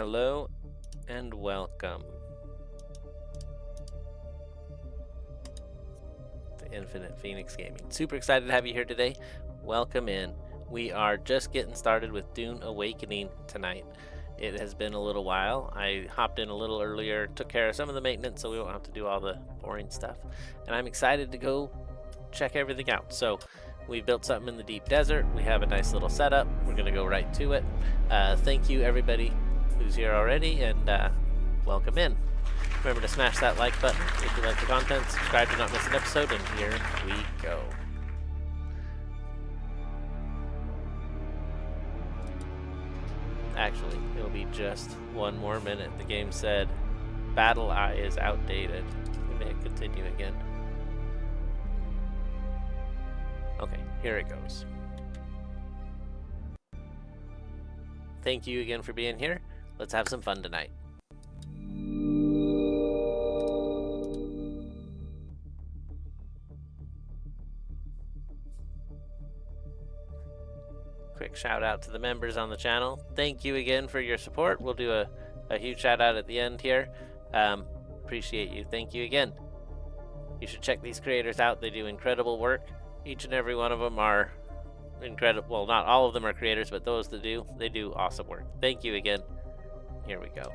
Hello and welcome to Infinite Phoenix Gaming. Super excited to have you here today. Welcome in. We are just getting started with Dune Awakening tonight. It has been a little while. I hopped in a little earlier, took care of some of the maintenance so we won't have to do all the boring stuff. And I'm excited to go check everything out. So we built something in the deep desert. We have a nice little setup. We're going to go right to it. Thank you everybody who's here already, and welcome in. Remember to smash that like button if you like the content, subscribe to not miss an episode, and here we go. Actually, it'll be just one more minute. The game said Battle Eye is outdated. We may continue again. Okay, here it goes. Thank you again for being here. Let's have some fun tonight. Quick shout out to the members on the channel. Thank you again for your support. We'll do a huge shout out at the end here. Appreciate you. Thank you again. You should check these creators out. They do incredible work. Each and every one of them are incredible. Well, not all of them are creators, but those that do, they do awesome work. Thank you again. Here we go.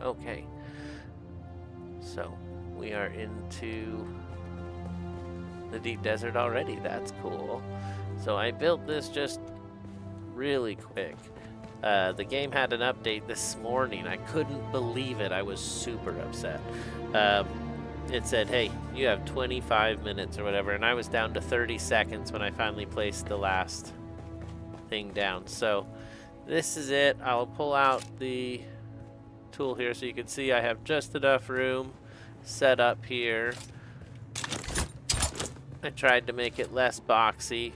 Okay. So we are into the deep desert already. That's cool. So I built this just really quick. The game had an update this morning. I couldn't believe it. I was super upset. It said, hey, you have 25 minutes or whatever, and I was down to 30 seconds when I finally placed the last thing down. So this is it. I'll pull out the tool here so you can see I have just enough room set up here. I tried to make it less boxy,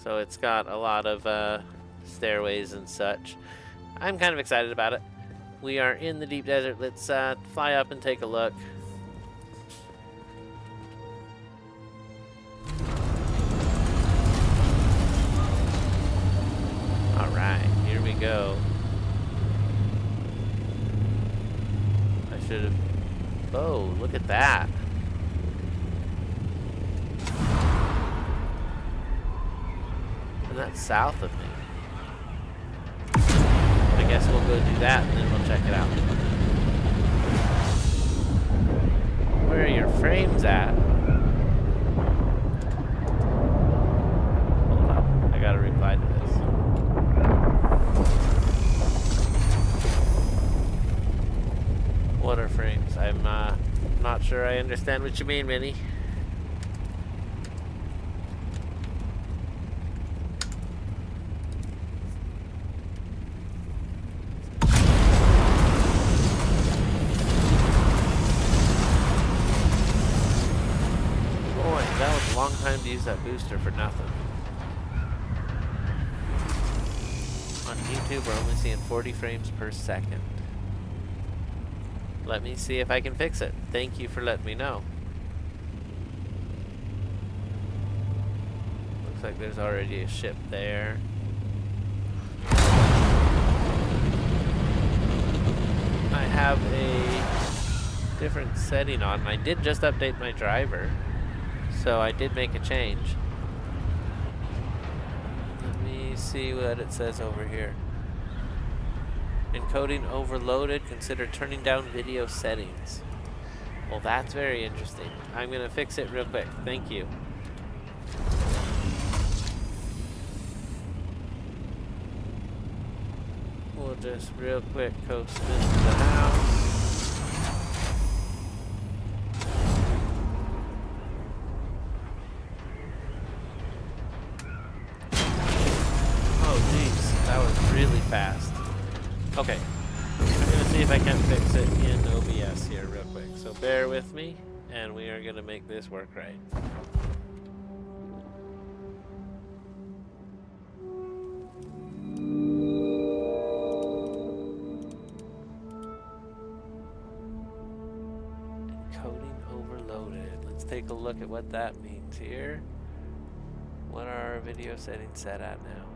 so it's got a lot of stairways and such. I'm kind of excited about it. We are in the deep desert. Let's fly up and take a look. All right, here we go. Should have. Oh, look at that. And that's south of me. I guess we'll go do that and then we'll check it out. Where are your frames at? Hold on, I gotta reply to this. What are frames? I'm not sure I understand what you mean, Minnie. Boy, that was a long time to use that booster for nothing. On YouTube, we're only seeing 40 frames per second. Let me see if I can fix it. Thank you for letting me know. Looks like there's already a ship there. I have a different setting on. I did just update my driver, so I did make a change. Let me see what it says over here. Encoding overloaded, consider turning down video settings. Well, that's very interesting. I'm gonna fix it real quick. Thank you. We'll just real quick coast into the house. fix it in OBS here real quick. So bear with me, and we are going to make this work right. Encoding overloaded. Let's take a look at what that means here. What are our video settings set at now?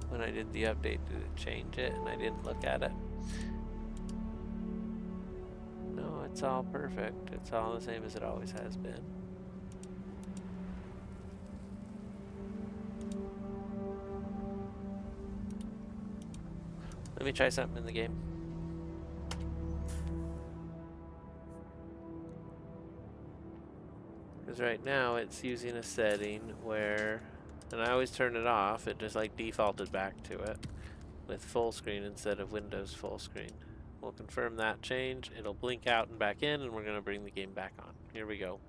When I did the update, did it change it? And I didn't look at it. No, it's all perfect. It's all the same as it always has been. Let me try something in the game. Because right now it's using a setting where, and I always turn it off, it just like defaulted back to it with full screen instead of Windows full screen. We'll confirm that change. It'll blink out and back in, and we're going to bring the game back on. Here we go.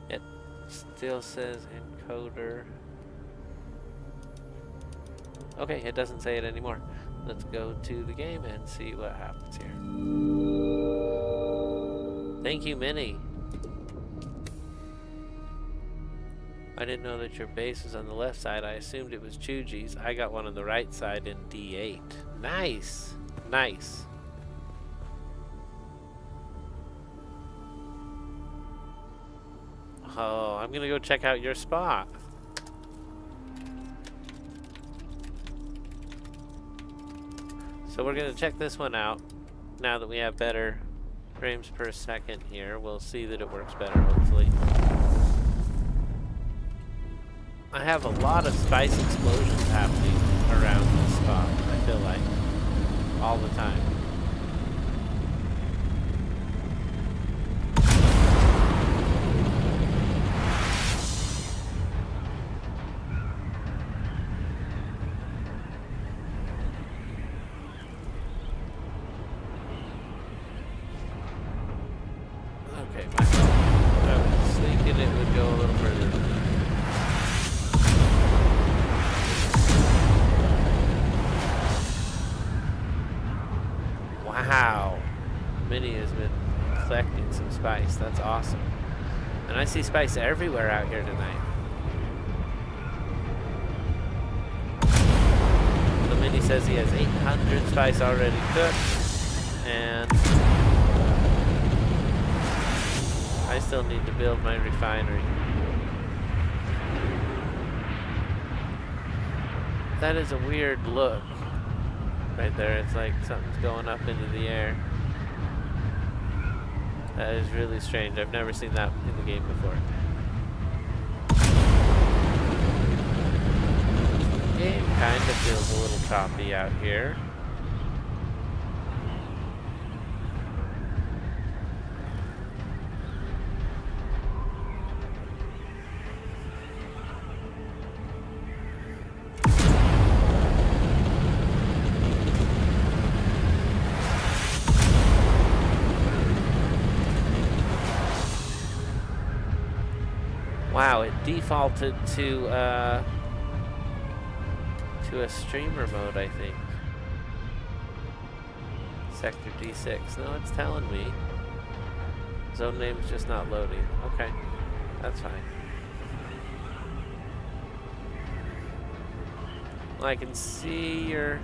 It still says encoder. Okay, it doesn't say it anymore. Let's go to the game and see what happens here. Thank you, Minnie. I didn't know that your base was on the left side. I assumed it was Chuji's. I got one on the right side in D8. Nice. Nice. Oh, I'm gonna go check out your spot. So we're gonna check this one out. Now that we have better frames per second here, we'll see that it works better, hopefully. I have a lot of spice explosions happening around this spot, I feel like, all the time. Okay, I was thinking it would go a little further than that. Wow, Minnie has been collecting some spice. That's awesome. And I see spice everywhere out here tonight. So Minnie says he has 800 spice already cooked, and I still need to build my refinery. That is a weird look. Right there, it's like something's going up into the air. That is really strange. I've never seen that in the game before. The game kind of feels a little choppy out here. Wow, it defaulted to a streamer mode, I think. Sector D6. No, it's telling me. Zone name's just not loading. Okay, that's fine. Well, I can see your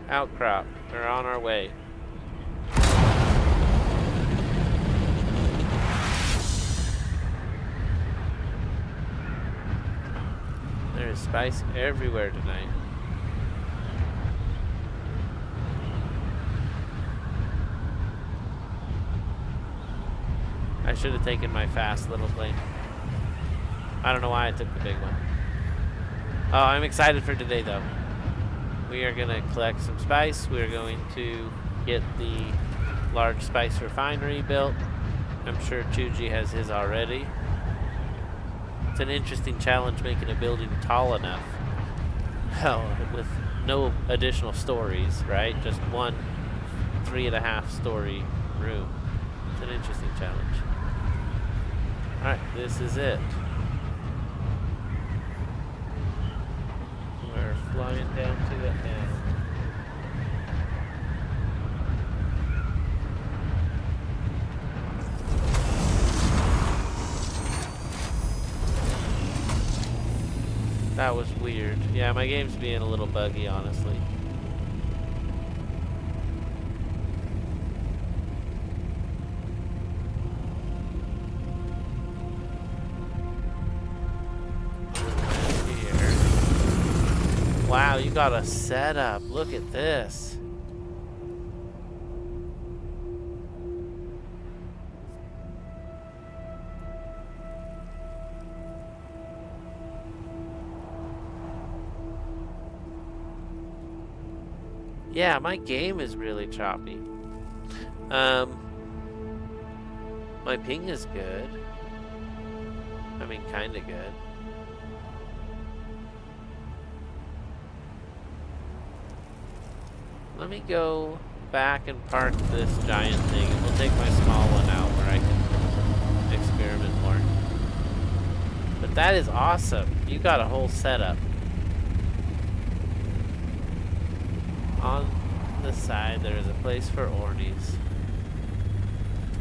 outcrop. We're on our way. There's spice everywhere tonight. I should have taken my fast little plane. I don't know why I took the big one. Oh, I'm excited for today though. We are going to collect some spice. We're going to get the large spice refinery built. I'm sure Chuji has his already. It's an interesting challenge making a building tall enough. Hell, with no additional stories, right? Just one 3.5 story room. It's an interesting challenge. Alright, this is it. We're flying down to it now. That was weird. Yeah, my game's being a little buggy, honestly. Here. Wow, you got a setup. Look at this. Yeah, my game is really choppy. My ping is good. I mean, kinda good. Let me go back and park this giant thing, and we'll take my small one out where I can experiment more. But that is awesome. You got a whole setup. On the side, there is a place for ornies.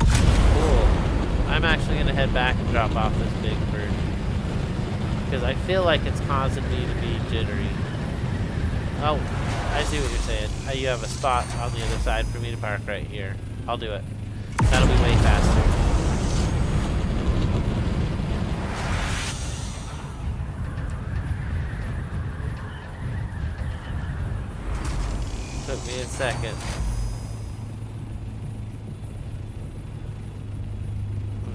Cool. I'm actually going to head back and drop off this big bird, because I feel like it's causing me to be jittery. Oh, I see what you're saying. You have a spot on the other side for me to park right here. I'll do it. That'll be way faster. Took me a second.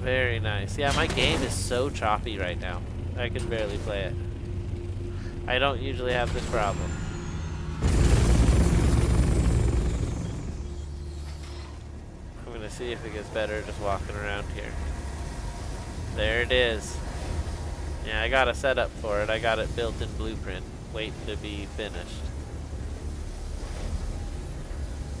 Very nice. Yeah, my game is so choppy right now. I can barely play it. I don't usually have this problem. I'm gonna see if it gets better just walking around here. There it is. Yeah, I got a setup for it. I got it built in Blueprint, waiting to be finished.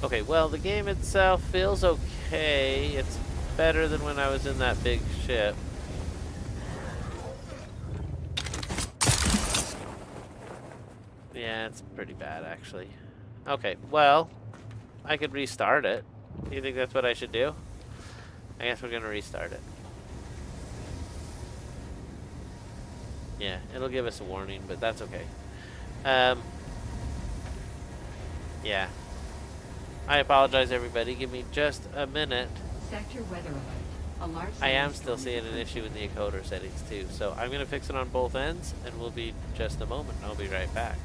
Okay, well, the game itself feels okay. It's better than when I was in that big ship. Yeah, it's pretty bad, actually. Okay, well, I could restart it. Do you think that's what I should do? I guess we're gonna restart it. Yeah, it'll give us a warning, but that's okay. Yeah. I apologize, everybody. Give me just a minute. Sector weather alert. A large I am still seeing an issue in the encoder settings too, so I'm gonna fix it on both ends, and we'll be just a moment. I'll be right back.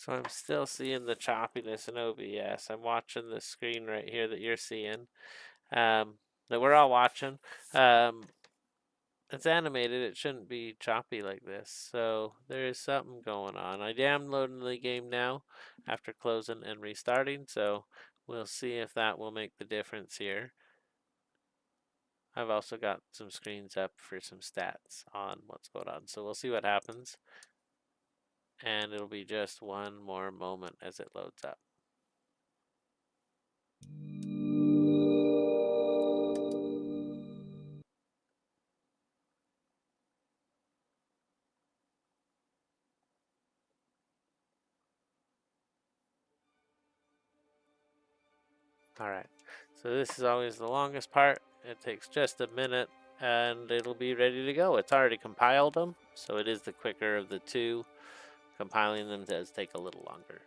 So I'm still seeing the choppiness in OBS. I'm watching the screen right here that you're seeing. That we're all watching. It's animated. It shouldn't be choppy like this. So there is something going on. I am loading the game now after closing and restarting. So we'll see if that will make the difference here. I've also got some screens up for some stats on what's going on. So we'll see what happens. And it'll be just one more moment as it loads up. All right, so this is always the longest part. It takes just a minute and it'll be ready to go. It's already compiled them, so it is the quicker of the two. Compiling them does take a little longer.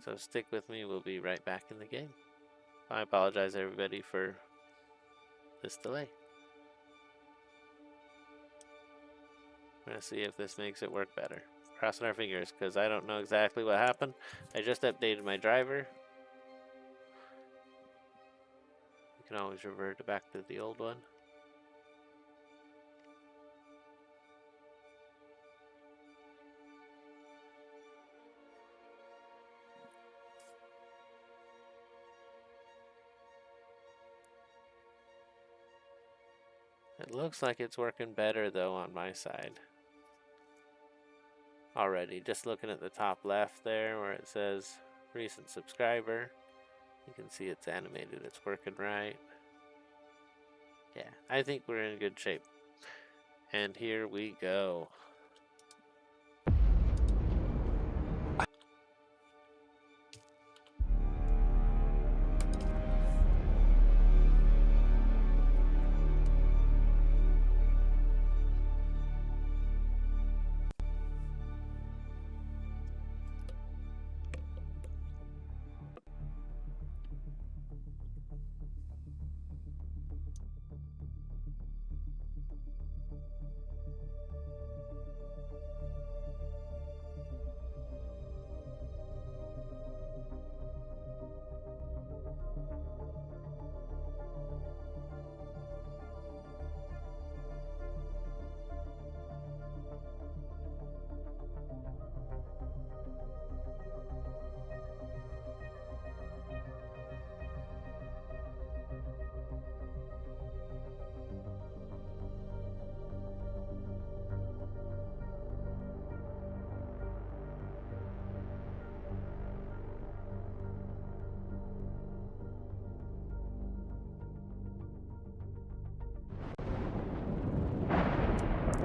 So stick with me, we'll be right back in the game. I apologize everybody for this delay. I'm gonna see if this makes it work better. Crossing our fingers, because I don't know exactly what happened. I just updated my driver. You can always revert back to the old one. It looks like it's working better though on my side. Already, just looking at the top left there where it says recent subscriber, you can see it's animated, it's working right. Yeah, I think we're in good shape. And here we go.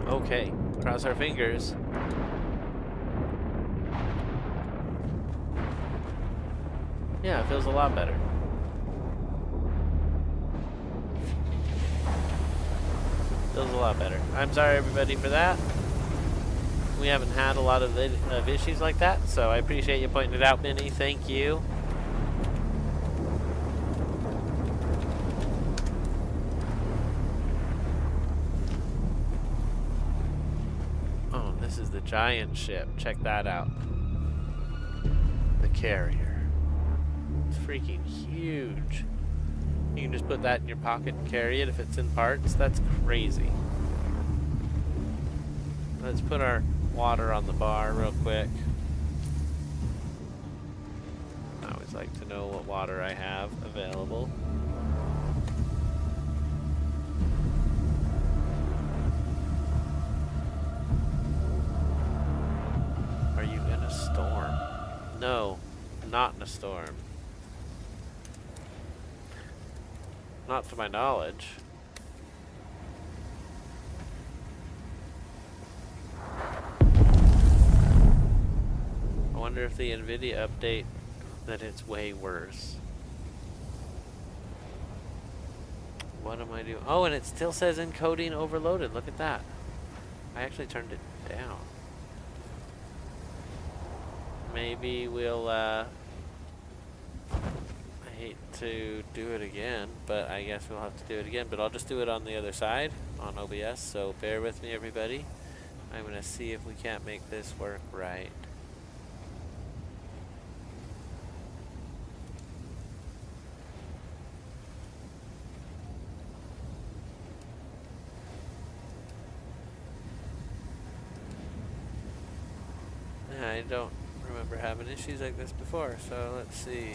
Okay, cross our fingers. Yeah, it feels a lot better. Feels a lot better. I'm sorry everybody for that. We haven't had a lot of issues like that, so I appreciate you pointing it out, Minnie. Thank you. Oh, this is the giant ship. Check that out. The carrier. It's freaking huge. You can just put that in your pocket and carry it if it's in parts. That's crazy. Let's put our water on the bar real quick. I always like to know what water I have available. Are you in a storm? No, not in a storm. Not to my knowledge. I wonder if the NVIDIA update that it's way worse. What am I doing? Oh, and it still says encoding overloaded. Look at that. I actually turned it down. Maybe we'll, I hate to do it again, but I guess we'll have to do it again, but I'll just do it on the other side. on OBS, so bear with me, everybody. I'm gonna see if we can't make this work right. I don't remember having issues like this before, so let's see.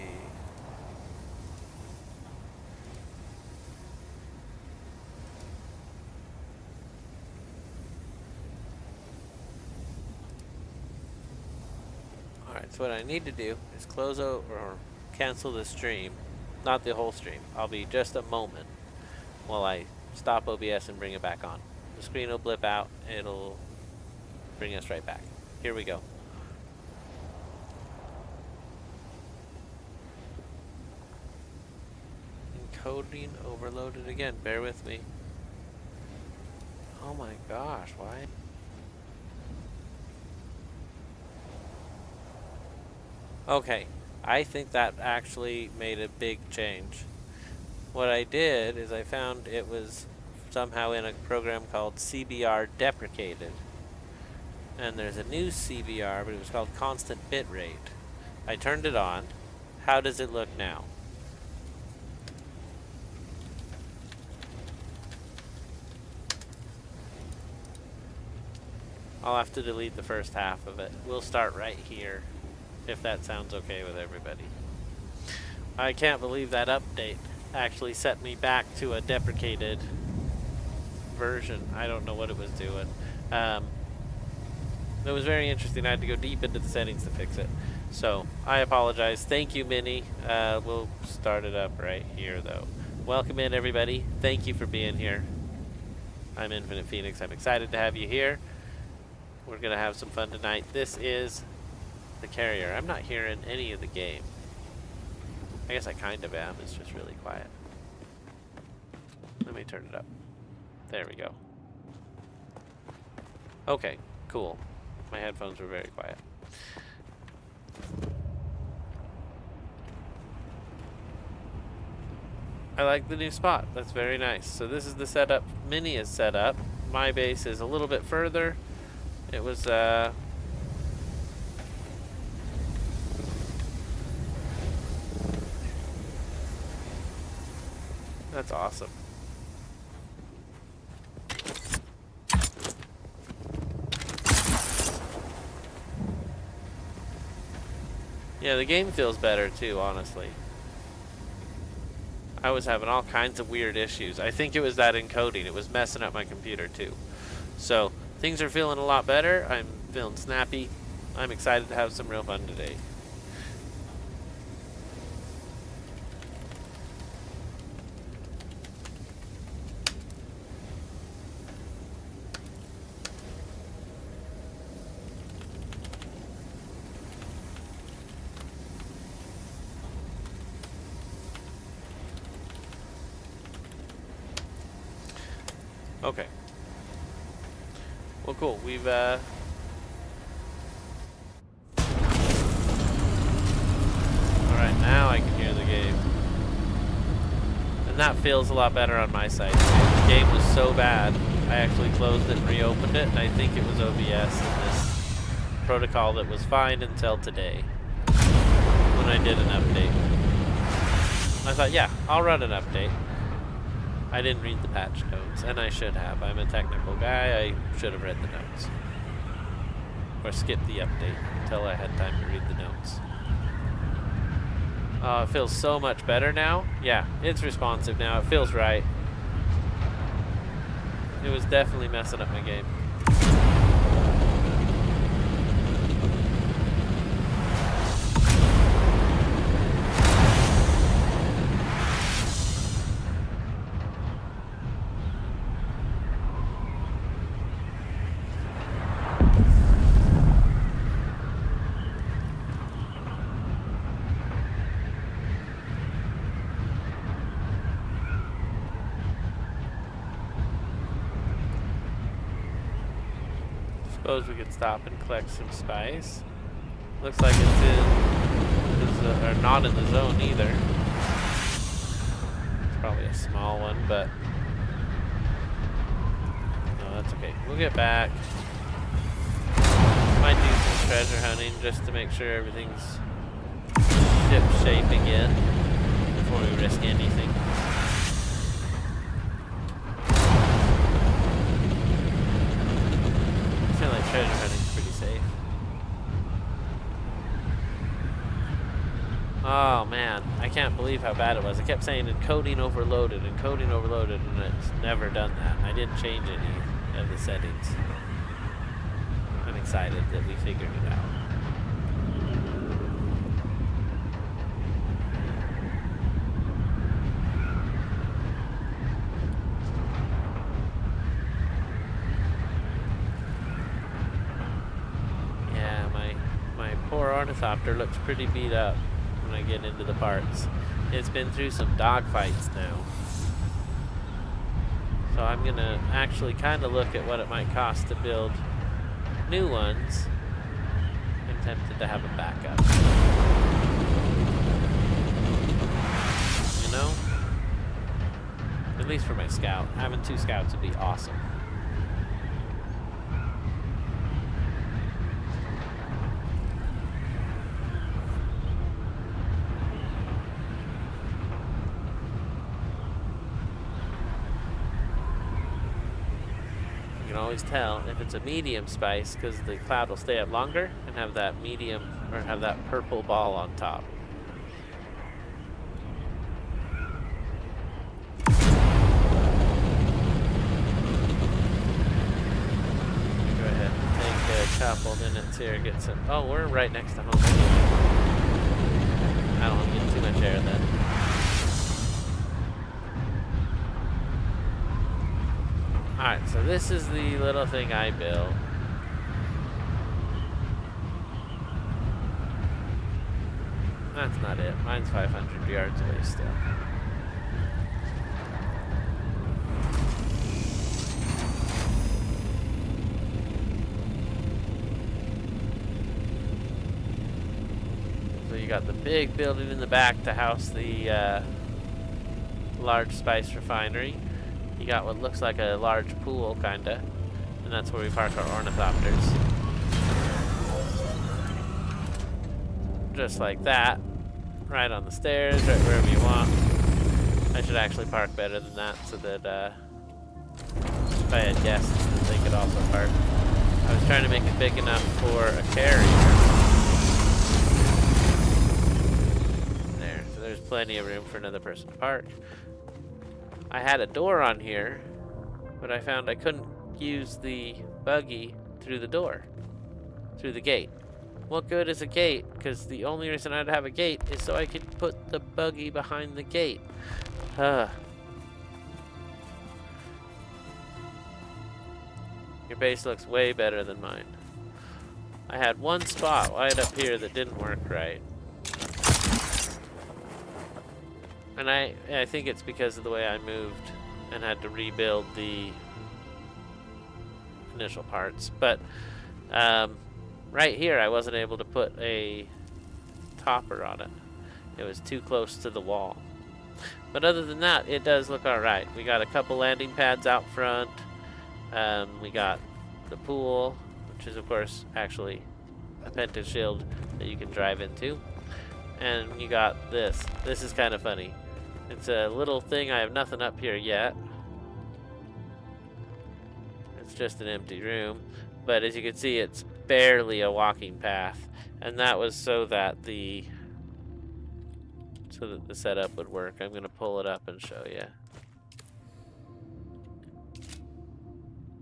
Alright, so what I need to do is close out or cancel the stream. Not the whole stream. I'll be just a moment while I stop OBS and bring it back on. The screen will blip out, it'll bring us right back. Here we go. Encoding overloaded again, bear with me. Oh my gosh, why? Okay, I think that actually made a big change. What I did is I found it was somehow in a program called CBR deprecated. And there's a new CBR, but it was called constant bitrate. I turned it on. How does it look now? I'll have to delete the first half of it. We'll start right here, if that sounds okay with everybody. I can't believe that update actually set me back to a deprecated version. I don't know what it was doing. It was very interesting. I had to go deep into the settings to fix it. So, I apologize. Thank you, Minnie. We'll start it up right here, though. Welcome in, everybody. Thank you for being here. I'm Infinite Phoenix. I'm excited to have you here. We're going to have some fun tonight. This is the carrier. I'm not hearing any of the game. I guess I kind of am. It's just really quiet. Let me turn it up. There we go. Okay, cool. My headphones were very quiet. I like the new spot. That's very nice. So this is the setup Minnie is set up. My base is a little bit further. It was that's awesome. Yeah, the game feels better too, honestly. I was having all kinds of weird issues. I think it was that encoding. It was messing up my computer too. So things are feeling a lot better. I'm feeling snappy. I'm excited to have some real fun today. Okay. Well, cool. We've, Alright, now I can hear the game. And that feels a lot better on my side. The game was so bad, I actually closed it and reopened it, and I think it was OBS and this protocol that was fine until today, when I did an update. I thought, yeah, I'll run an update. I didn't read the patch notes, and I should have. I'm a technical guy. I should have read the notes. Or skipped the update until I had time to read the notes. It feels so much better now. Yeah, it's responsive now. It feels right. It was definitely messing up my game. Suppose we could stop and collect some spice. Looks like it's or not in the zone either. It's probably a small one, but that's okay. We'll get back. Might do some treasure hunting just to make sure everything's ship shape again before we risk anything. I feel like treasure hunting's pretty safe. Oh man, I can't believe how bad it was. I kept saying encoding overloaded, and it's never done that. I didn't change any of the settings. I'm excited that we figured it out. Yeah, my poor ornithopter looks pretty beat up when I get into the parts. It's been through some dogfights now. So I'm gonna actually kind of look at what it might cost to build new ones. I'm tempted to have a backup. You know? At least for my scout. Having 2 scouts would be awesome. You can always tell if it's a medium spice because the cloud will stay up longer and have that medium or have that purple ball on top. Go ahead and take a couple minutes here, get some. Oh, we're right next to home. I don't want to get too much air then. Alright, so this is the little thing I built. That's not it. Mine's 500 yards away still. So you got the big building in the back to house the large spice refinery. You got what looks like a large pool, kinda, and that's where we park our ornithopters. Just like that, right on the stairs, right wherever you want. I should actually park better than that so that if I had guests, that they could also park. I was trying to make it big enough for a carrier. There, so there's plenty of room for another person to park. I had a door on here, but I found I couldn't use the buggy through the door, through the gate. What good is a gate? Because the only reason I'd have a gate is so I could put the buggy behind the gate. Your base looks way better than mine. I had one spot right up here that didn't work right. And I think it's because of the way I moved and had to rebuild the initial parts. But right here, I wasn't able to put a topper on it. It was too close to the wall. But other than that, it does look alright. We got a couple landing pads out front. We got the pool, which is, of course, actually a Penta shield that you can drive into. And you got this. This is kind of funny. It's a little thing. I have nothing up here yet. It's just an empty room. But as you can see, it's barely a walking path. And that was so that the setup would work. I'm going to pull it up and show you.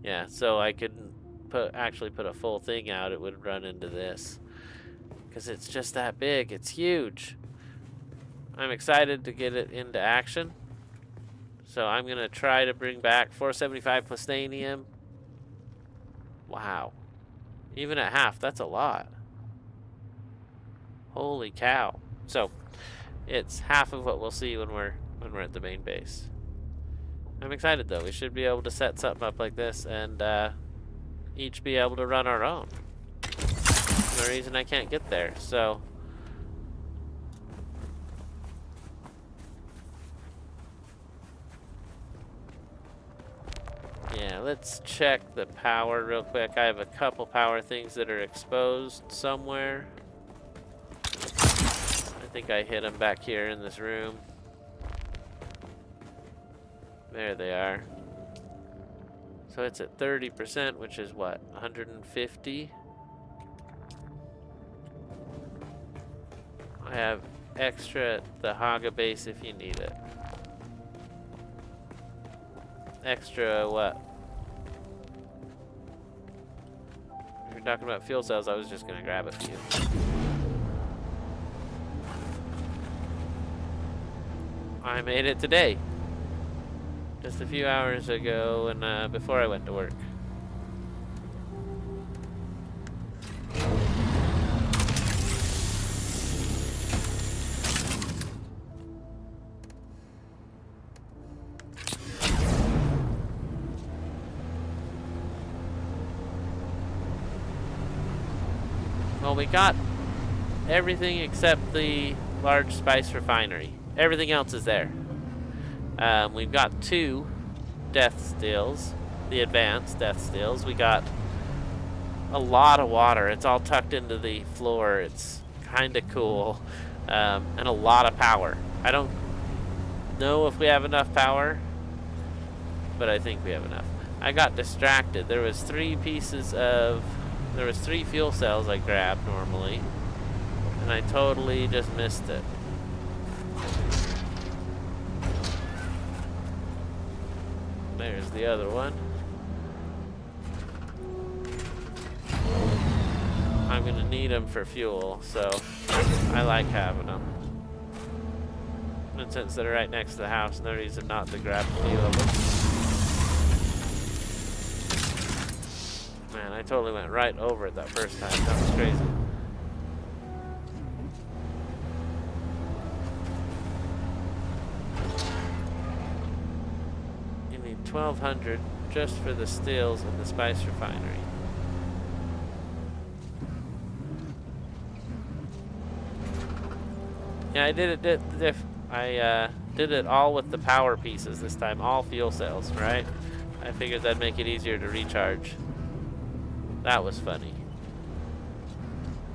Yeah, so I could actually put a full thing out. It would run into this. Because it's just that big. It's huge. I'm excited to get it into action. So I'm going to try to bring back 475 plastanium. Wow. Even at half, that's a lot. Holy cow. So it's half of what we'll see when we're at the main base. I'm excited though. We should be able to set something up like this and each be able to run our own. No reason I can't get there. So Yeah, let's check the power real quick. I have a couple power things that are exposed somewhere. I think I hit them back here in this room. There they are. So it's at 30%, which is what, 150? I have extra at the Haga base if you need it. Extra what? If you're talking about fuel cells, I was just gonna grab a few. I made it today. Just a few hours ago and before I went to work. Well, we got everything except the large spice refinery. Everything else is there. We've got 2 death stills, the advanced death stills. We got a lot of water. It's all tucked into the floor. It's kind of cool. And a lot of power. I don't know if we have enough power, but I think we have enough. I got distracted. There was 3 fuel cells I grabbed normally, and I totally just missed it. There's the other one. I'm gonna need them for fuel, so I like having them. And since they're right next to the house, no reason not to grab a few of them. Man, I totally went right over it that first time. That was crazy. You need 1,200 just for the stills and the spice refinery. Yeah, I did it all with the power pieces this time, all fuel cells, right? I figured that'd make it easier to recharge. That was funny.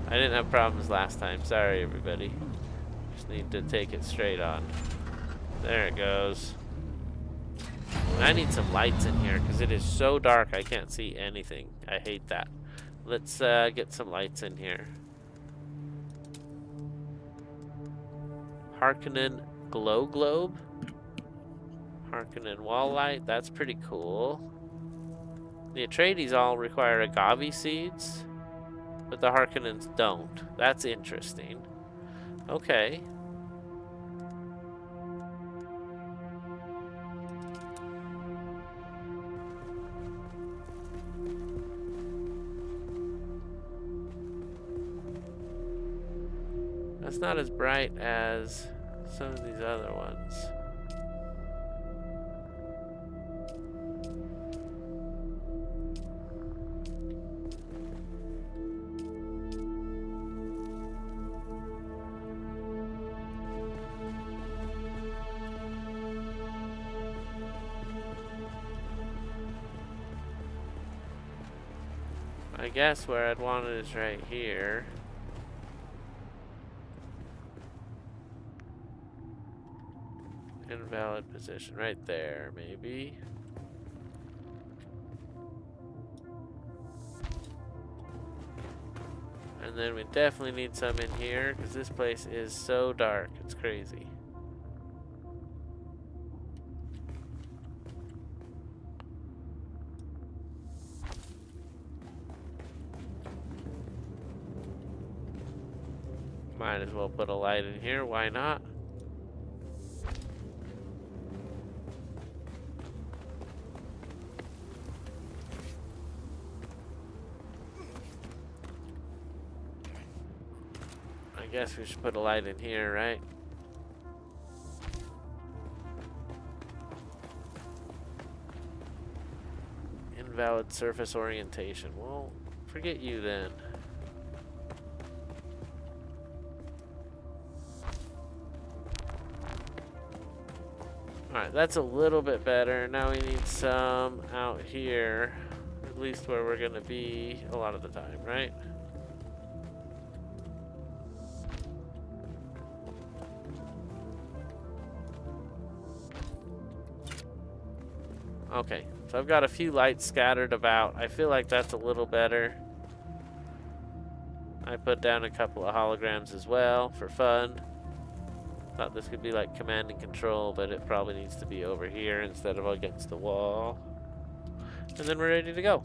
I didn't have problems last time. Sorry, everybody. Just need to take it straight on. There it goes. And I need some lights in here because it is so dark I can't see anything. I hate that. Let's get some lights in here. Harkonnen glow globe. Harkonnen wall light. That's pretty cool. The Atreides all require agave seeds, but the Harkonnens don't. That's interesting. Okay. That's not as bright as some of these other ones. I guess where I'd want it is right here. Invalid position right there, maybe. And then we definitely need some in here because this place is so dark, it's crazy. Might as well put a light in here, why not? I guess we should put a light in here, right? Invalid surface orientation. Well, forget you then. Alright, that's a little bit better. Now we need some out here. At least where we're gonna be a lot of the time, right? Okay, so I've got a few lights scattered about. I feel like that's a little better. I put down a couple of holograms as well for fun. Thought this could be like command and control, but it probably needs to be over here instead of against the wall. And then we're ready to go.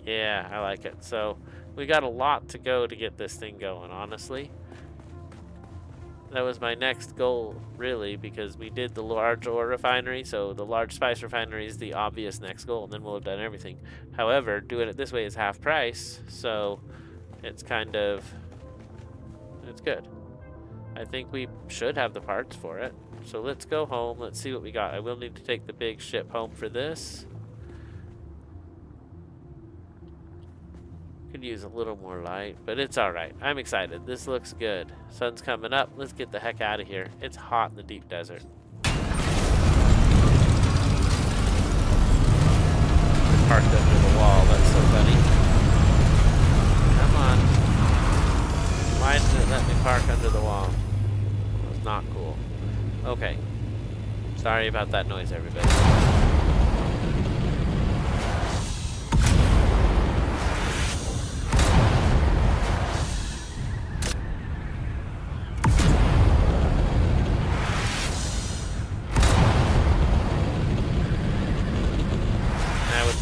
Yeah, I like it. So we got a lot to go to get this thing going, honestly. That was my next goal, really, because we did the large ore refinery, so the large spice refinery is the obvious next goal, and then we'll have done everything. However, doing it this way is half price, so it's kind of, it's good. I think we should have the parts for it. So let's go home, let's see what we got. I will need to take the big ship home for this. Could use a little more light, but it's all right. I'm excited. This looks good. Sun's coming up. Let's get the heck out of here. It's hot in the deep desert. Parked under the wall. That's so funny. Come on. Why didn't it let me park under the wall? It was not cool. Okay. Sorry about that noise, everybody.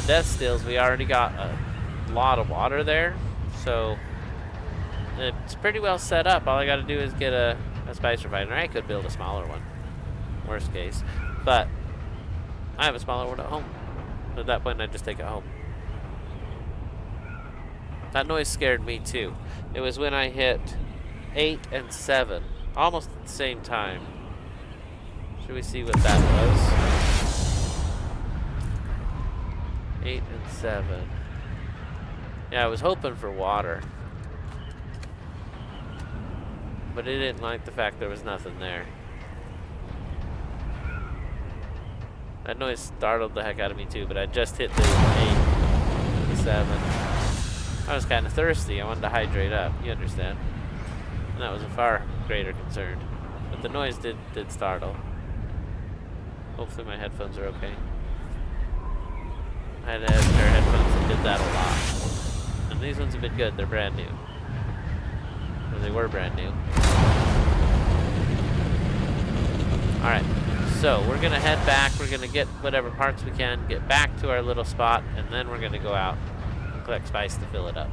Death stills, we already got a lot of water there, so it's pretty well set up. All I got to do is get a spice refiner. I could build a smaller one, worst case, but I have a smaller one at home. At that point, I just take it home. That noise scared me too. It was when I hit 8 and 7, almost at the same time. Should we see what that was? 8 and 7. Yeah, I was hoping for water. But it didn't like the fact there was nothing there. That noise startled the heck out of me too, but I just hit the 8 and the 7. I was kind of thirsty. I wanted to hydrate up. You understand? And that was a far greater concern. But the noise did startle. Hopefully my headphones are okay. I had a pair of headphones that did that a lot. And these ones have been good. They're brand new. Or they were brand new. Alright, so we're going to head back. We're going to get whatever parts we can, get back to our little spot, and then we're going to go out and collect spice to fill it up.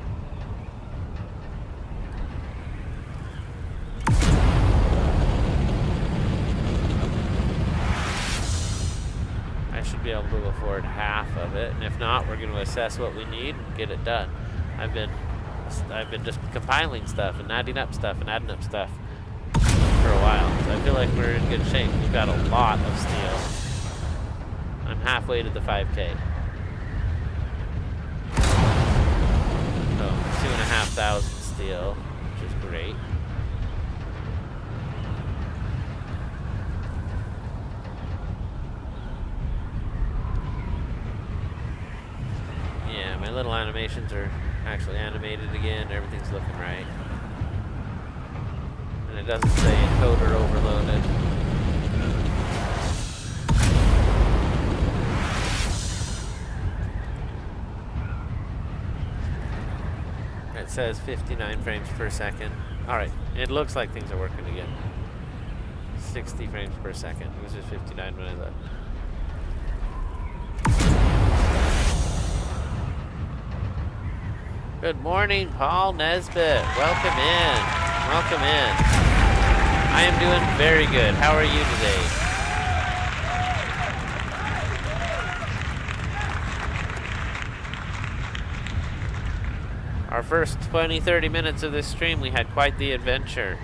I should be able to afford half of it, and if not, we're going to assess what we need and get it done. I've been just compiling stuff and adding up stuff for a while, so I feel like we're in good shape. We've got a lot of steel. I'm halfway to the 5K. So 2,500 steel, which is great. My little animations are actually animated again. Everything's looking right. And it doesn't say encoder overloaded. It says 59 frames per second. Alright, it looks like things are working again. 60 frames per second. It was just 59 when I left. Good morning, Paul Nesbitt. Welcome in. Welcome in. I am doing very good. How are you today? Our first 20-30 minutes of this stream, we had quite the adventure.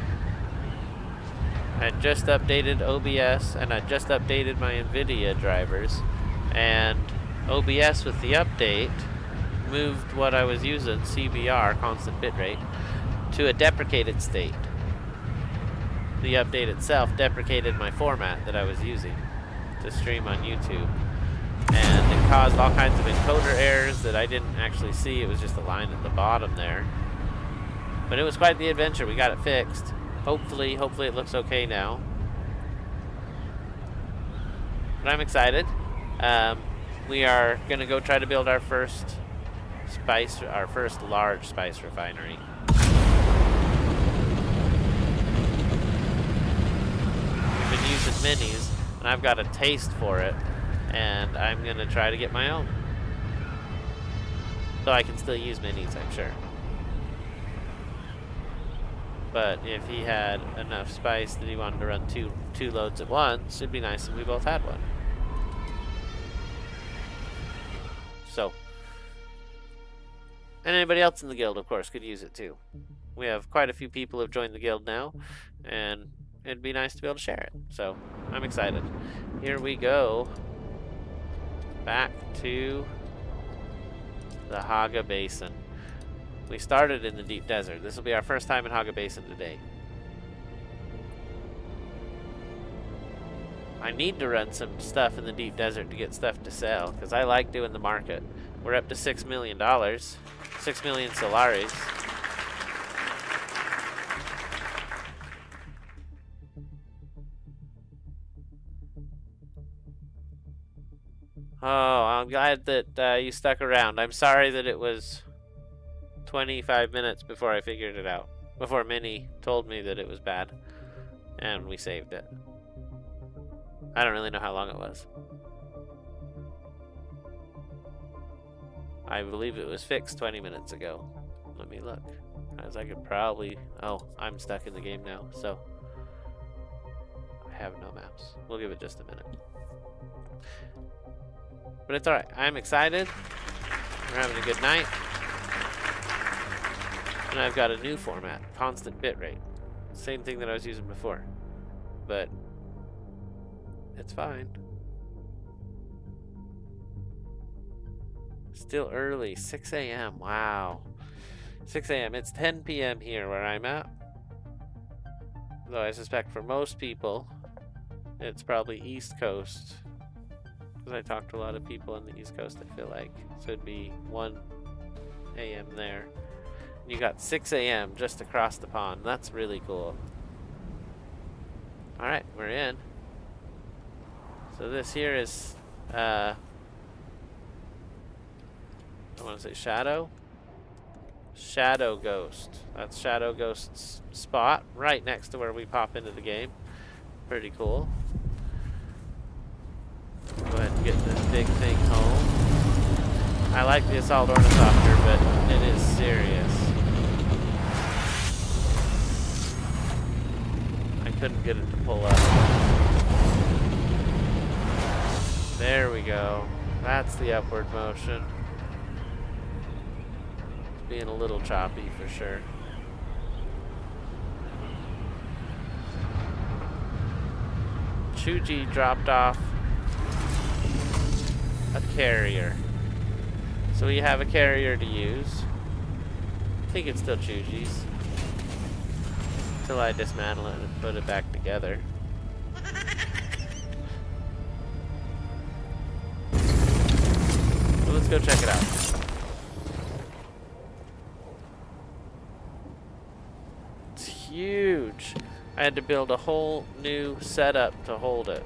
I I just updated OBS and I just updated my NVIDIA drivers, and OBS with the update moved what I was using, CBR, constant bitrate, to a deprecated state. The update itself deprecated my format that I was using to stream on YouTube, and it caused all kinds of encoder errors that I didn't actually see. It was just a line at the bottom there. But it was quite the adventure. We got it fixed. Hopefully it looks okay now. But I'm excited. We are gonna go try to build our first large spice refinery. We've been using minis, and I've got a taste for it, and I'm gonna try to get my own. So I can still use minis, I'm sure. But if he had enough spice that he wanted to run two loads at once, it'd be nice if we both had one. So, and anybody else in the guild, of course, could use it too. We have quite a few people who have joined the guild now, and it'd be nice to be able to share it. So, I'm excited. Here we go. Back to the Haga Basin. We started in the deep desert. This will be our first time in Haga Basin today. I need to run some stuff in the deep desert to get stuff to sell, because I like doing the market. We're up to $6 million. 6 million Solaris. Oh, I'm glad that you stuck around. I'm sorry that it was 25 minutes before I figured it out. Before Minnie told me that it was bad. And we saved it. I don't really know how long it was. I believe it was fixed 20 minutes ago. Let me look. As I could probably... Oh, I'm stuck in the game now, so... I have no mouse. We'll give it just a minute. But it's alright. I'm excited. We're having a good night. And I've got a new format. Constant bitrate. Same thing that I was using before. But... it's fine. Still early. 6 a.m. Wow. 6 a.m. It's 10 p.m. here where I'm at. Though I suspect for most people, it's probably East Coast. Because I talked to a lot of people on the East Coast, I feel like. So it'd be 1 a.m. there. And you got 6 a.m. just across the pond. That's really cool. Alright, we're in. So this here is, I want to say Shadow? Shadow Ghost. That's Shadow Ghost's spot, right next to where we pop into the game. Pretty cool. Go ahead and get this big thing home. I like the Assault Ornithopter, but it is serious. I couldn't get it to pull up. There we go. That's the upward motion. It's being a little choppy for sure. Chuji dropped off a carrier. So we have a carrier to use. I think it's still Chuji's. Until I dismantle it and put it back together. So let's go check it out. It's huge. I had to build a whole new setup to hold it.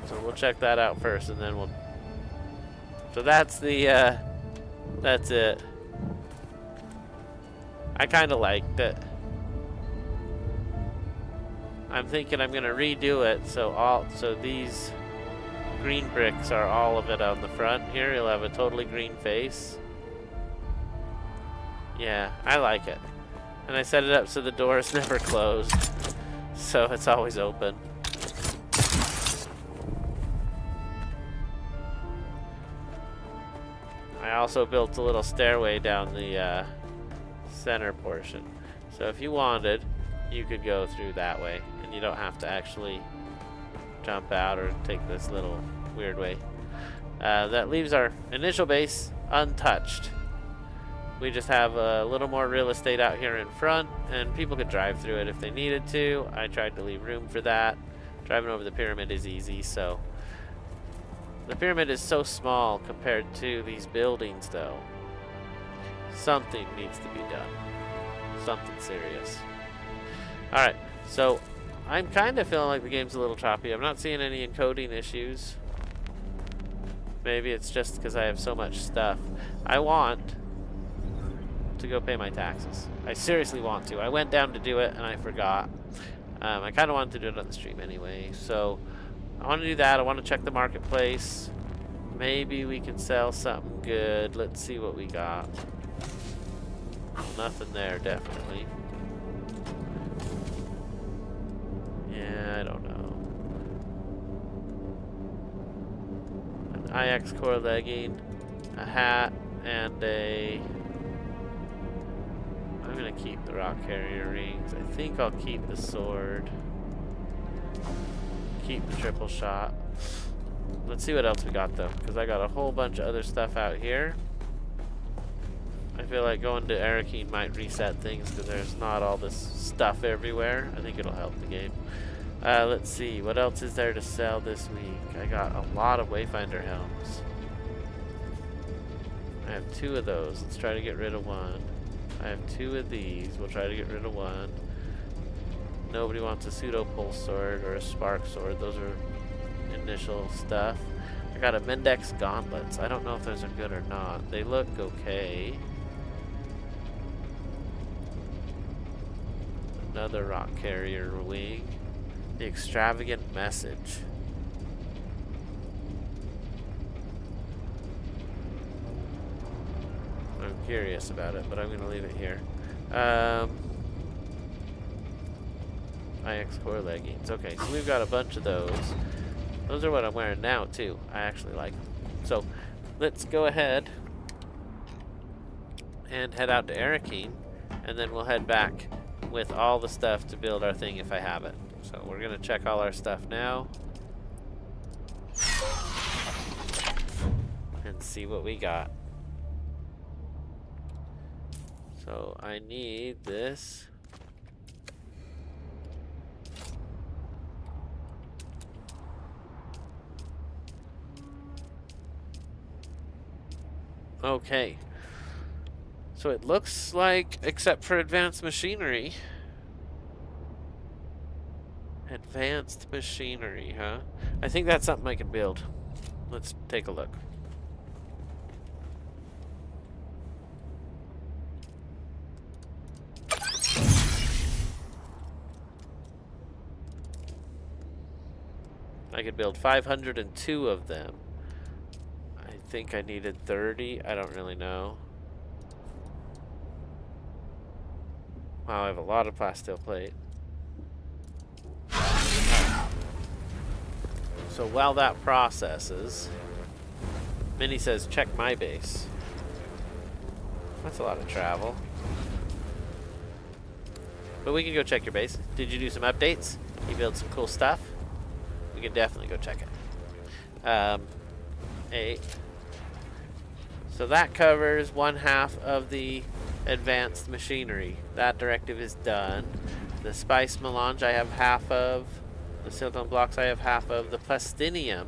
So we'll check that out first, and then we'll... So that's the, that's it. I kind of liked it. I'm thinking I'm gonna redo it, so these green bricks are all of it on the front here. You'll have a totally green face. Yeah, I like it. And I set it up so the door is never closed. So it's always open. I also built a little stairway down the center portion. So if you wanted, you could go through that way, and you don't have to actually jump out or take this little weird way. That leaves our initial base untouched. We just have a little more real estate out here in front, and people could drive through it if they needed to. I tried to leave room for that. Driving over the pyramid is easy, so... The pyramid is so small compared to these buildings, though. Something needs to be done. Something serious. Alright, so I'm kind of feeling like the game's a little choppy. I'm not seeing any encoding issues. Maybe it's just because I have so much stuff. I want to go pay my taxes. I seriously want to. I went down to do it and I forgot. I kind of wanted to do it on the stream anyway. So I want to do that. I want to check the marketplace. Maybe we can sell something good. Let's see what we got. Nothing there, definitely. Yeah, I don't know. An IX core legging, a hat, and a... I'm gonna keep the rock carrier rings. I think I'll keep the sword. Keep the triple shot. Let's see what else we got though, because I got a whole bunch of other stuff out here. I feel like going to Arrakis might reset things because there's not all this stuff everywhere. I think it'll help the game. Let's see, what else is there to sell this week? I got a lot of Wayfinder helms. I have 2 of those. Let's try to get rid of one. I have 2 of these. We'll try to get rid of one. Nobody wants a pseudo pulse sword or a spark sword. Those are initial stuff. I got a Mendex gauntlets. I don't know if those are good or not. They look okay. Another rock carrier wing. The extravagant message. I'm curious about it, but I'm going to leave it here. IX core leggings. Okay, so we've got a bunch of those. Those are what I'm wearing now, too. I actually like them. So, let's go ahead and head out to Arrakis, and then we'll head back with all the stuff to build our thing if I have it. So we're gonna check all our stuff now and see what we got. So I need this. Okay. So it looks like, except for advanced machinery. Advanced machinery, huh? I think that's something I can build. Let's take a look. I could build 502 of them. I think I needed 30. I don't really know. Wow, I have a lot of plasteel plate. So while that processes, Minnie says, check my base. That's a lot of travel. But we can go check your base. Did you do some updates? You build some cool stuff? We can definitely go check it. 8. So that covers 1/2 of the advanced machinery. That directive is done. The spice melange I have half of. The silicone blocks I have half of. The plastinium,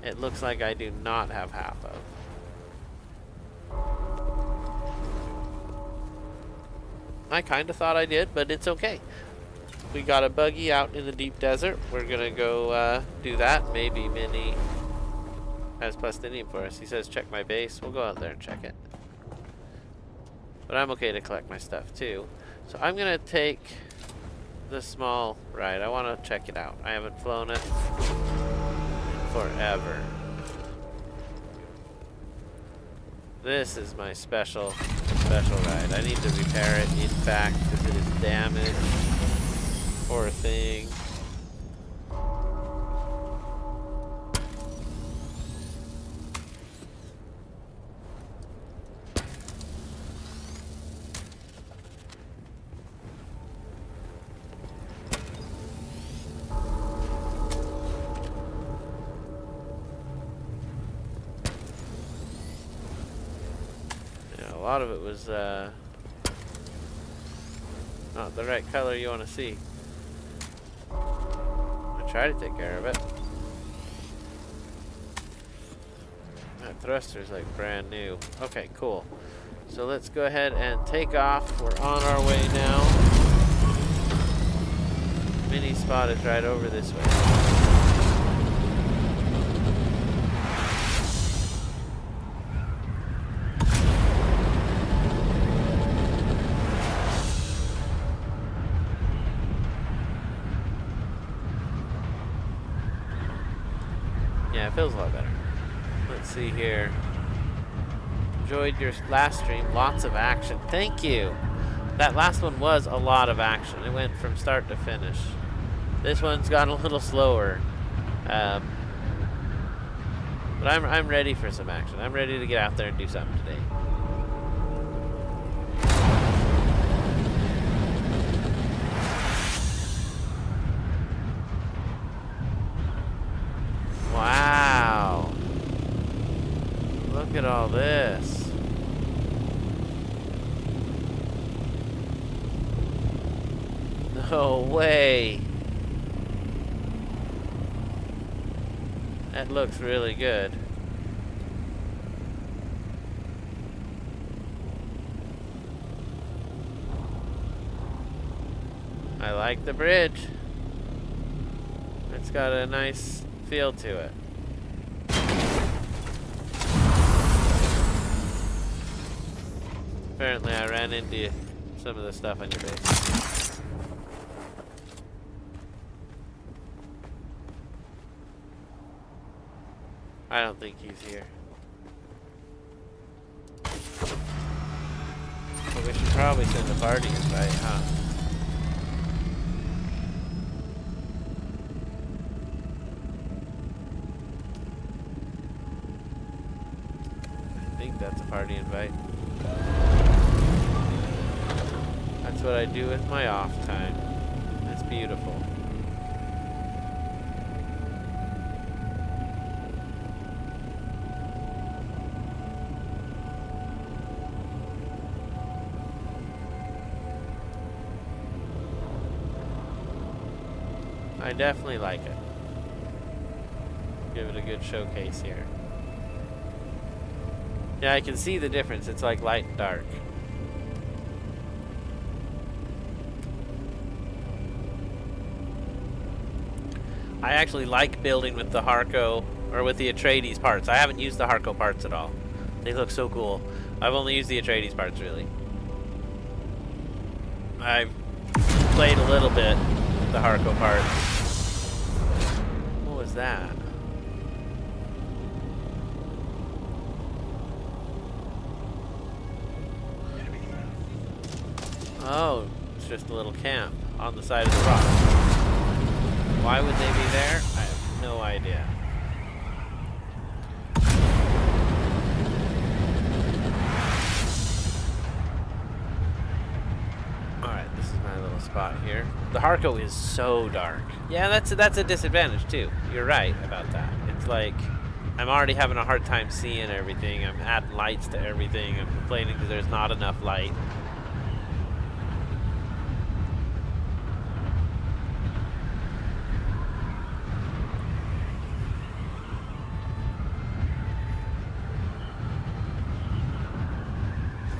it looks like I do not have half of. I kind of thought I did, but it's okay. We got a buggy out in the deep desert. We're gonna go do that. Maybe Minnie has plastinium for us. He says check my base. We'll go out there and check it. But I'm okay to collect my stuff too. So I'm gonna take the small ride. I want to check it out. I haven't flown it in forever. This is my special ride. I need to repair it, in fact, because it is damaged. Poor thing. lot of it was not the right color you want to see. I try to take care of it. That thruster's like brand new. Okay, cool. So let's go ahead and take off. We're on our way now. Mini spot is right over this way. Yeah, it feels a lot better. Let's see here. Enjoyed your last stream. Lots of action. Thank you. That last one was a lot of action. It went from start to finish. This one's gone a little slower. But I'm ready for some action. I'm ready to get out there and do something today. Wow. Look at all this. No way. That looks really good. I like the bridge. It's got a nice feel to it. Apparently I ran into some of the stuff on your base. I don't think he's here. But we should probably send a party invite, huh? I think that's a party invite. That's what I do with my off time. It's beautiful. I definitely like it. Give it a good showcase here. Yeah, I can see the difference. It's like light and dark. I actually like building with the Harco, or with the Atreides parts. I haven't used the Harco parts at all. They look so cool. I've only used the Atreides parts, really. I've played a little bit with the Harco parts. What was that? Oh, it's just a little camp on the side of the rock. Why would they be there? I have no idea. Alright, this is my little spot here. The Harco is so dark. Yeah, that's a disadvantage too. You're right about that. It's like, I'm already having a hard time seeing everything. I'm adding lights to everything. I'm complaining because there's not enough light.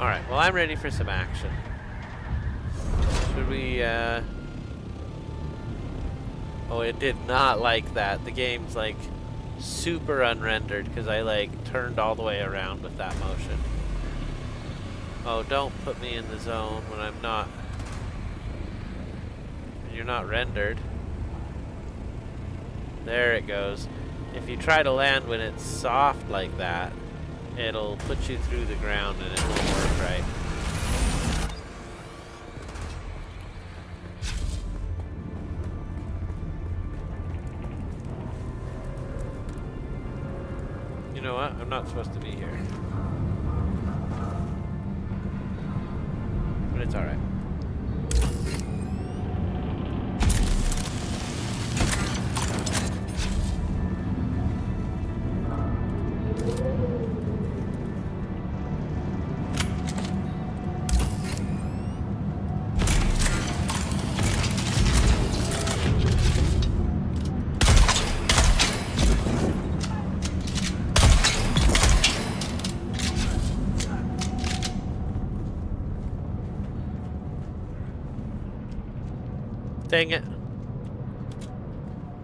Alright, well, I'm ready for some action. Should we, Oh, it did not like that. The game's, like, super unrendered because I, like, turned all the way around with that motion. Oh, don't put me in the zone when I'm not... You're not rendered. There it goes. If you try to land when it's soft like that, it'll put you through the ground and it won't work right. You know what? I'm not supposed to be here. But it's alright. Dang it.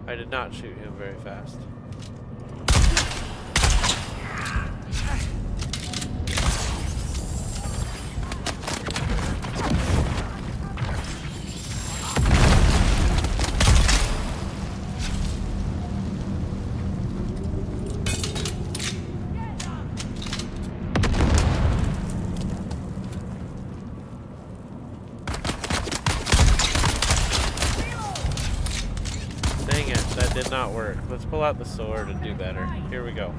I did not shoot him very fast. Did not work. Let's pull out the sword and do better. Here we go.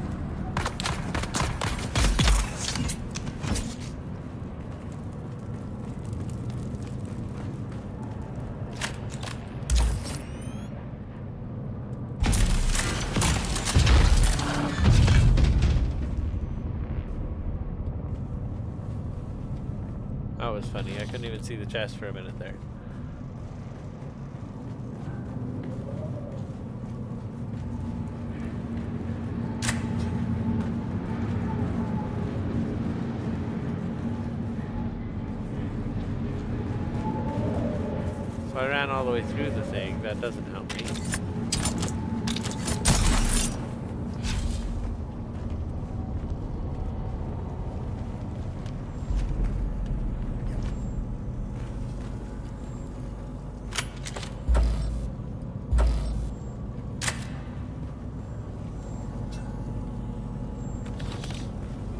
That was funny. I couldn't even see the chest for a minute there. So I ran all the way through the thing. That doesn't help me.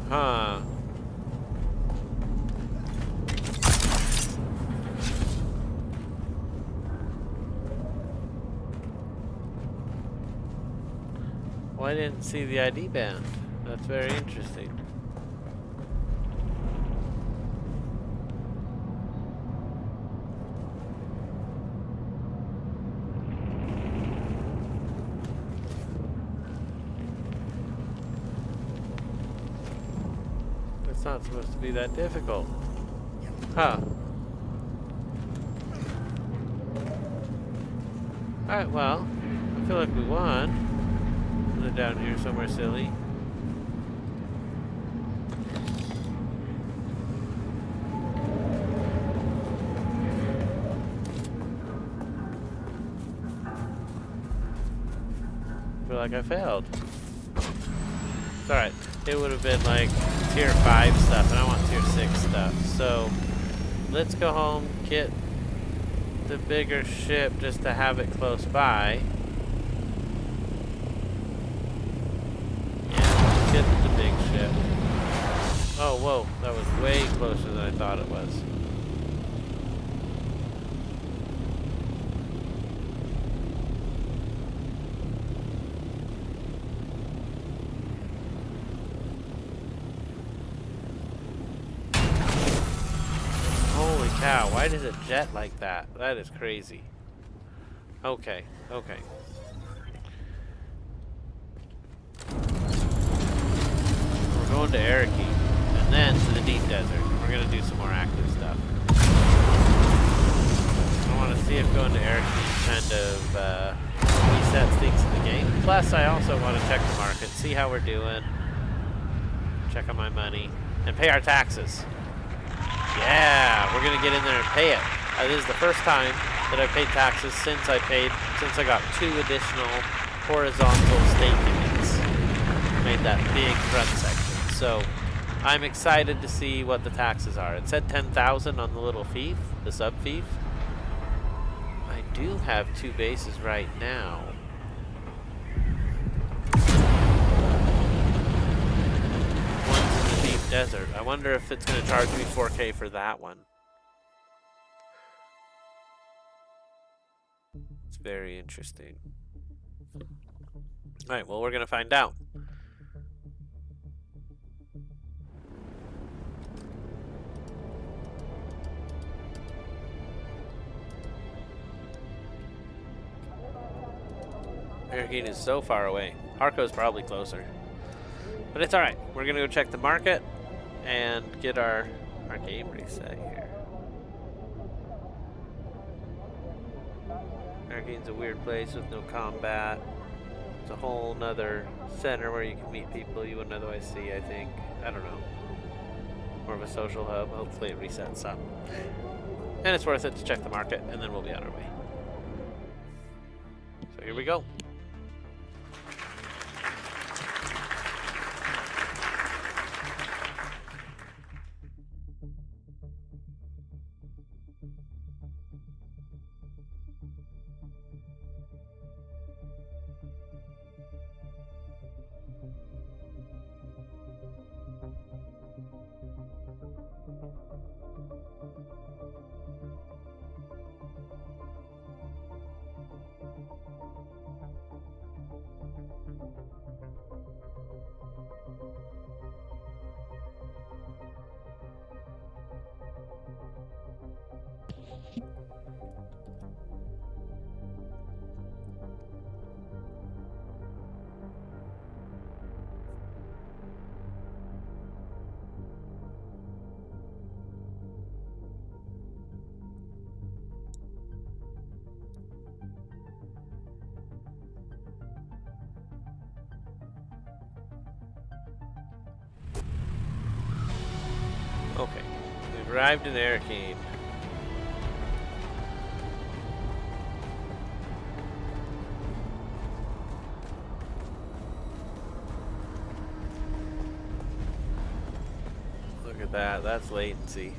Huh. Well, I didn't see the ID band. That's very interesting. It's not supposed to be that difficult. Huh. Alright, well, I feel like we won. They're down here somewhere silly. I feel like I failed. It's alright. It would have been like tier 5 stuff, and I want tier 6 stuff. So let's go home, get the bigger ship just to have it close by. Yeah, get the big ship. Oh, whoa, that was way closer than I thought it was. Cow, why does it jet like that? That is crazy. Okay, okay. We're going to Arrakis, and then to the deep desert. We're gonna do some more active stuff. I want to see if going to Arrakis kind of resets things in the game. Plus, I also want to check the market, see how we're doing, check on my money, and pay our taxes. Yeah, we're gonna get in there and pay it. This is the first time that I've paid taxes since I got 2 additional horizontal state units. Made that big front section. So I'm excited to see what the taxes are. It said 10,000 on the little fief, the sub fief. I do have 2 bases right now. Desert. I wonder if it's going to charge me 4K for that one. It's very interesting. Alright, well, we're going to find out. Arrakis is so far away. Harko's probably closer. But it's alright. We're going to go check the market and get our game reset here. Arrakis' a weird place with no combat. It's a whole nother center where you can meet people you wouldn't otherwise see, I think. I don't know. More of a social hub. Hopefully it resets up. And it's worth it to check the market, and then we'll be on our way. here we go. Okay, we've arrived in Arrakis. Look at that, that's latency.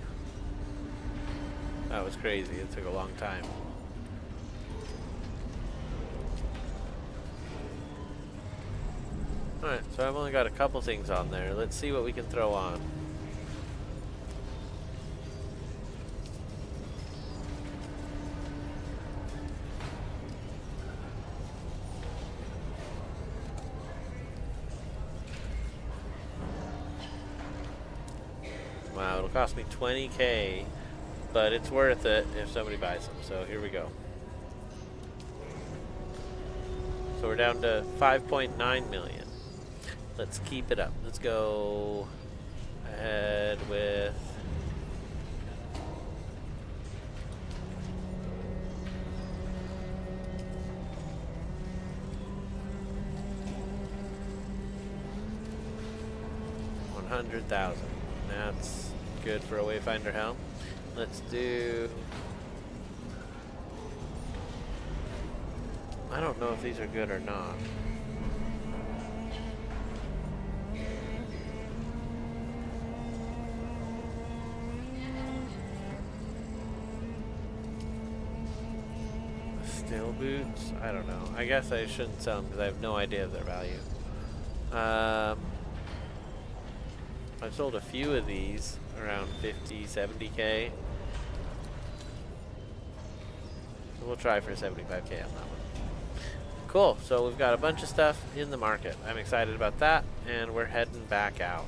That was crazy, it took a long time. Alright, so I've only got a couple things on there. Let's see what we can throw on. Wow, it'll cost me 20K, but it's worth it if somebody buys them. So here we go. So we're down to 5.9 million. Let's keep it up. Let's go ahead with $100,000. That's good for a Wayfinder helm. Let's do... I don't know if these are good or not. Steel boots? I don't know. I guess I shouldn't sell them because I have no idea of their value. I've sold a few of these around 50, 70K. So we'll try for 75K on that one. Cool, so we've got a bunch of stuff in the market. I'm excited about that, and we're heading back out.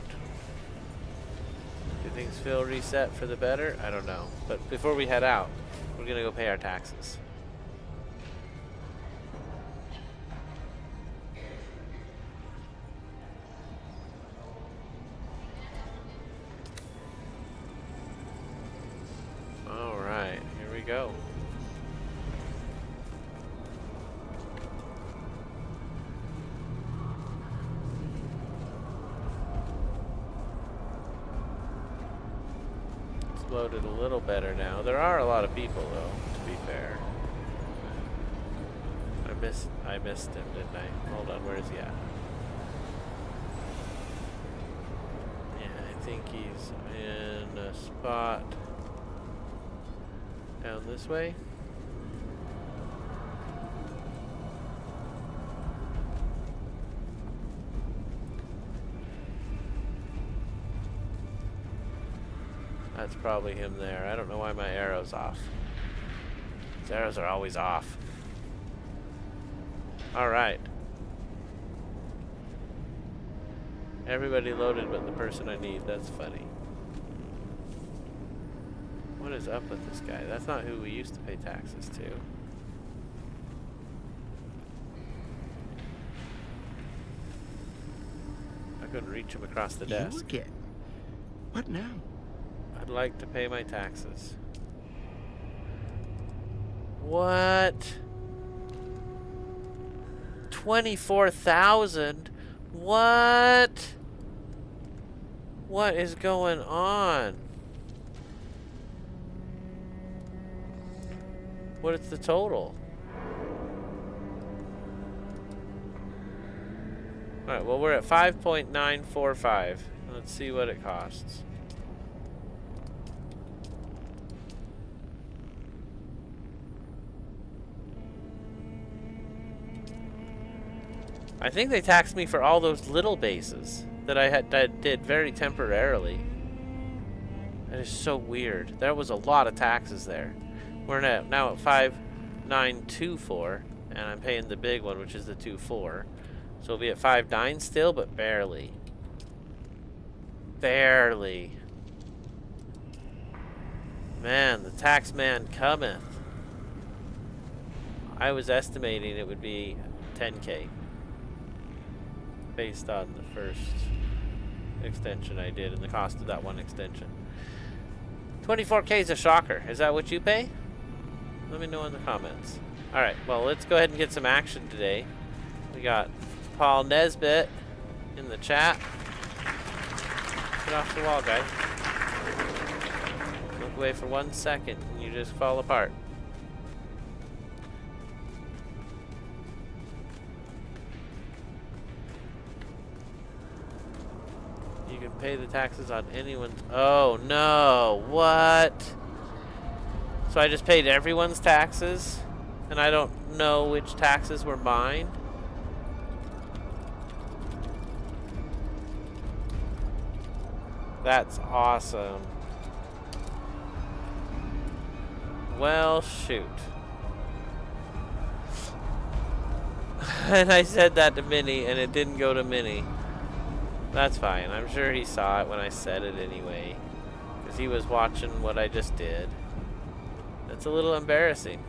Do things feel reset for the better? I don't know. But before we head out, we're gonna go pay our taxes. Alright, here we go. It's loaded a little better now. There are a lot of people though, to be fair. I missed him, didn't I? Hold on, where is he at? Yeah, I think he's in a spot down this way. That's probably him there. I don't know why my arrow's off. His arrows are always off. Alright. Everybody loaded but the person I need. That's funny. What is up with this guy? That's not who we used to pay taxes to. I couldn't reach him across the desk. Again. What now? I'd like to pay my taxes. What? 24,000? What? What is going on? What is the total? Alright, well, we're at 5.945. Let's see what it costs. I think they taxed me for all those little bases that I did very temporarily. That is so weird. There was a lot of taxes there. We're now at 5.924, and I'm paying the big one, which is the 2.4. So we'll be at 5.9 still, but barely. Barely. Man, the tax man cometh. I was estimating it would be 10K. Based on the first extension I did and the cost of that one extension. 24K is a shocker. Is that what you pay? Let me know in the comments. Alright, well, let's go ahead and get some action today. We got Paul Nesbitt in the chat. Get off the wall, guys. Look away for 1 second and you just fall apart. You can pay the taxes on anyone's... Oh, no. What? So I just paid everyone's taxes? And I don't know which taxes were mine? That's awesome. Well, shoot. And I said that to Minnie, and it didn't go to Minnie. That's fine. I'm sure he saw it when I said it anyway. Because he was watching what I just did. That's a little embarrassing.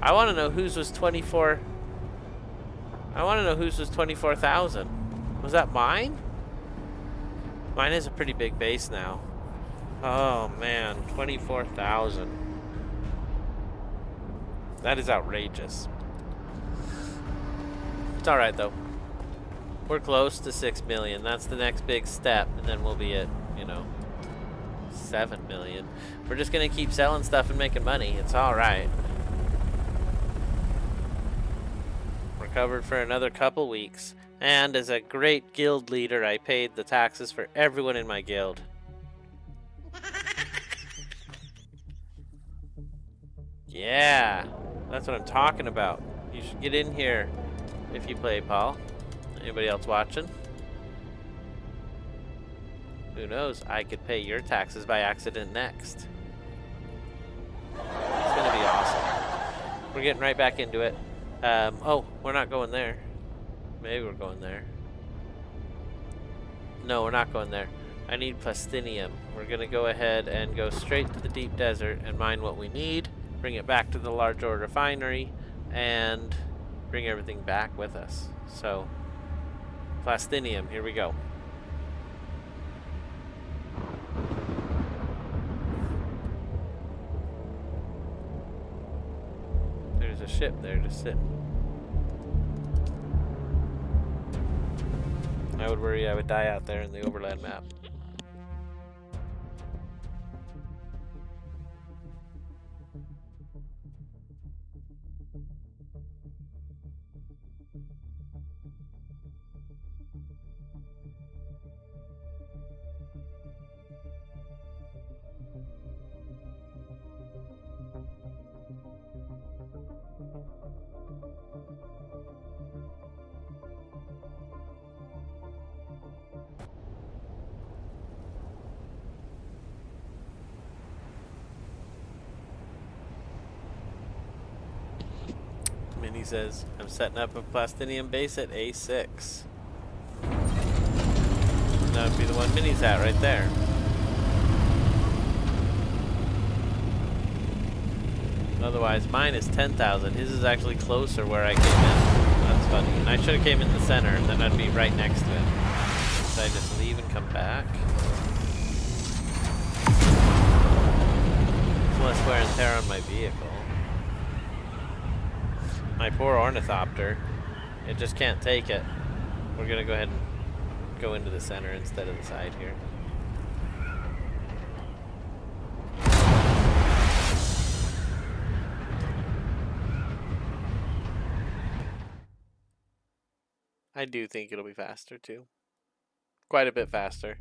I want to know whose was 24... I want to know whose was 24,000. Was that mine? Mine is a pretty big base now. Oh, man. 24,000. That is outrageous. It's alright, though. We're close to 6 million. That's the next big step, and then we'll be at, you know, 7 million. We're just gonna keep selling stuff and making money. It's alright. We're covered for another couple weeks. And as a great guild leader, I paid the taxes for everyone in my guild. Yeah, that's what I'm talking about. You should get in here if you play, Paul. Anybody else watching? Who knows? I could pay your taxes by accident next. It's gonna be awesome. We're getting right back into it. Oh, we're not going there. Maybe we're going there. No, we're not going there. I need plastinium. We're gonna go ahead and go straight to the deep desert and mine what we need, bring it back to the large ore refinery, and bring everything back with us. So, plastinium, here we go. There's a ship there just sitting. I would worry I would die out there in the overland map. Minnie says, I'm setting up a plastinium base at A6. That would be the one Minnie's at right there. Otherwise, mine is 10,000. His is actually closer where I came in. That's funny. And I should have came in the center, and then I'd be right next to him. Should I just leave and come back? It's less wear and tear on my vehicle. My poor ornithopter, it just can't take it. We're gonna go ahead and go into the center instead of the side here. I do think it'll be faster too. Quite a bit faster.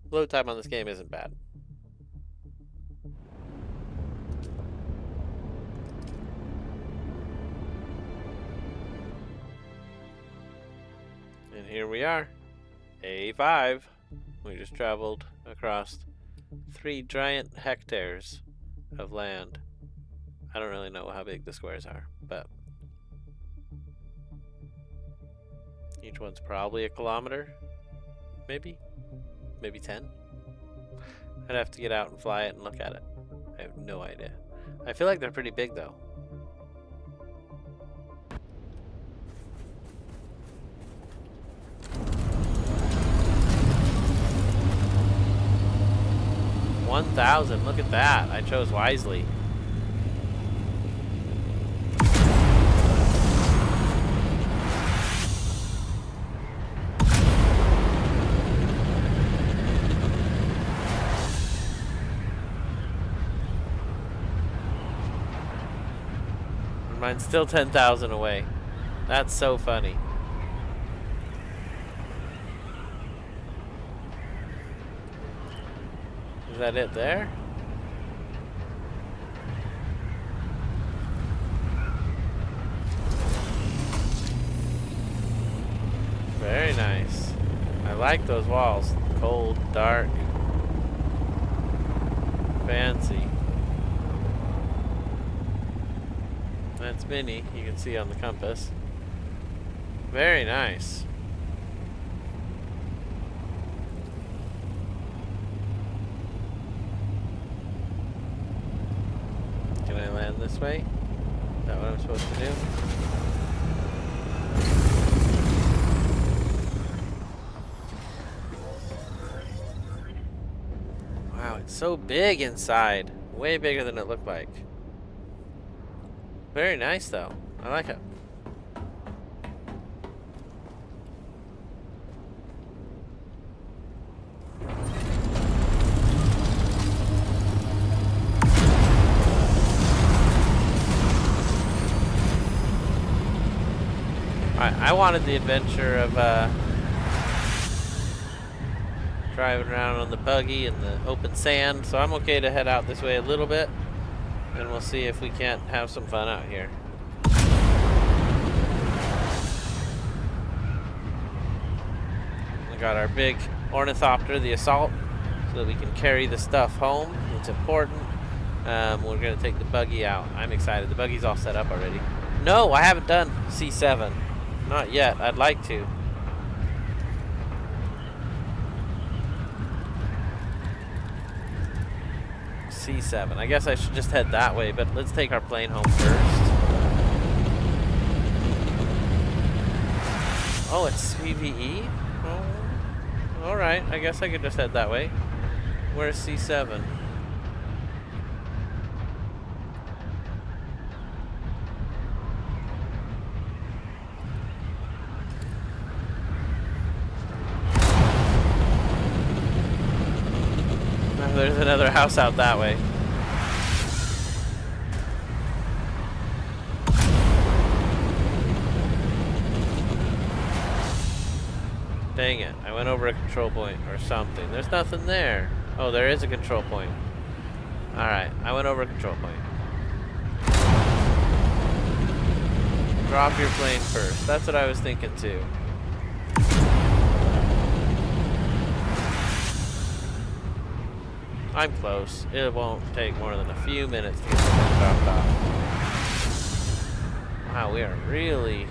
Load time on this game isn't bad. And here we are. A5. We just traveled across 3 giant hectares of land. I don't really know how big the squares are, but each one's probably a kilometer. Maybe 10. I'd have to get out and fly it and look at it. I have no idea. I feel like they're pretty big though. $1,000. Look at that. I chose wisely. Mine's still 10,000 away. That's so funny. Is that it there? Very nice. I like those walls. Cold, dark, fancy. That's mini, you can see on the compass. Very nice. Can I land this way? Is that what I'm supposed to do? Wow, it's so big inside. Way bigger than it looked like. Very nice though. I like it. Alright, I wanted the adventure of driving around on the buggy in the open sand, so I'm okay to head out this way a little bit. And we'll see if we can't have some fun out here. We got our big ornithopter, the Assault, so that we can carry the stuff home. It's important. We're going to take the buggy out. I'm excited. The buggy's all set up already. No, I haven't done C7. Not yet. I'd like to. C7. I guess I should just head that way, but let's take our plane home first. Oh, it's PvE? Oh, alright, I guess I could just head that way. Where's C7? There's another house out that way. Dang it, I went over a control point or something. There's nothing there. Oh, there is a control point. Alright, I went over a control point. Drop your plane first. That's what I was thinking too. I'm close. It won't take more than a few minutes to get the thing dropped off. Wow, we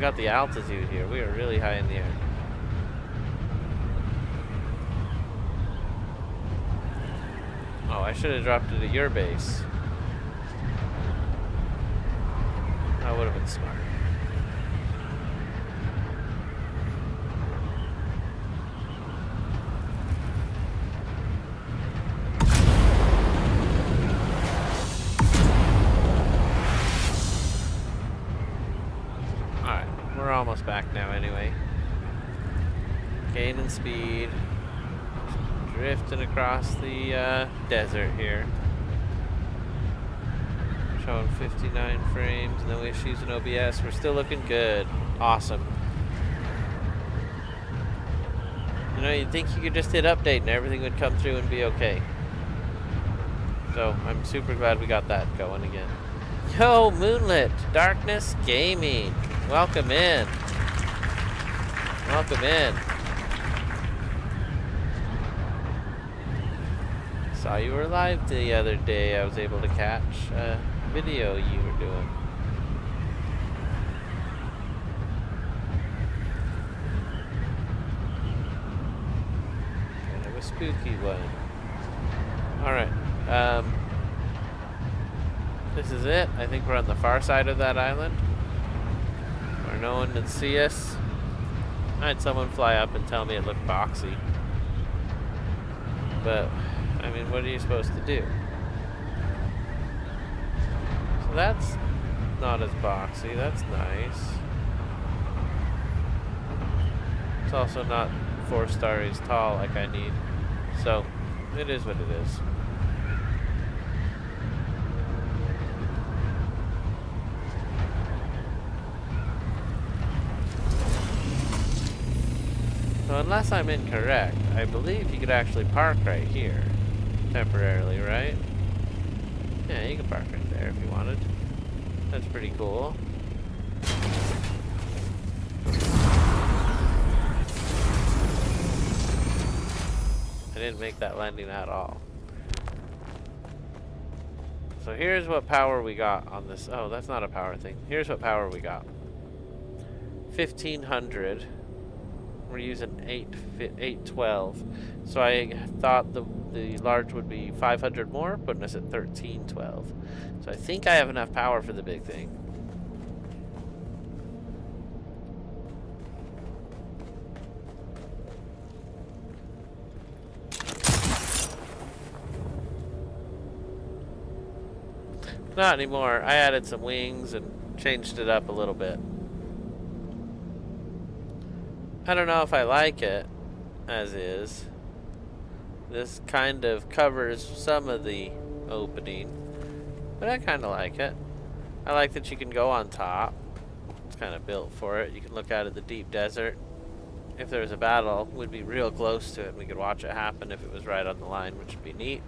got the altitude here. We are really high in the air. Oh, I should have dropped it at your base. That would have been smart. We're almost back now anyway. Gaining speed. Drifting across the desert here. Showing 59 frames. No issues in OBS. We're still looking good. Awesome. You know, you'd think you could just hit update and everything would come through and be okay. So, I'm super glad we got that going again. Yo, Moonlit! Darkness Gaming! Welcome in! Welcome in! Saw you were live the other day. I was able to catch a video you were doing. Kind of a spooky one. Alright. This is it. I think we're on the far side of that island, where no one would see us. I had someone fly up and tell me it looked boxy. But, I mean, what are you supposed to do? So that's not as boxy. That's nice. It's also not 4 stories tall like I need. So, it is what it is. So unless I'm incorrect, I believe you could actually park right here. Temporarily, right? Yeah, you can park right there if you wanted. That's pretty cool. I didn't make that landing at all. So here's what power we got on this. Oh, that's not a power thing. Here's what power we got. 1500. We're using 812. So I thought the large would be 500 more, putting us at 1312. So I think I have enough power for the big thing. Not anymore. I added some wings and changed it up a little bit. I don't know if I like it as is. This kind of covers some of the opening, but I kind of like it. I like that you can go on top. It's kind of built for it. You can look out at the deep desert. If there was a battle, we'd be real close to it. We could watch it happen if it was right on the line, which would be neat.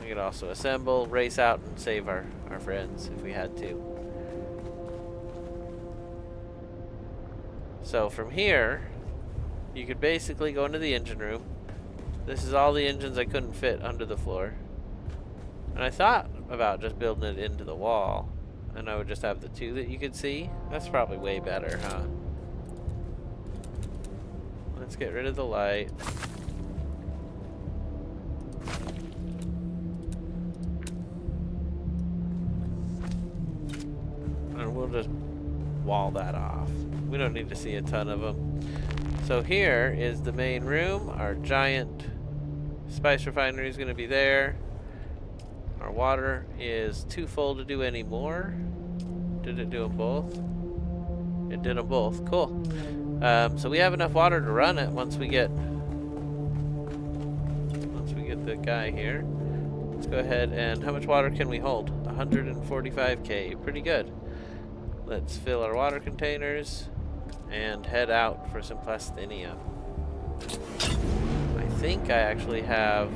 We could also assemble, race out, and save our friends if we had to. So from here, you could basically go into the engine room. This is all the engines I couldn't fit under the floor. And I thought about just building it into the wall, and I would just have the 2 that you could see. That's probably way better, huh? Let's get rid of the light. And we'll just wall that off. We don't need to see a ton of them. So here is the main room. Our giant spice refinery is going to be there. Our water is too full to do any more. Did it do them both? It did them both. Cool. So we have enough water to run it once we get the guy here. Let's go ahead and how much water can we hold? 145k. Pretty good. Let's fill our water containers and head out for some plastinium. I think I actually have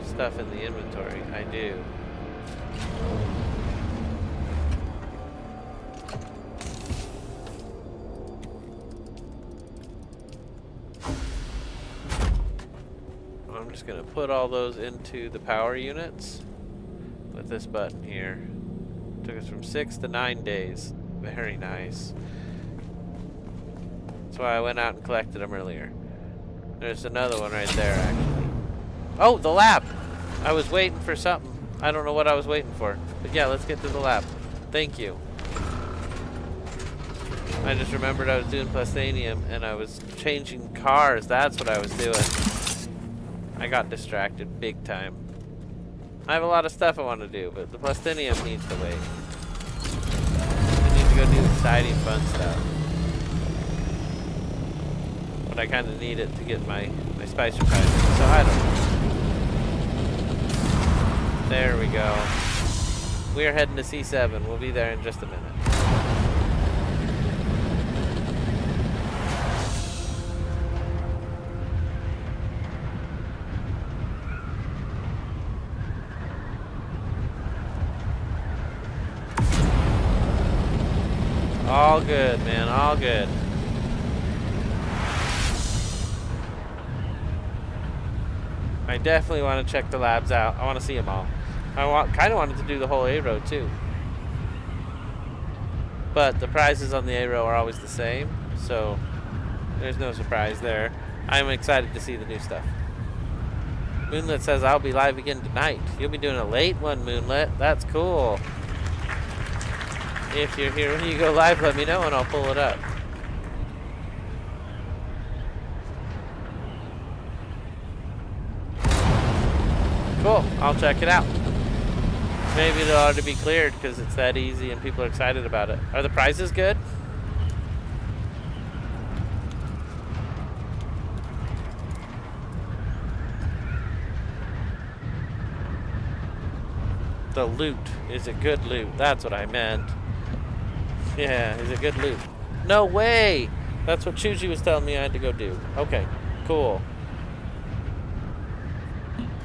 stuff in the inventory. I do. I'm just going to put all those into the power units with this button here. Took us from 6 to 9 days. Very nice. That's why I went out and collected them earlier. There's another one right there, actually. Oh, the lab! I was waiting for something. I don't know what I was waiting for. But yeah, let's get to the lab. Thank you. I just remembered I was doing plastinium and I was changing cars. That's what I was doing. I got distracted big time. I have a lot of stuff I want to do, but the plastinium needs to wait. I need to go do exciting, fun stuff. But I kind of need it to get my spice refinery, so I don't know. There we go. We are heading to C7. We'll be there in just a minute. All good, man. All good. I definitely want to check the labs out. I want to see them all. I kind of wanted to do the whole A-row too. But the prizes on the A-row are always the same, so there's no surprise there. I'm excited to see the new stuff. Moonlit says I'll be live again tonight. You'll be doing a late one, Moonlit. That's cool. If you're here when you go live, let me know and I'll pull it up. Cool. I'll check it out. Maybe it'll already be cleared because it's that easy and people are excited about it. Are the prizes good? The loot. Is it good loot? That's what I meant. Yeah, is it good loot? No way! That's what Chuji was telling me I had to go do. Okay, cool.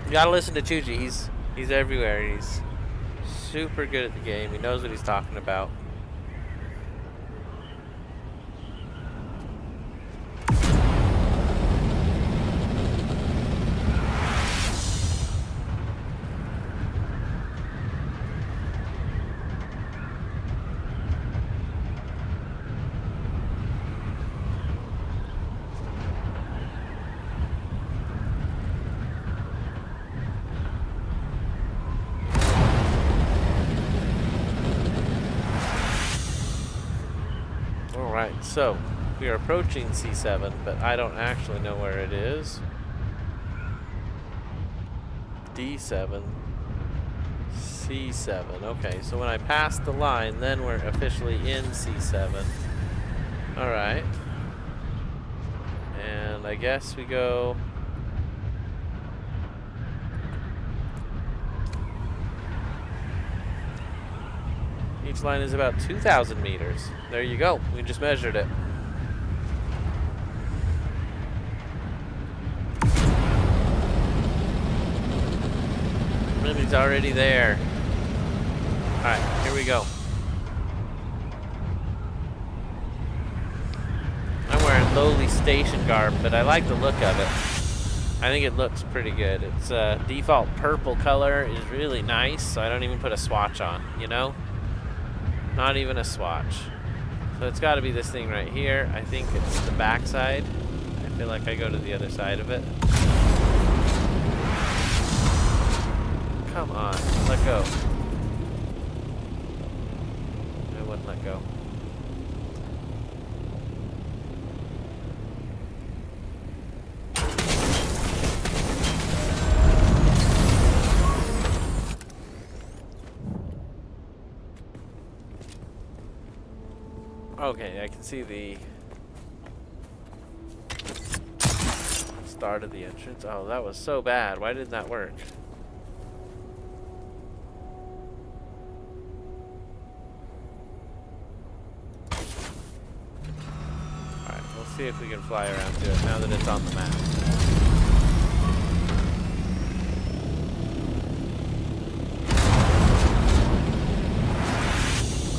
You gotta listen to Chuji. He's everywhere. He's super good at the game. He knows what he's talking about. So, we are approaching C7, but I don't actually know where it is. D7, C7. Okay, so when I pass the line, then we're officially in C7. Alright. And I guess we go... Each line is about 2,000 meters. There you go. We just measured it. And he's already there. Alright, here we go. I'm wearing lowly station garb, but I like the look of it. I think it looks pretty good. Its default purple color is really nice, so I don't even put a swatch on, you know? Not even a swatch. So it's got to be this thing right here. I think it's the back side. I feel like I go to the other side of it. Come on, let go. I wouldn't let go. Okay, I can see the start of the entrance. Oh, that was so bad. Why didn't that work? Alright, we'll see if we can fly around to it now that it's on the map.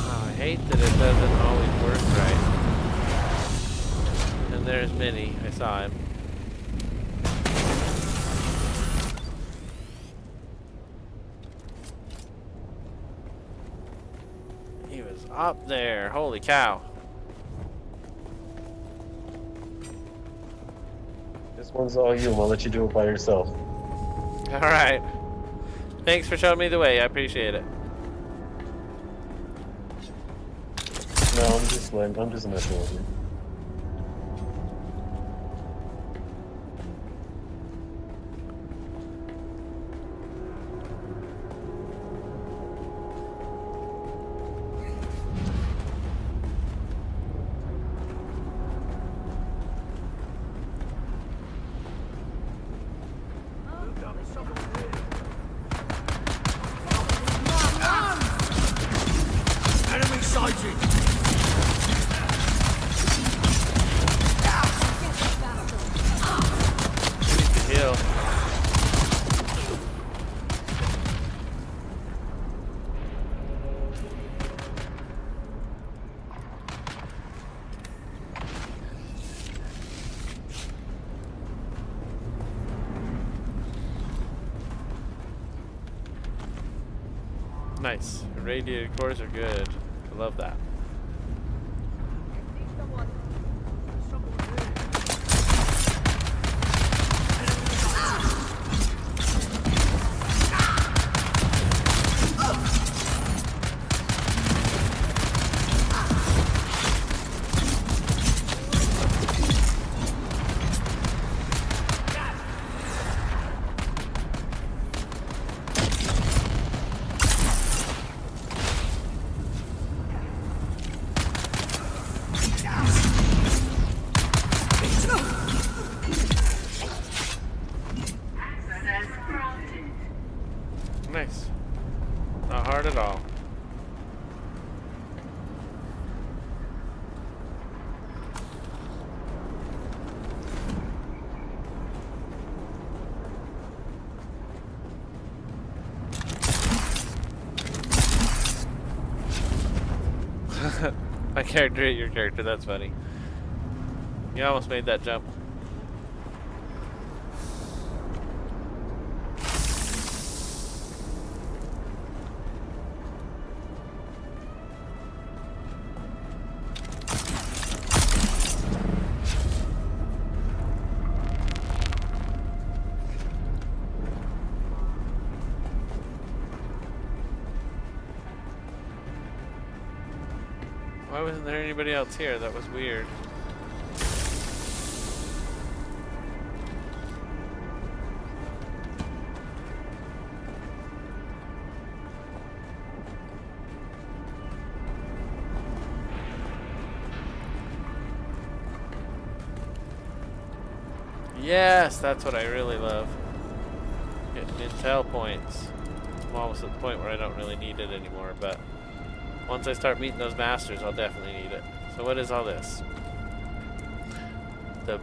I hate that it doesn't always work right. And there's Minnie. I saw him. He was up there. Holy cow. This one's all you. I'll let you do it by yourself. Alright. Thanks for showing me the way. I appreciate it. No, I'm just messing with you. Enemy sighted! Nice. Radiated cores are good. I love that. Nice. Not hard at all. My character ate your character, that's funny. You almost made that jump. Why wasn't there anybody else here? That was weird. Yes, that's what I really love. Getting intel points. I'm almost at the point where I don't really need it anymore, but once I start meeting those masters, I'll definitely need it. So what is all this? The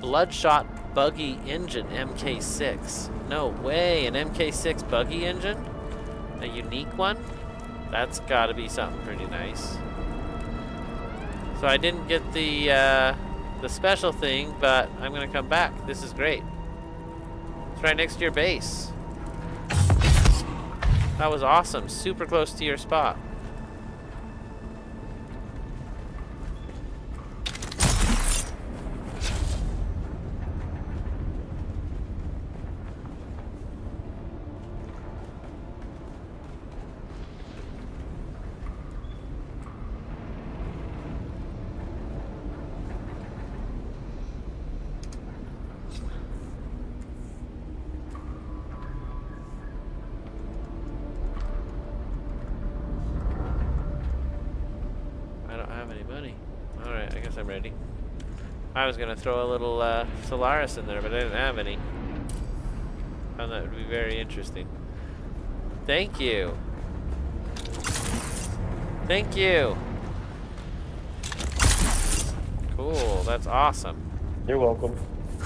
Bloodshot Buggy Engine MK6. No way, an MK6 buggy engine? A unique one? That's gotta be something pretty nice. So I didn't get the special thing, but I'm gonna come back. This is great. It's right next to your base. That was awesome. Super close to your spot. I'm ready. I was gonna throw a little Solaris in there, but I didn't have any. Found that would be very interesting. Thank you. Thank you. Cool. That's awesome. You're welcome.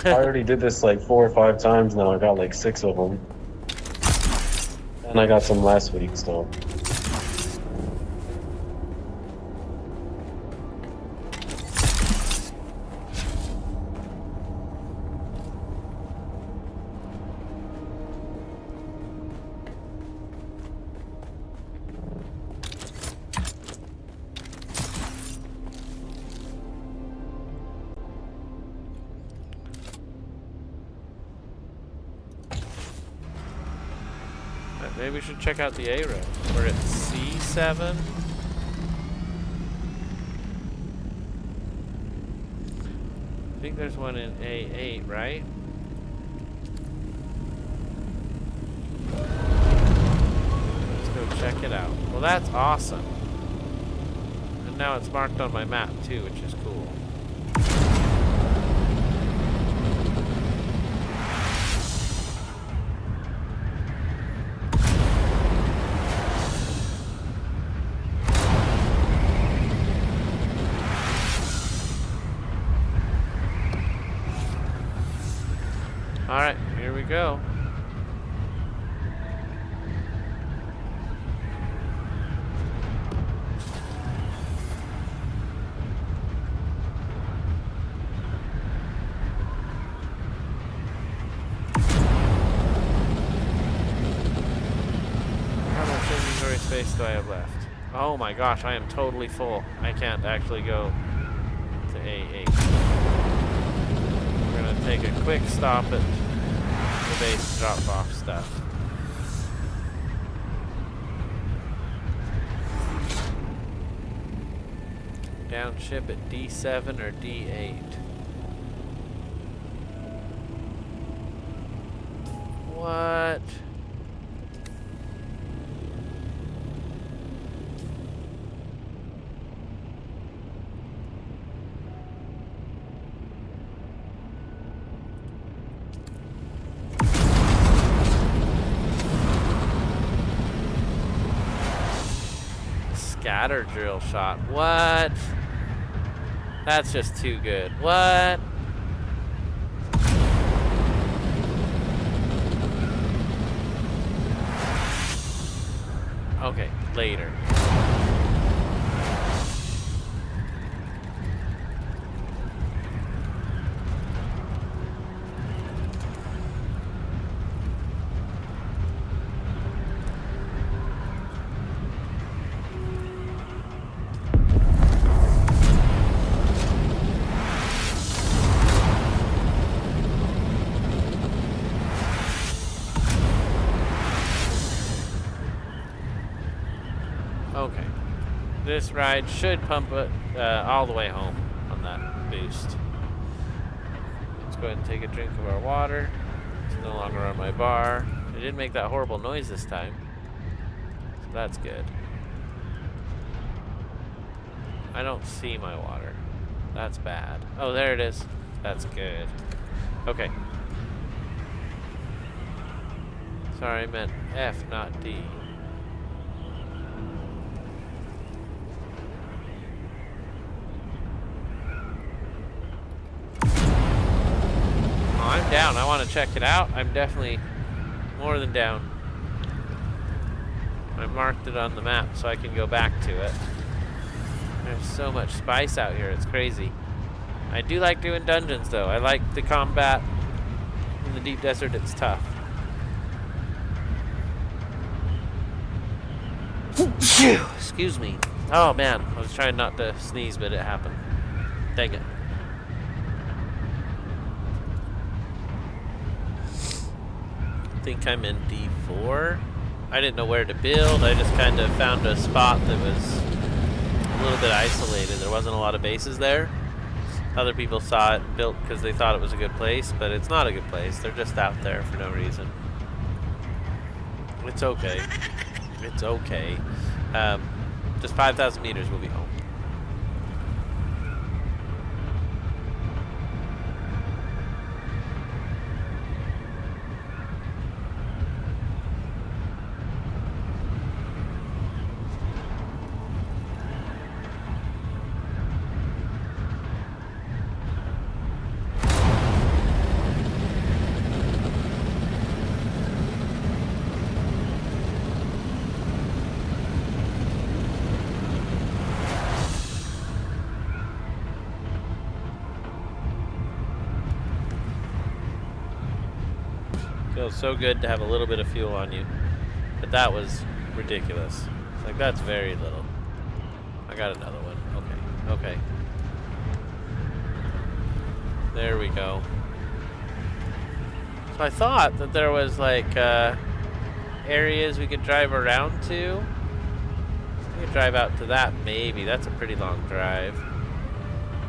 I already did this like 4 or 5 times now. I got like 6 of them. And I got some last week still. Maybe we should check out the A road. We're at C7. I think there's one in A8, right? Let's go check it out. Well, that's awesome. And now it's marked on my map too, which is cool. Alright, here we go. How much inventory inventory space do I have left? Oh my gosh, I am totally full. I can't actually go to A8. We're gonna take a quick stop at the base to drop off stuff. Downship at D7 or D8. What? Scatter drill shot. What? That's just too good. What? Okay, later. Okay. This ride should pump it all the way home on that boost. Let's go ahead and take a drink of our water. It's no longer on my bar. It didn't make that horrible noise this time. So that's good. I don't see my water. That's bad. Oh, there it is. That's good. Okay. Sorry, I meant F, not D. I'm down. I want to check it out. I'm definitely more than down. I marked it on the map so I can go back to it. There's so much spice out here. It's crazy. I do like doing dungeons, though. I like the combat in the deep desert. It's tough. Excuse me. Oh, man. I was trying not to sneeze, but it happened. Dang it. I think I'm in D4. I didn't know where to build. I just kind of found a spot that was a little bit isolated. There wasn't a lot of bases there. Other people saw it built because they thought it was a good place, but it's not a good place. They're just out there for no reason. It's okay. It's okay. Just 5,000 meters, we'll be home. Feels so good to have a little bit of fuel on you. But that was ridiculous. Like, that's very little. I got another one. Okay. Okay. There we go. So I thought that there was, like, areas we could drive around to. We could drive out to that, maybe. That's a pretty long drive.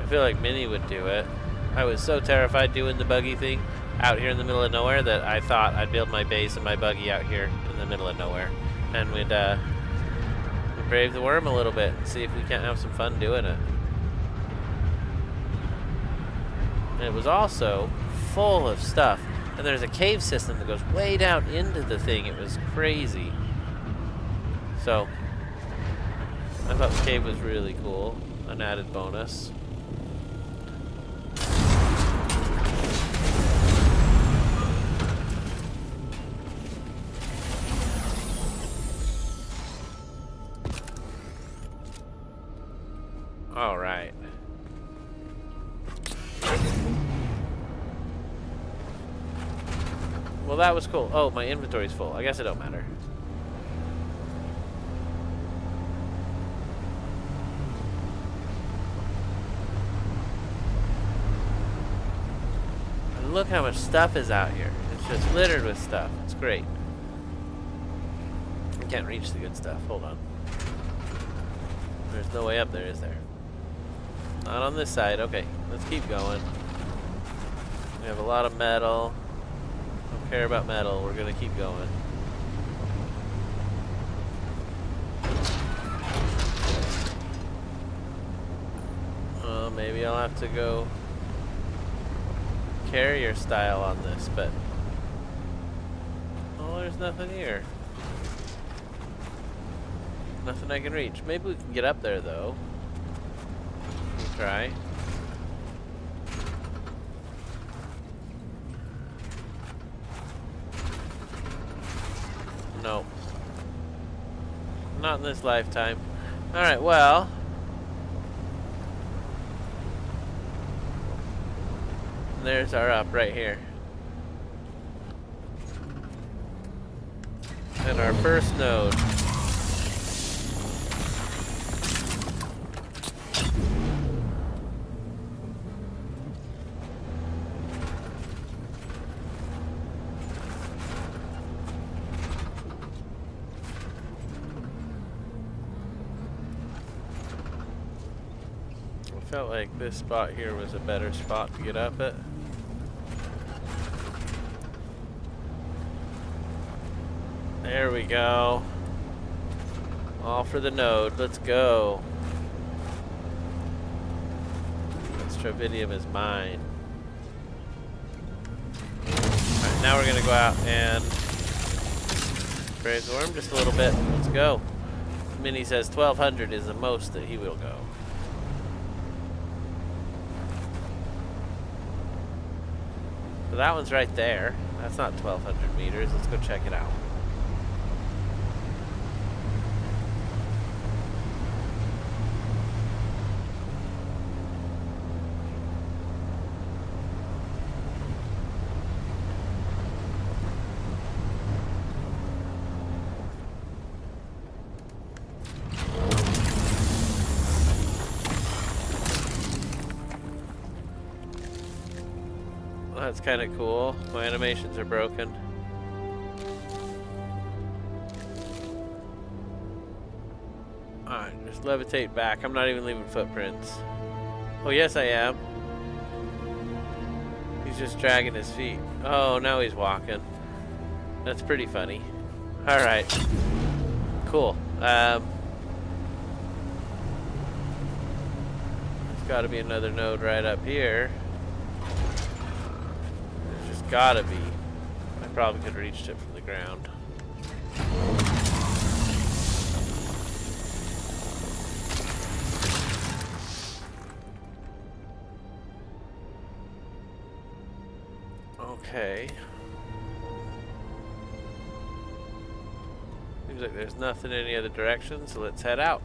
I feel like Minnie would do it. I was so terrified doing the buggy thing out here in the middle of nowhere that I thought I'd build my base and my buggy out here in the middle of nowhere. And we'd brave the worm a little bit and see if we can't have some fun doing it. And it was also full of stuff. And there's a cave system that goes way down into the thing. It was crazy. So, I thought the cave was really cool. An added bonus. All right. Well, that was cool. Oh, my inventory's full. I guess it don't matter. look how much stuff is out here. It's just littered with stuff. It's great. I can't reach the good stuff. Hold on. There's no way up there, is there? Not on this side. Okay, let's keep going. We have a lot of metal. Don't care about metal. We're gonna keep going. Maybe I'll have to go carrier style on this, but oh, there's nothing here. Nothing I can reach. Maybe we can get up there though. We'll try. No. Not in this lifetime. Alright, well. There's our up right here. And our first node. I felt like this spot here was a better spot to get up at. There we go. All for the node. Let's go. This trivedium is mine. Alright, now we're gonna go out and praise the worm just a little bit. Let's go. Minnie says 1200 is the most that he will go. So that one's right there. That's not 1200 meters. Let's go check it out. That's kind of cool. My animations are broken. Alright, just levitate back. I'm not even leaving footprints. Oh, yes, I am. He's just dragging his feet. Oh, now he's walking. That's pretty funny. Alright. Cool. There's got to be another node right up here. Gotta be. I probably could have reached it from the ground. Okay. Seems like there's nothing in any other direction, so let's head out.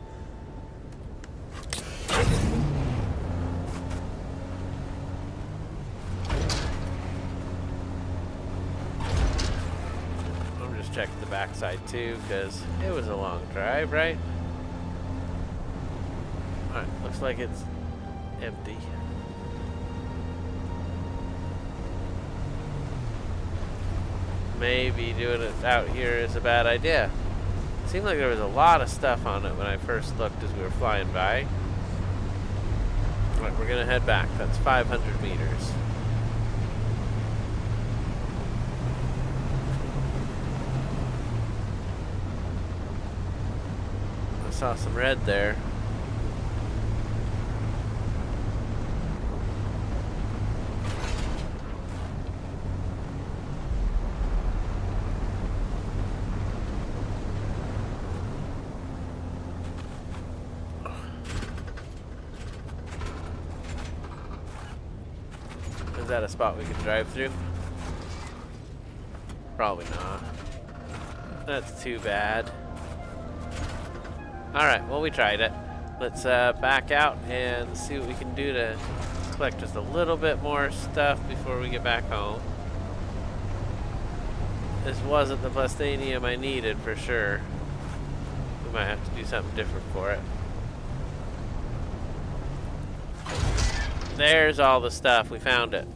Check the backside too, because it was a long drive, right? Alright, looks like it's empty. Maybe doing it out here is a bad idea. It seemed like there was a lot of stuff on it when I first looked as we were flying by. Alright, we're gonna head back. That's 500 meters. Saw some red there. Is that a spot we can drive through? Probably not. That's too bad. Alright, well, we tried it. Let's back out and see what we can do to collect just a little bit more stuff before we get back home. This wasn't the plastanium I needed for sure. We might have to do something different for it. There's all the stuff. We found it.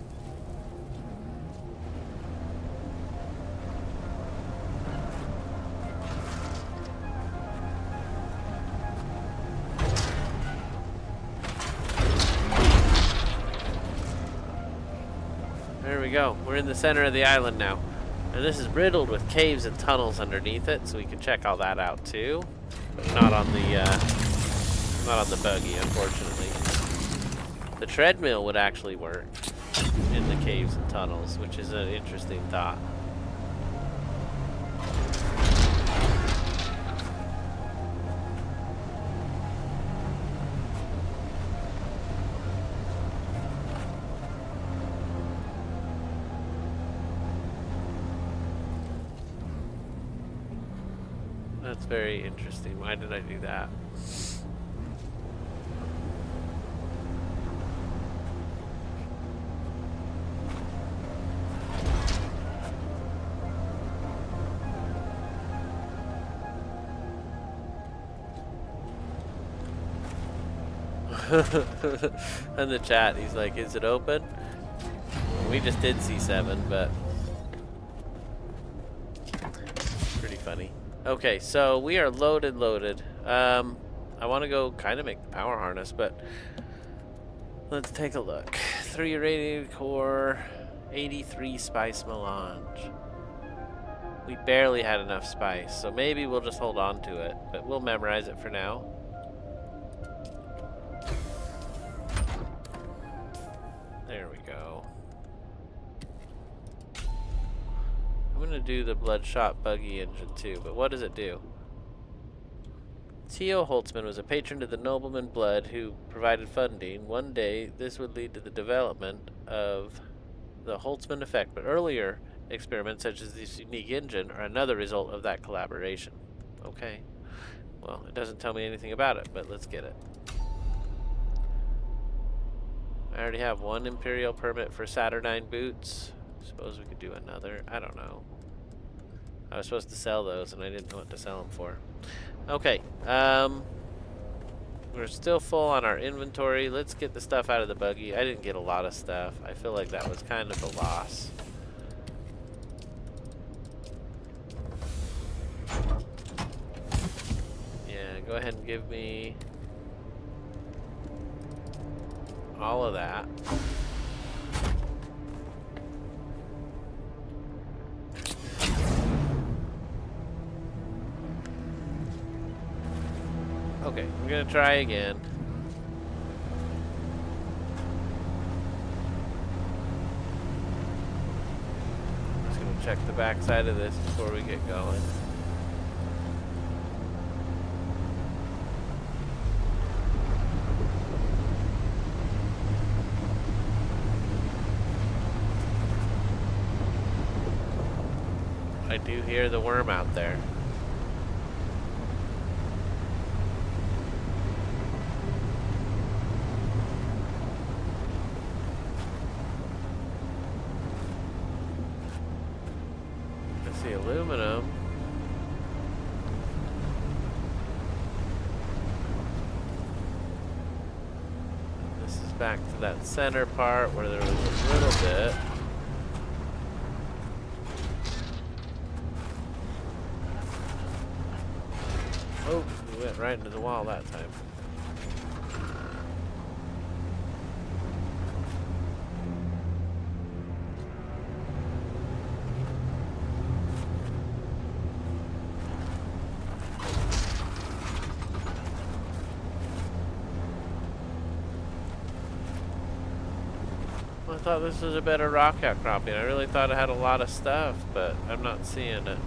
we go. We're in the center of the island now. And this is riddled with caves and tunnels underneath it, so we can check all that out too. But not on the buggy, unfortunately. The treadmill would actually work in the caves and tunnels, which is an interesting thought. That's very interesting. Why did I do that? In the chat, he's like, is it open? We just did see 7, but pretty funny. Okay, so we are loaded. I want to go kind of make the power harness, but let's take a look. 3 irradiated core, 83 spice melange. We barely had enough spice, so maybe we'll just hold on to it, but we'll memorize it for now. There we go. I'm gonna do the bloodshot buggy engine too, but what does it do? T.O. Holtzman was a patron to the nobleman Blood who provided funding. One day, this would lead to the development of the Holtzman effect, but earlier experiments such as this unique engine are another result of that collaboration. Okay. Well, it doesn't tell me anything about it, but let's get it. I already have 1 Imperial permit for Saturnine boots. Suppose we could do another. I don't know. I was supposed to sell those and I didn't know what to sell them for. Okay. We're still full on our inventory. Let's get the stuff out of the buggy. I didn't get a lot of stuff. I feel like that was kind of a loss. Yeah, go ahead and give me all of that. Okay, we're gonna try again. Just gonna check the back side of this before we get going. I do hear the worm out there. I see aluminum. This is back to that center part where there was a little bit. Oh, we went right into the wall that time. Well, I thought this was a better rock outcropping. I really thought it had a lot of stuff, but I'm not seeing it.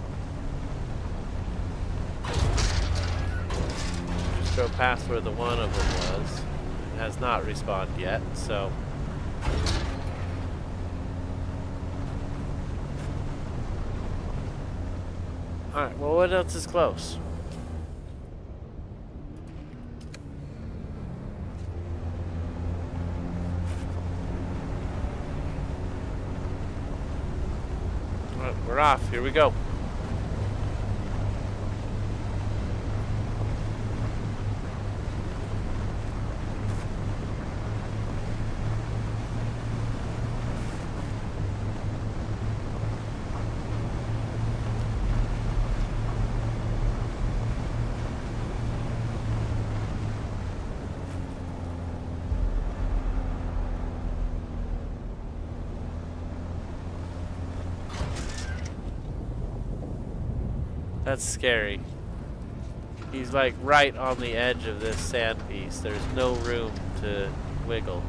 Go past where the one of them was. It has not respawned yet, so. Alright, well, what else is close? Alright, we're off. Here we go. That's scary. He's like right on the edge of this sand piece. There's no room to wiggle.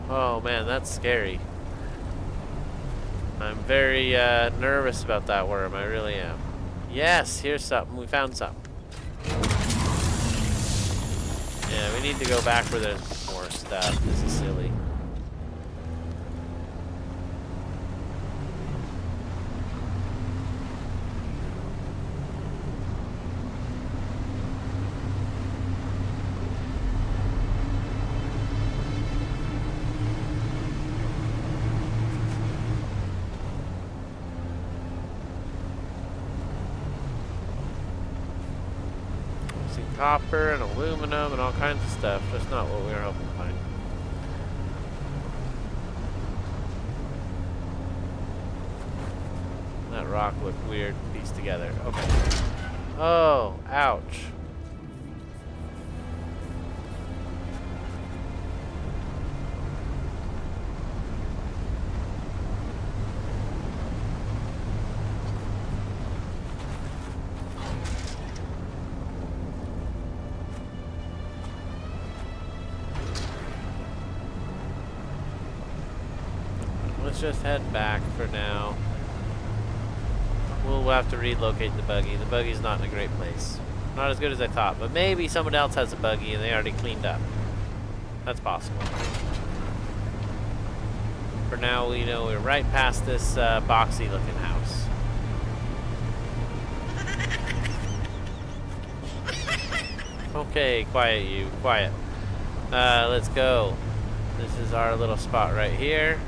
Oh man, that's scary. I'm very nervous about that worm. I really am. Yes, here's something. We found something. Yeah, we need to go back where there's more stuff. This is silly. Copper and aluminum and all kinds of stuff. Just not what we were hoping to find. That rock looked weird pieced together. Okay. Oh, ouch. Let's just head back for now. We'll have to relocate the buggy. The buggy's not in a great place. Not as good as I thought, but maybe someone else has a buggy and they already cleaned up. That's possible. For now, we know we're right past this boxy looking house. Okay, quiet you, quiet. Let's go. This is our little spot right here.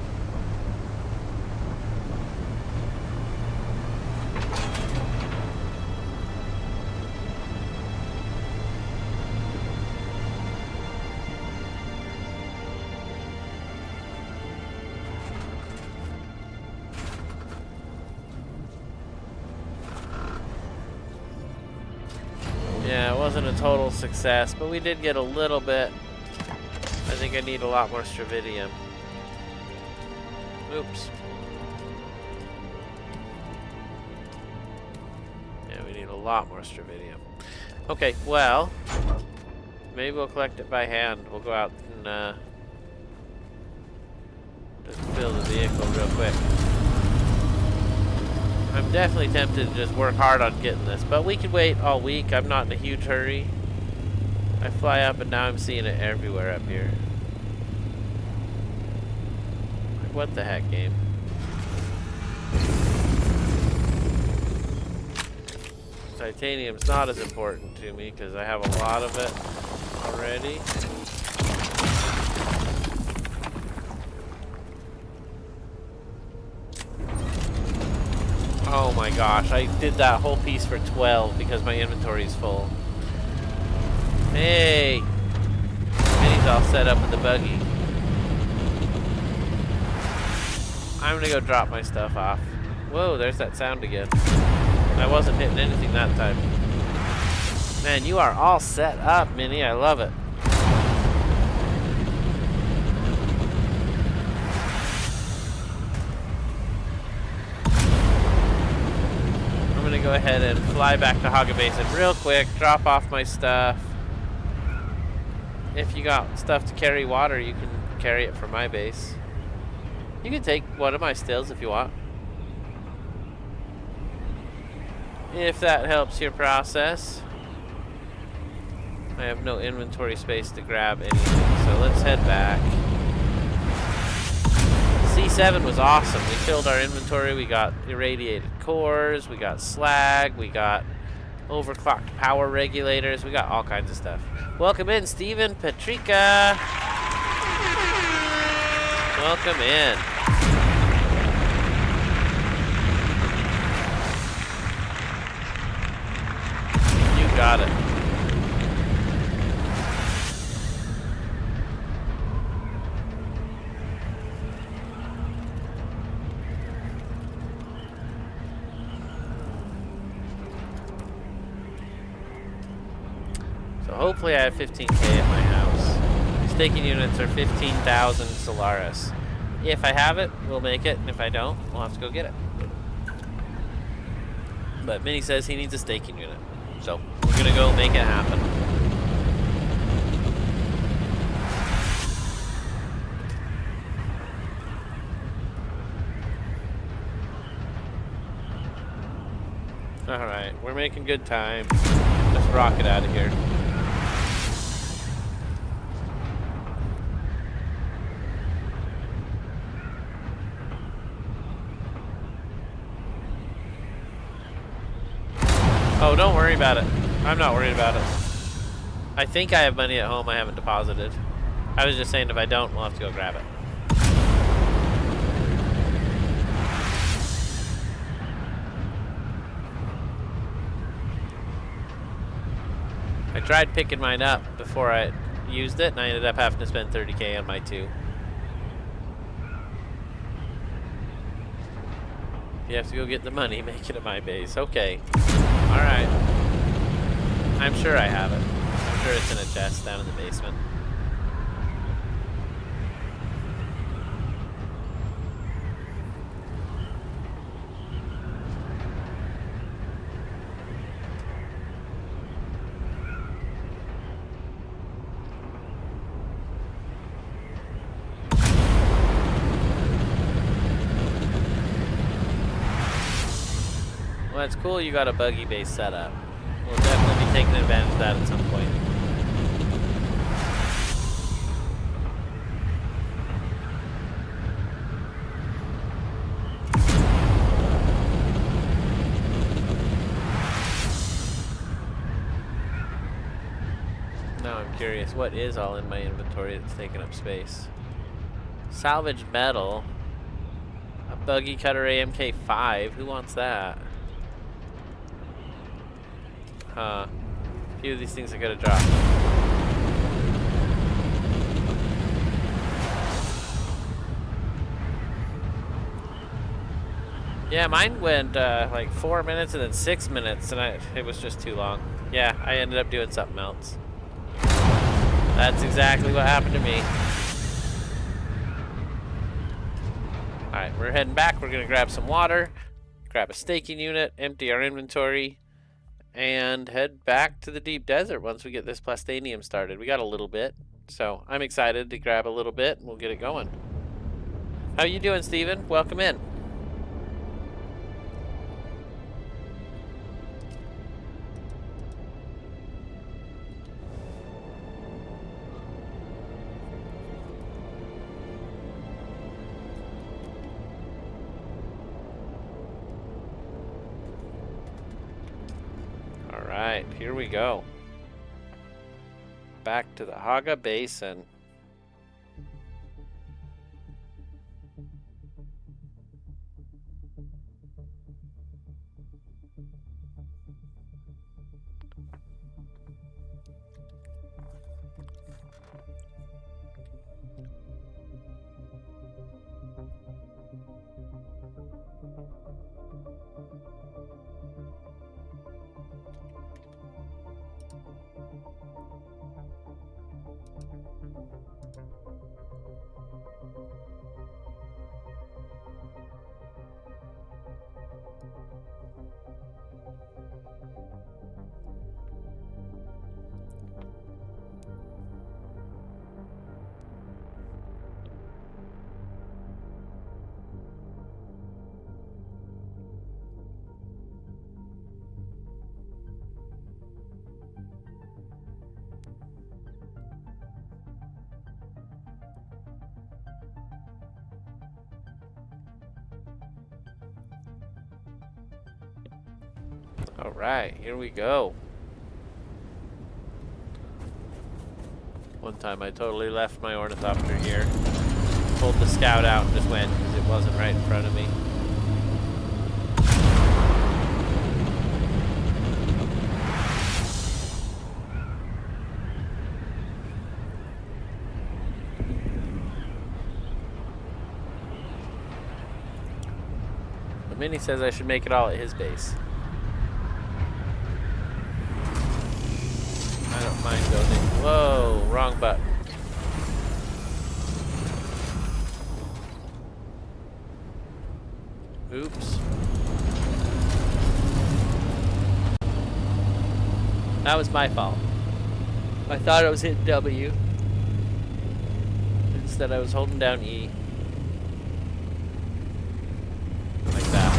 Yeah, it wasn't a total success, but we did get a little bit. I think I need a lot more stravidium. Oops. Yeah, we need a lot more stravidium. Okay, well, maybe we'll collect it by hand. We'll go out and just fill the vehicle real quick. I'm definitely tempted to just work hard on getting this, but we could wait all week. I'm not in a huge hurry. I fly up and now I'm seeing it everywhere up here. Like, what the heck, game? Titanium's not as important to me because I have a lot of it already. Oh my gosh, I did that whole piece for 12 because my inventory is full. Hey! Minnie's all set up with the buggy. I'm gonna go drop my stuff off. Whoa, there's that sound again. I wasn't hitting anything that time. Man, you are all set up, Minnie. I love it. I'm gonna go ahead and fly back to Haga Basin real quick, drop off my stuff. If you got stuff to carry water, you can carry it from my base. You can take one of my stills if you want. If that helps your process. I have no inventory space to grab anything, so let's head back. C7 was awesome. We filled our inventory. We got irradiated cores, we got slag, we got overclocked power regulators, we got all kinds of stuff. Welcome in, Steven Patrika. Welcome in. You got it. So hopefully I have 15k at my house. Staking units are 15,000 Solaris. If I have it, we'll make it, and if I don't, we'll have to go get it. But Minnie says he needs a staking unit. So we're gonna go make it happen. Alright, we're making good time. Let's rocket out of here. Oh, don't worry about it. I'm not worried about it. I think I have money at home I haven't deposited. I was just saying if I don't, we'll have to go grab it. I tried picking mine up before I used it, and I ended up having to spend 30K on my 2. You have to go get the money, make it at my base. Okay. Alright. I'm sure I have it. I'm sure it's in a chest down in the basement. Well, that's cool you got a buggy base set up. We'll definitely be taking advantage of that at some point. Now I'm curious, what is all in my inventory that's taking up space? Salvage metal. A buggy cutter AMK5. Who wants that? Huh. A few of these things I gotta drop. Yeah, mine went like 4 minutes and then 6 minutes, and it was just too long. Yeah, I ended up doing something else. That's exactly what happened to me. Alright, we're heading back. We're gonna grab some water, grab a staking unit, empty our inventory, and head back to the deep desert once we get this plastanium started. We got a little bit, so I'm excited to grab a little bit and we'll get it going. How you doing, Steven? Welcome in. Alright, here we go. Back to the Haga Basin. Alright, here we go. One time I totally left my ornithopter here. Pulled the scout out and just went because it wasn't right in front of me. But Minnie says I should make it all at his base. I don't mind building. Whoa, wrong button. Oops. That was my fault. I thought I was hitting W. Instead I was holding down E. Like that.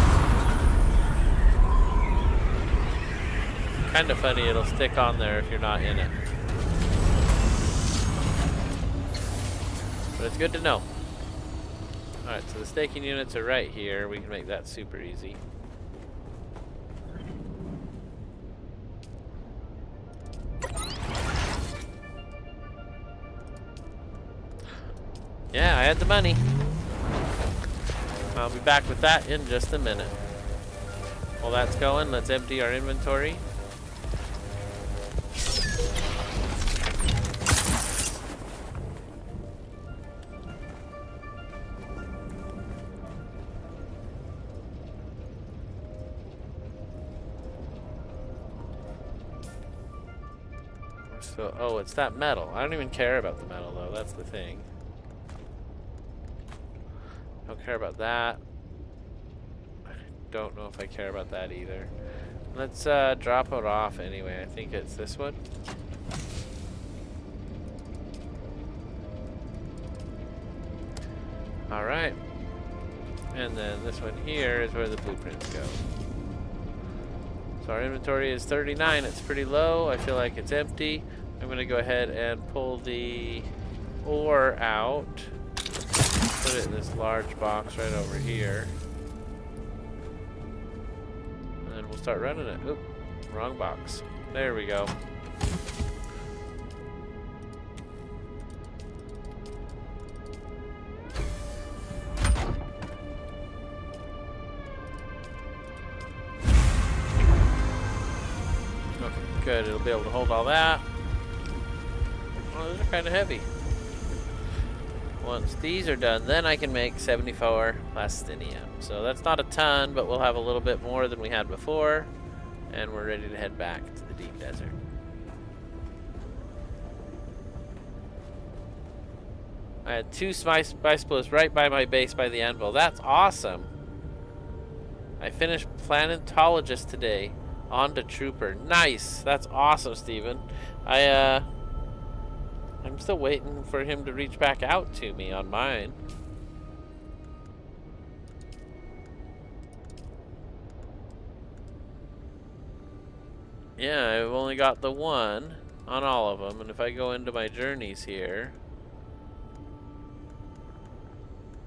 Kind of funny, it'll stick on there if you're not in it. But it's good to know. Alright, so the staking units are right here. We can make that super easy. Yeah, I had the money. I'll be back with that in just a minute. While that's going, let's empty our inventory. So, oh, it's that metal. I don't even care about the metal though, that's the thing. Don't care about that. I don't know if I care about that either. Let's drop it off anyway. I think it's this one. Alright. And then this one here is where the blueprints go. So our inventory is 39. It's pretty low. I feel like it's empty. I'm going to go ahead and pull the ore out. Put it in this large box right over here. And then we'll start running it. Oop, wrong box. There we go. Okay, good. It'll be able to hold all that. Oh, those are kind of heavy. Once these are done, then I can make 74 plastinium. So that's not a ton, but we'll have a little bit more than we had before. And we're ready to head back to the deep desert. I had 2 spice bullets right by my base by the anvil. That's awesome. I finished planetologist today. On to trooper. Nice. That's awesome, Steven. I'm still waiting for him to reach back out to me on mine. Yeah, I've only got the one on all of them, and if I go into my journeys here,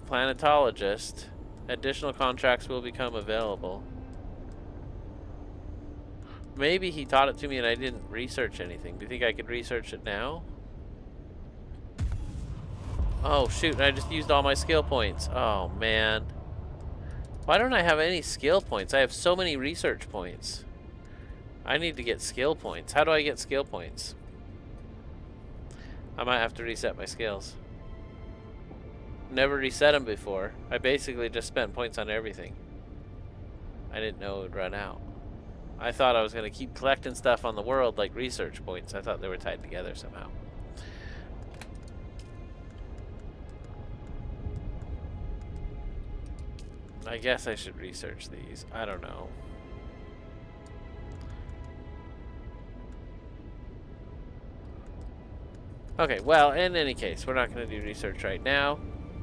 planetologist, additional contracts will become available. Maybe he taught it to me and I didn't research anything. Do you think I could research it now? Oh shoot, I just used all my skill points. Oh man. Why don't I have any skill points? I have so many research points. I need to get skill points. How do I get skill points? I might have to reset my skills. Never reset them before. I basically just spent points on everything. I didn't know it would run out. I thought I was going to keep collecting stuff on the world like research points. I thought they were tied together somehow. I guess I should research these. I don't know. Okay, well, in any case, we're not going to do research right now.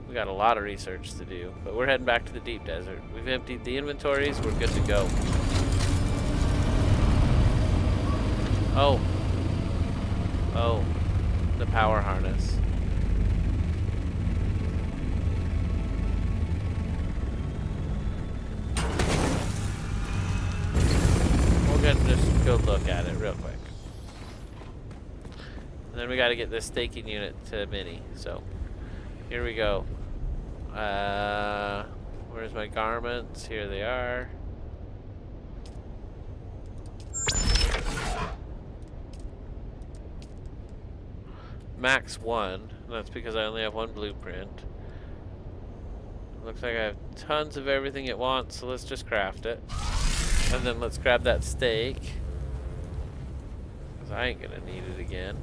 We got a lot of research to do, but we're heading back to the deep desert. We've emptied the inventories. We're good to go. Oh. Oh. The power harness. We're gonna just go look at it real quick. And then we gotta get this staking unit to mini. So, here we go. Where's my garments? Here they are. Max 1. That's because I only have 1 blueprint. Looks like I have tons of everything it wants, so let's just craft it. And then let's grab that steak. Because I ain't gonna need it again.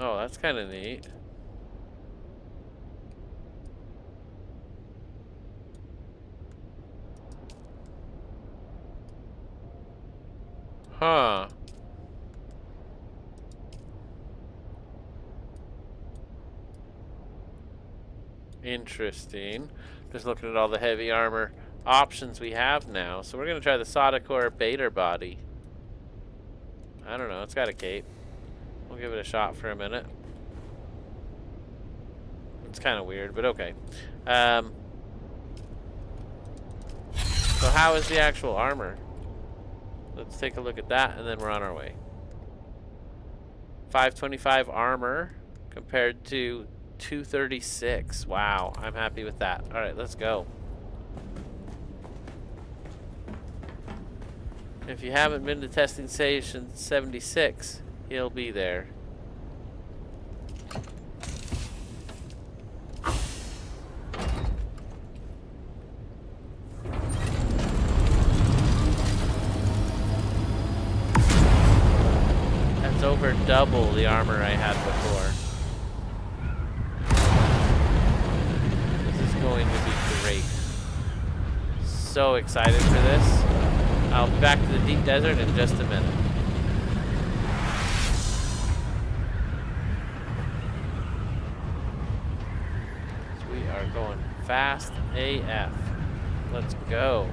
Oh, that's kind of neat. Huh. Interesting. Just looking at all the heavy armor options we have now. So we're going to try the Sodacor Baiter body. I don't know. It's got a cape. We'll give it a shot for a minute. It's kind of weird, but okay. So how is the actual armor? Let's take a look at that, and then we're on our way. 525 armor compared to 236. Wow, I'm happy with that. All right, let's go. If you haven't been to testing station 76, he'll be there. That's over double the armor I had before. This is going to be great. So excited for this. I'll be back to the deep desert in just a minute. So we are going fast AF. Let's go.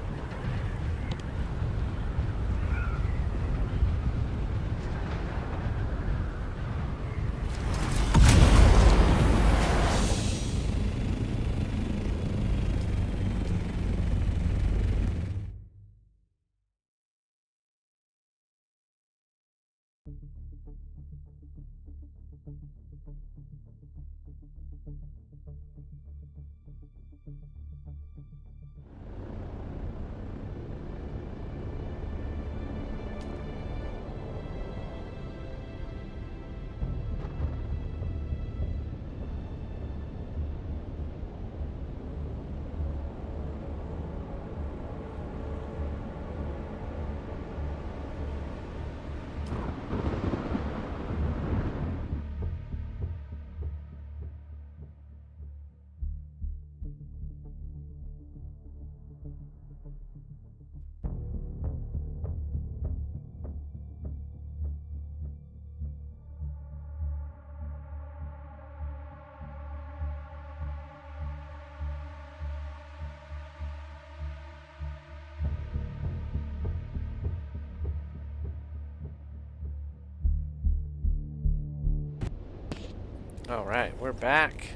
All right, we're back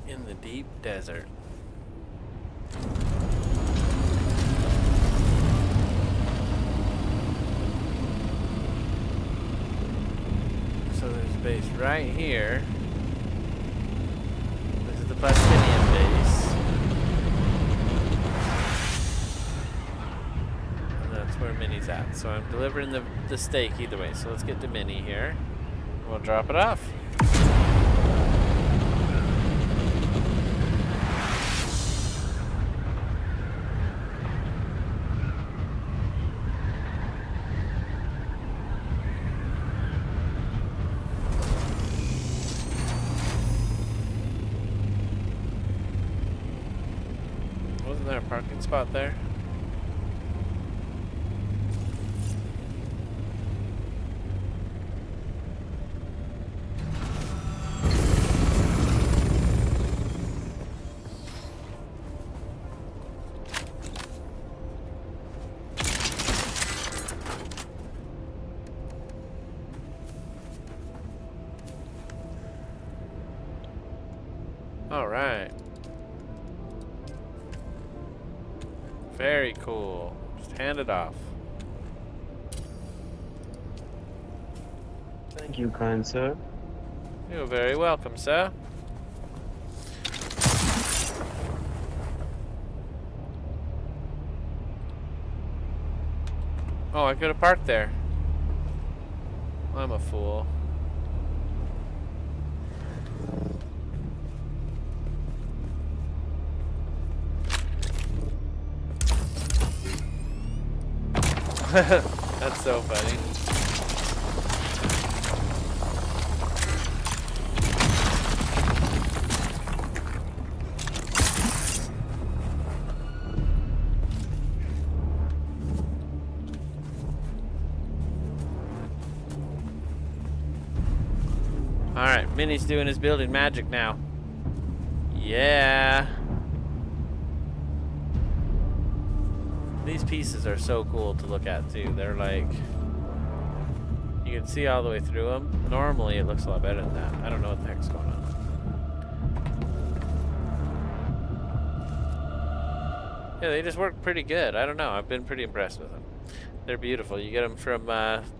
in the deep desert. So there's a base right here. This is the Plastinian base. And that's where Minnie's at. So I'm delivering the steak either way. So let's get to Minnie here. We'll drop it off. Wasn't there a parking spot there? All right. Very cool. Just hand it off. Thank you, kind sir. You're very welcome, sir. Oh, I could have parked there. I'm a fool. That's so funny. Alright, Minnie's doing his building magic now. Yeah. These pieces are so cool to look at too. They're like, you can see all the way through them. Normally it looks a lot better than that. I don't know what the heck's going on. Yeah, they just work pretty good. I don't know. I've been pretty impressed with them. They're beautiful. You get them from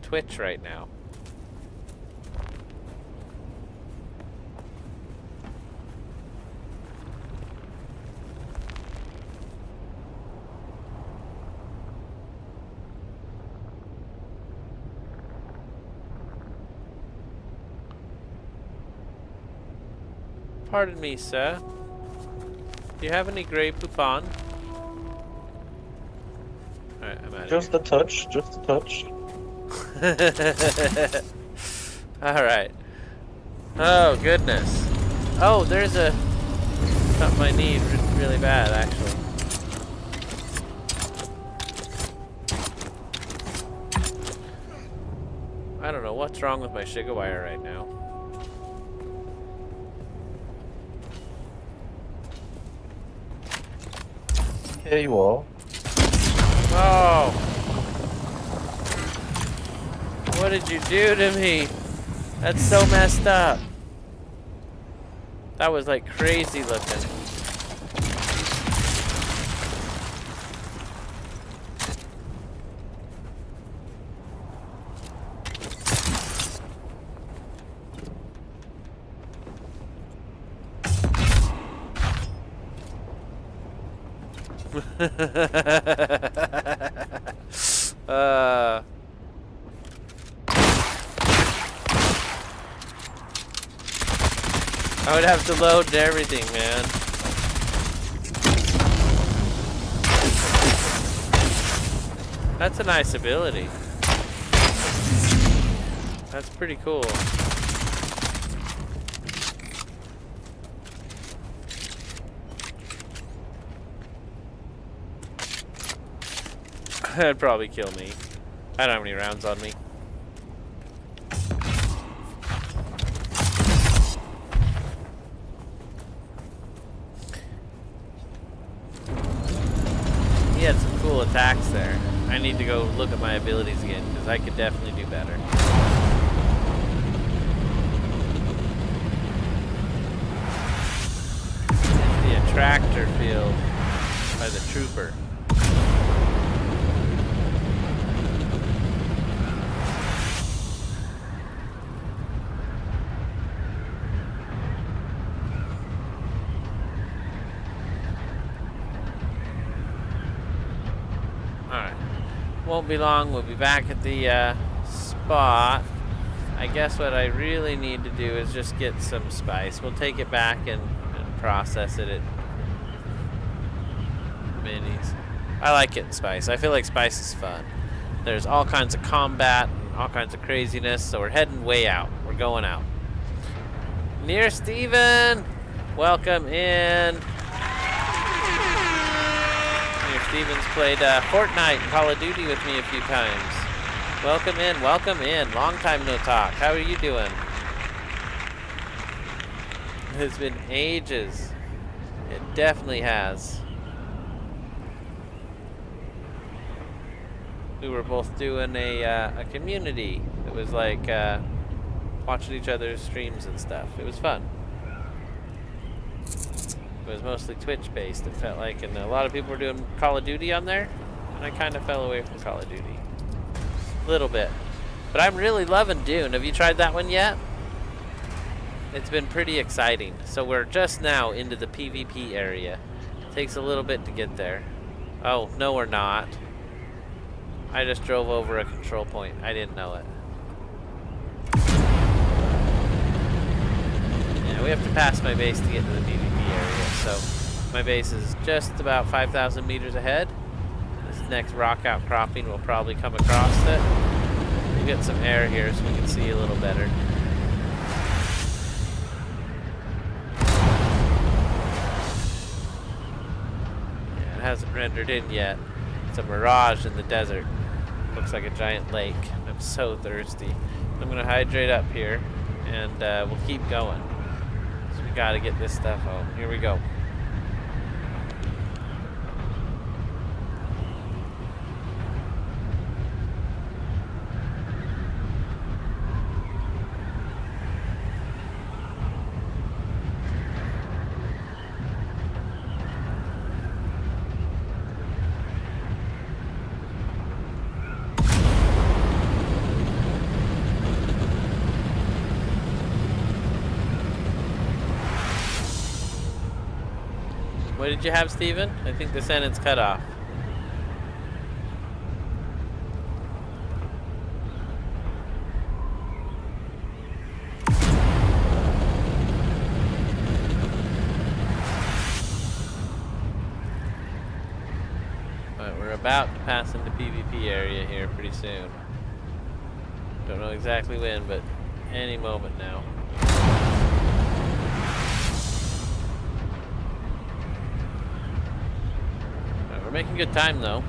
Twitch right now. Pardon me, sir. Do you have any Grey Poupon? Alright, I'm out of Just a touch, just a touch. here. Alright. Oh, goodness. Oh, there's a... something I need really bad, actually. I don't know what's wrong with my Shigawire right now. Here you are. Oh! What did you do to me? That's so messed up. That was like crazy looking. I would have to load everything, man. That's a nice ability. That's pretty cool. That'd probably kill me. I don't have any rounds on me. He had some cool attacks there. I need to go look at my abilities again because I could definitely do better. The attractor field by the trooper. Won't be long, we'll be back at the spot. I guess what I really need to do is just get some spice. We'll take it back and process it at Minis. I like getting spice. I feel like spice is fun. There's all kinds of combat and all kinds of craziness, so we're heading way out. We're going out. Near Steven! Welcome in. Steven's played Fortnite and Call of Duty with me a few times. Welcome in, welcome in. Long time no talk. How are you doing? It's been ages. It definitely has. We were both doing a community. It was like watching each other's streams and stuff. It was fun. It was mostly Twitch based, it felt like, and a lot of people were doing Call of Duty on there, and I kind of fell away from Call of Duty. A little bit. But I'm really loving Dune. Have you tried that one yet? It's been pretty exciting. So we're just now into the PvP area. It takes a little bit to get there. Oh, no we're not. I just drove over a control point. I didn't know it. Yeah, we have to pass my base to get to the PvP area. So my base is just about 5,000 meters ahead. This next rock outcropping will probably come across it. We'll get some air here so we can see a little better. Yeah, it hasn't rendered in yet. It's a mirage in the desert. Looks like a giant lake. I'm so thirsty. I'm gonna hydrate up here. and we'll keep going. So we gotta get this stuff out. Here we go. What did you have, Steven? I think the sentence cut off. Alright, we're about to pass into PvP area here pretty soon. Don't know exactly when, but any moment now. We're making good time though.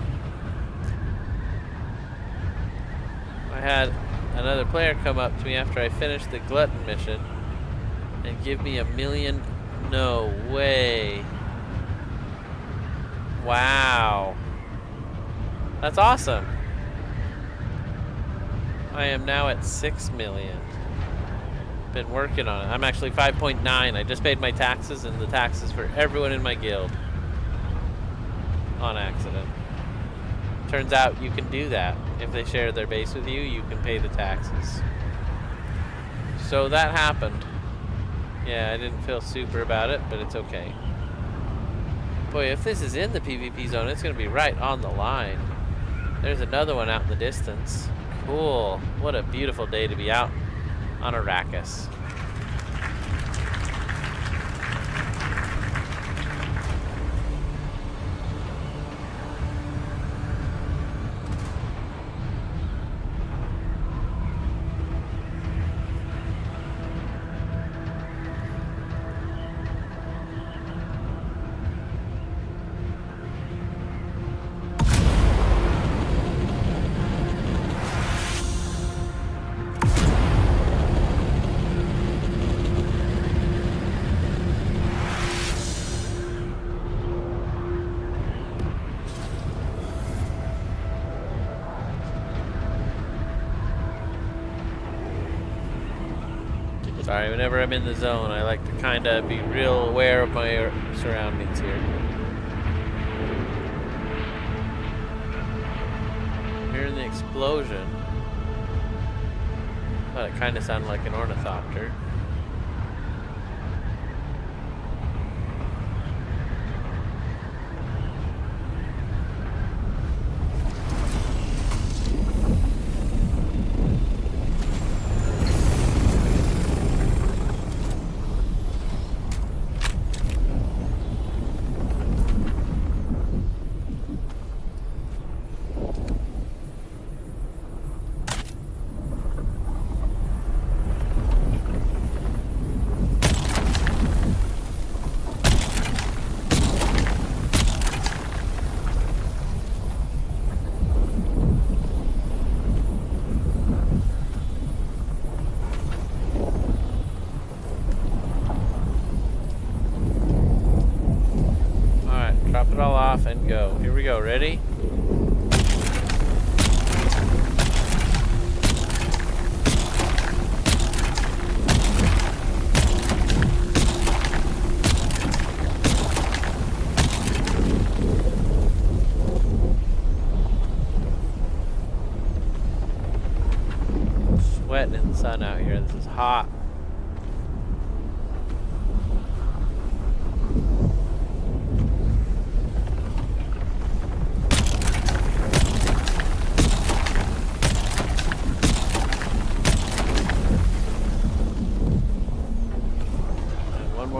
I had another player come up to me after I finished the glutton mission and give me 1,000,000. No way. Wow. That's awesome. I am now at 6 million. Been working on it. I'm actually 5.9. I just paid my taxes and the taxes for everyone in my guild. On accident. Turns out you can do that. If they share their base with you, you can pay the taxes. So that happened. Yeah, I didn't feel super about it, but it's okay. Boy, if this is in the PvP zone, it's going to be right on the line. There's another one out in the distance. Cool. What a beautiful day to be out on Arrakis. Sorry, whenever I'm in the zone, I like to kind of be real aware of my surroundings here. Hearing the explosion. Thought it kind of sounded like an ornithopter. Drop it all off and go. Here we go. Ready? Sweating in the sun out here. This is hot.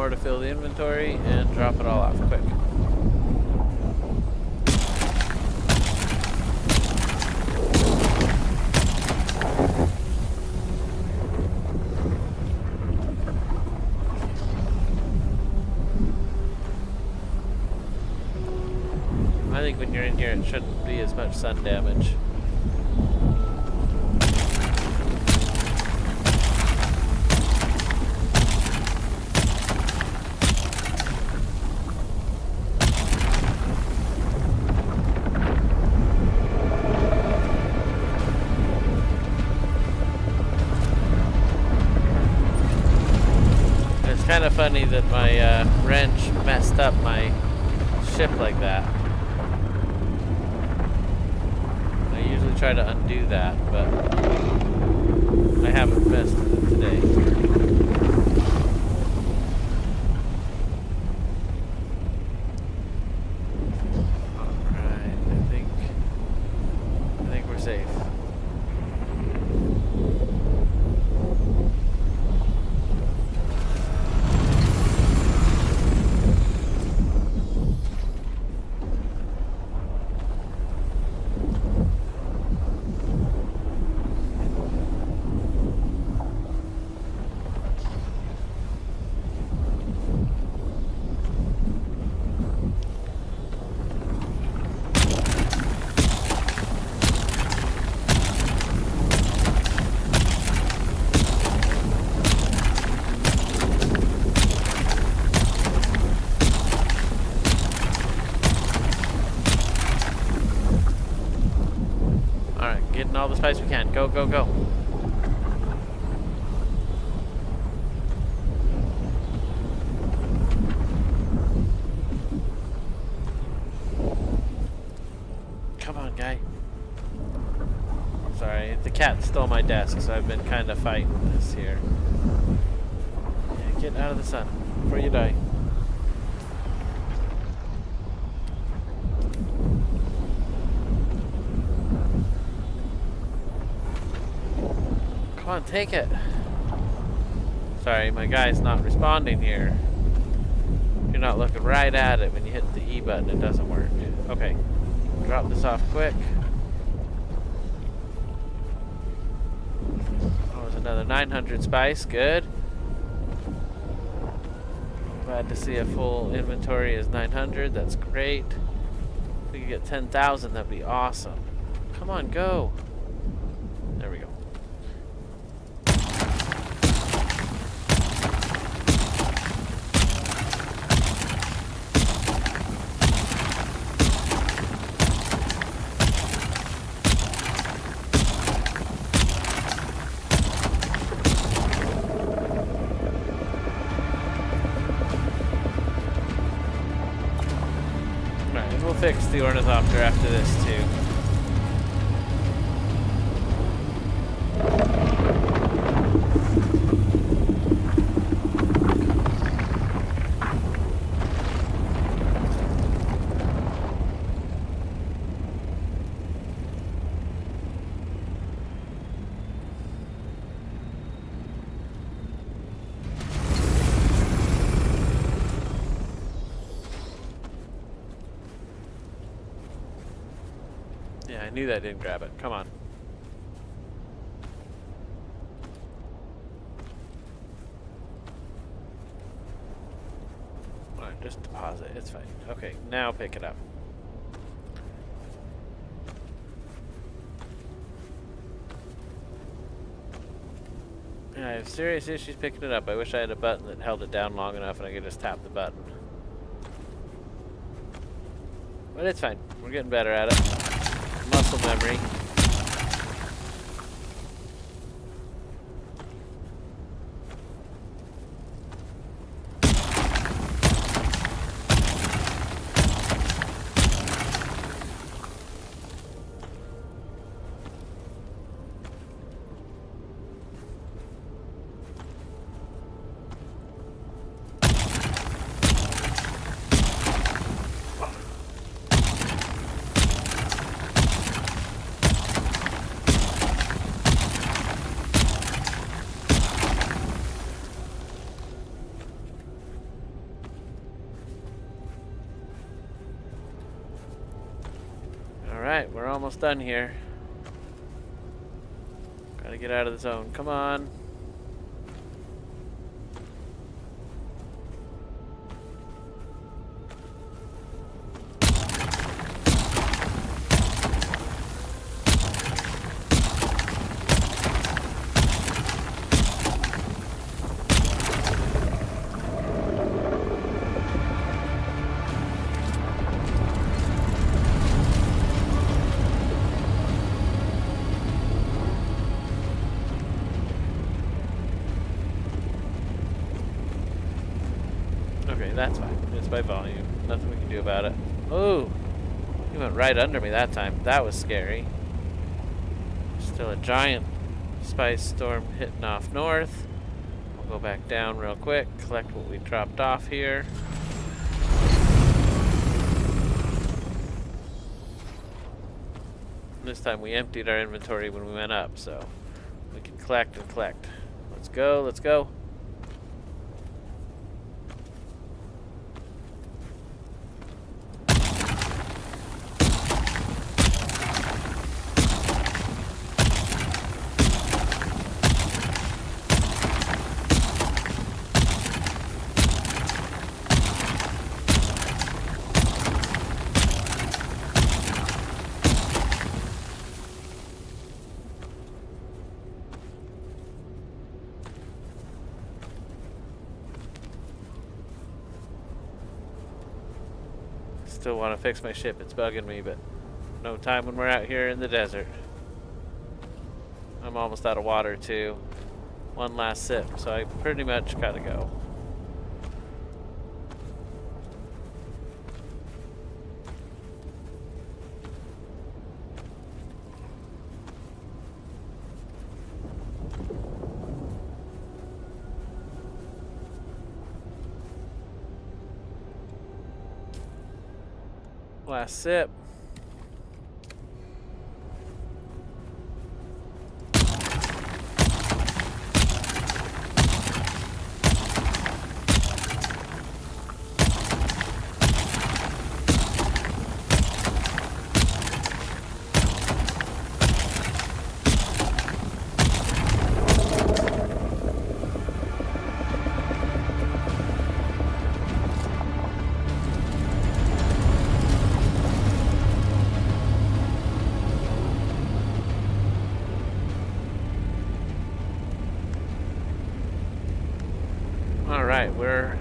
To fill the inventory and drop it all off quick. I think when you're in here it shouldn't be as much sun damage. kind of funny that my wrench messed up my ship like that. I usually try to undo that, but I haven't messed with it today. Alright, I think we're safe. All the spice we can. Go, go, go. Come on, guy. Sorry, the cat stole my desk, so I've been kind of fighting this here. Yeah, get out of the sun before you die. Come on, take it. Sorry, my guy's not responding here. You're not looking right at it when you hit the E button, it doesn't work. Okay, drop this off quick. Oh, there's another 900 spice, good. Glad to see a full inventory is 900, that's great. If we could get 10,000, that'd be awesome. Come on, go. There we go. Fix the ornithopter after this too. Yeah, I knew that didn't grab it. Come on. Alright, just deposit. It's fine. Okay, now pick it up. Yeah, I have serious issues picking it up. I wish I had a button that held it down long enough and I could just tap the button. But it's fine. We're getting better at it. Muscle memory. Alright, we're almost done here. Gotta get out of the zone. Come on. Okay, that's fine. It's by volume. Nothing we can do about it. Oh! He went right under me that time. That was scary. Still a giant spice storm hitting off north. We'll go back down real quick, collect what we dropped off here. This time we emptied our inventory when we went up, so we can collect and collect. Let's go, let's go. Still want to fix my ship, it's bugging me, but no time when we're out here in the desert. I'm almost out of water too. One last sip, so I pretty much gotta go. Last sip. Alright, we're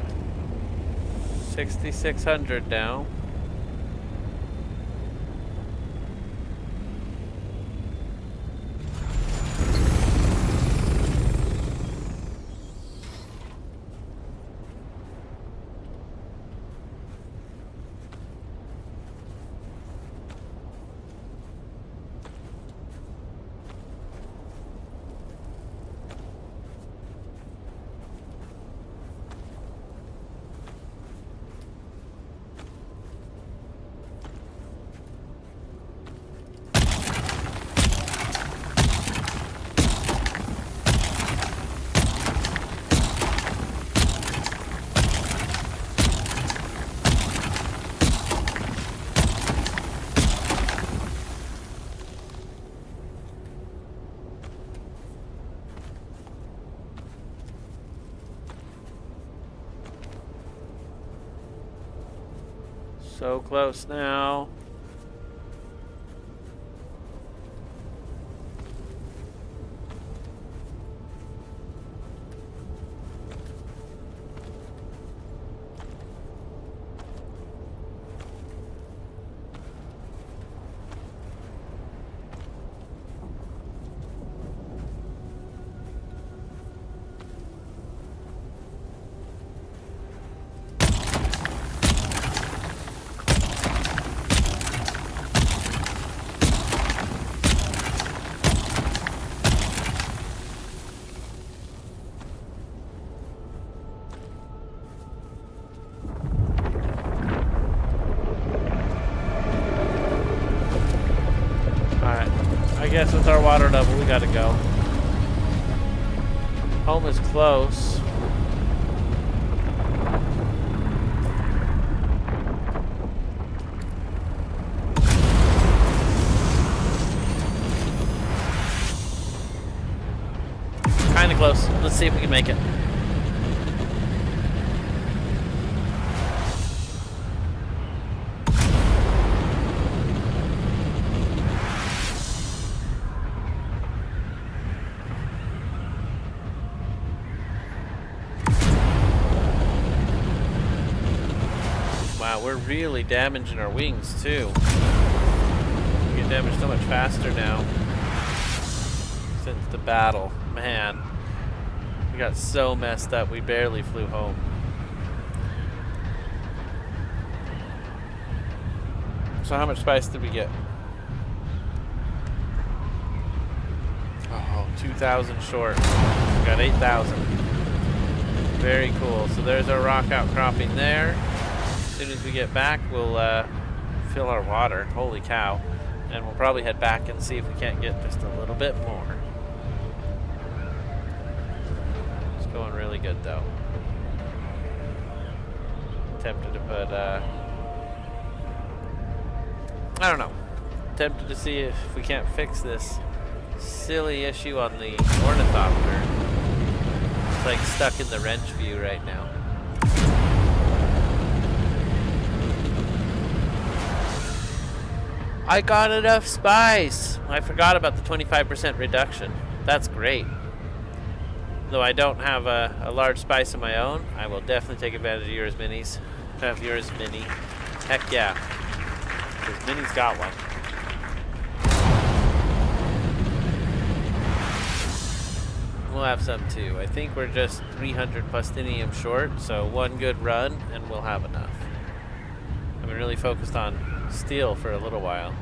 6,600 now. So close now. I guess with our water level, we gotta go. Home is close. Kinda close. Let's see if we can make it. Wow, we're really damaging our wings too. We get damaged so much faster now since the battle. Man, we got so messed up we barely flew home. So how much spice did we get? Oh, 2,000 short. We got 8,000. Very cool. So there's our rock outcropping there. As soon as we get back, we'll fill our water. Holy cow. And we'll probably head back and see if we can't get just a little bit more. It's going really good though. Tempted to put, I don't know. Tempted to see if we can't fix this silly issue on the ornithopter. It's like stuck in the wrench view right now. I got enough spice! I forgot about the 25% reduction. That's great. Though I don't have a large spice of my own, I will definitely take advantage of yours, minis. Have yours, mini. Heck yeah. Because Minnie's got one. We'll have some too. I think we're just 300 plastinium short, so one good run and we'll have enough. I've been really focused on steel for a little while.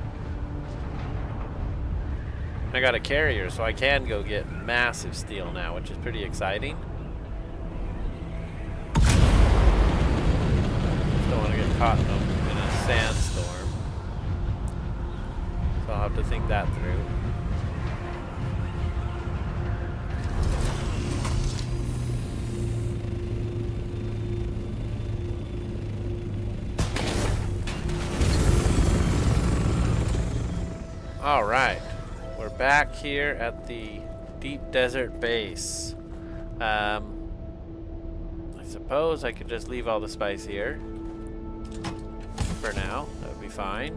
I got a carrier, so I can go get massive steel now, which is pretty exciting. Just don't want to get caught in a sandstorm. So I'll have to think that through. All right, we're back here at the deep desert base. I suppose I could just leave all the spice here for now. That would be fine.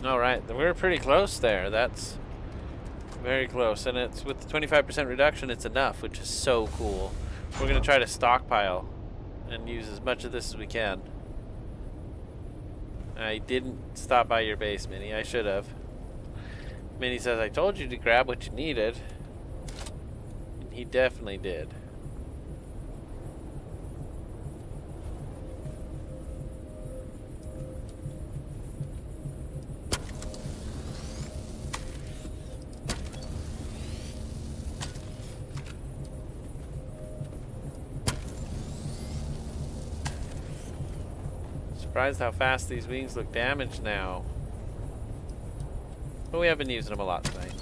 All right, we're pretty close there. That's very close, and it's with the 25% reduction, it's enough, which is so cool. We're gonna try to stockpile and use as much of this as we can. I didn't stop by your base, Minnie. I should have. Minnie says, I told you to grab what you needed. And he definitely did. Surprised how fast these wings look damaged now. But we have been using them a lot tonight.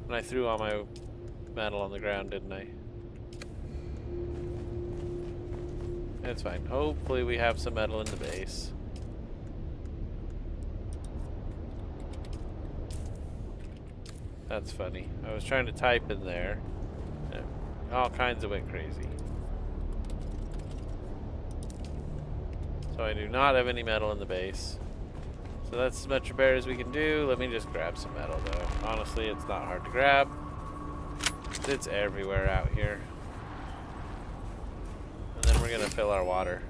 And I threw all my metal on the ground, didn't I? It's fine. Hopefully we have some metal in the base. That's funny. I was trying to type in there. All kinds of went crazy. So I do not have any metal in the base. So that's as much repair as we can do. Let me just grab some metal though. Honestly, it's not hard to grab. It's everywhere out here. And then we're gonna fill our water.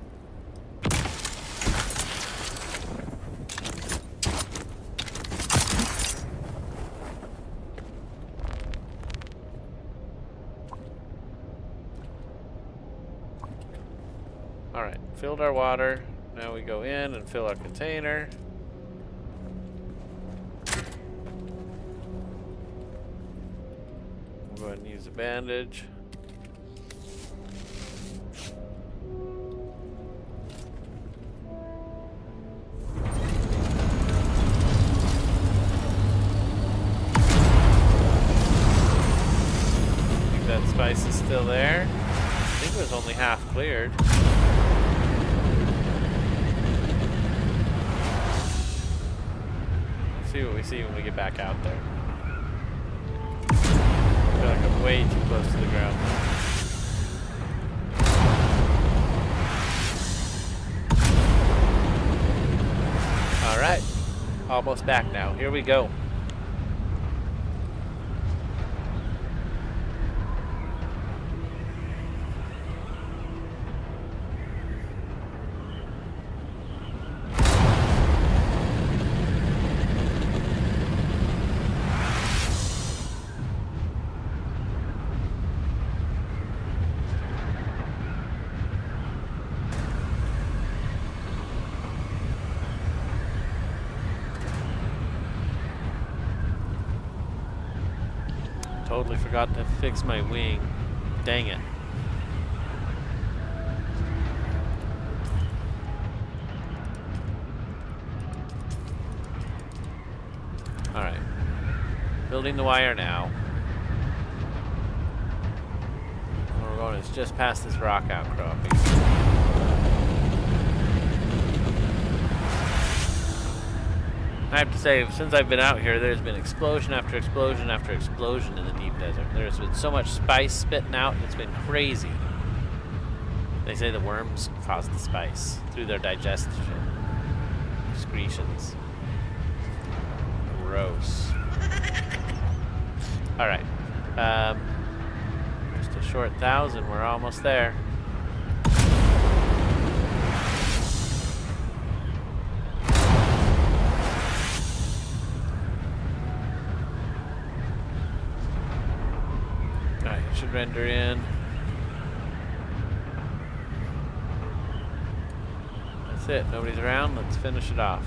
Alright, filled our water. Now we go in and fill our container. We'll go ahead and use a bandage. I think that spice is still there. I think it was only half cleared. See what we see when we get back out there. I feel like I'm way too close to the ground. Alright, almost back now. Here we go. totally forgot to fix my wing. Dang it. Alright. Building the wire now. Where we're going is just past this rock outcropping. I have to say, since I've been out here, there's been explosion after explosion after explosion in the deep desert. There's been so much spice spitting out, it's been crazy. They say the worms cause the spice through their digestion. Excretions. Gross. Alright. Just a short 1,000, we're almost there. Should render in. That's it. Nobody's around. Let's finish it off.